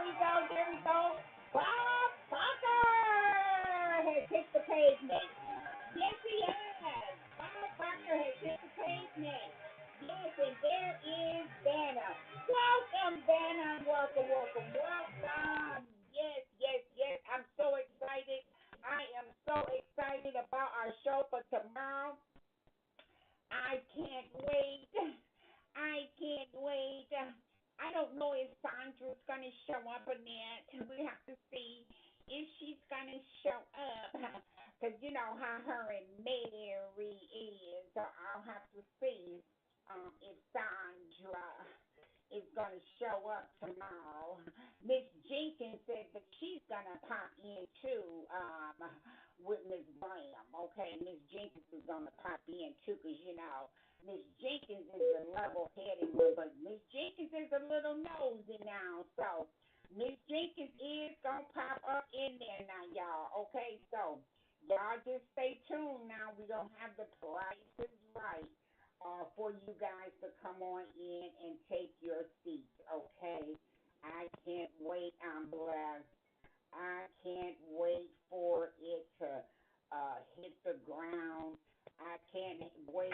[SPEAKER 2] There we go. Bob Parker has hit the pavement. Yes, he has. Bob Parker has hit the pavement. Yes, and there is Vanna. Welcome, Vanna. Welcome. Yes. I'm so excited. I am so excited about our show for tomorrow. I can't wait. I don't know if Sandra's going to show up or not. We have to see if she's going to show up. Because you know how her and Mary is. So I'll have to see if Sandra is going to show up tomorrow. Miss Jenkins said that she's going to pop in too with Miss Graham. Okay, Miss Jenkins is going to pop in too because, you know, Miss Jenkins is a level-headed one, but Miss Jenkins is a little nosy now. So Miss Jenkins is going to pop up in there now, y'all. Okay, so y'all just stay tuned now. We're going to have the prices right for you guys to come on in and take your seats, okay? I can't wait. I'm blessed. I can't wait for it to hit the ground. I can't wait.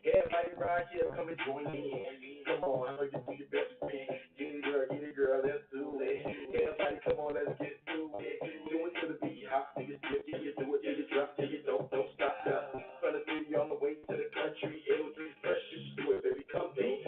[SPEAKER 7] Everybody right here, come and join me in. Come on, I know you do your best with me. Get it, girl, let's do it. Everybody, come on, let's get to it. Do it to the beat, hop, till you skip, till you do it, till you drop, till you don't stop. From the city on the way to the country, it'll be fresh, just do it, baby, come be.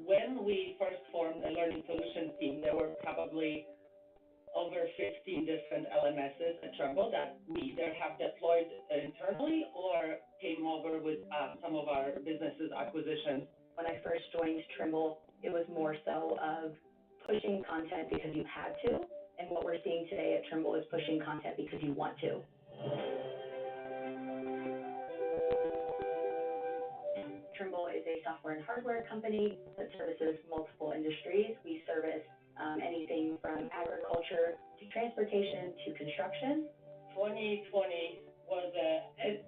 [SPEAKER 1] When we first formed the Learning Solutions team, there were probably
[SPEAKER 8] over 15 different LMSs at Trimble that we either have deployed internally or came over with some of our businesses acquisitions.
[SPEAKER 9] When I first joined Trimble, it was more so of pushing content because you had to, and what we're seeing today at Trimble is pushing content because you want to. Trimble is a software and hardware company that services multiple industries. We service anything from agriculture to transportation to construction.
[SPEAKER 8] 2020 was an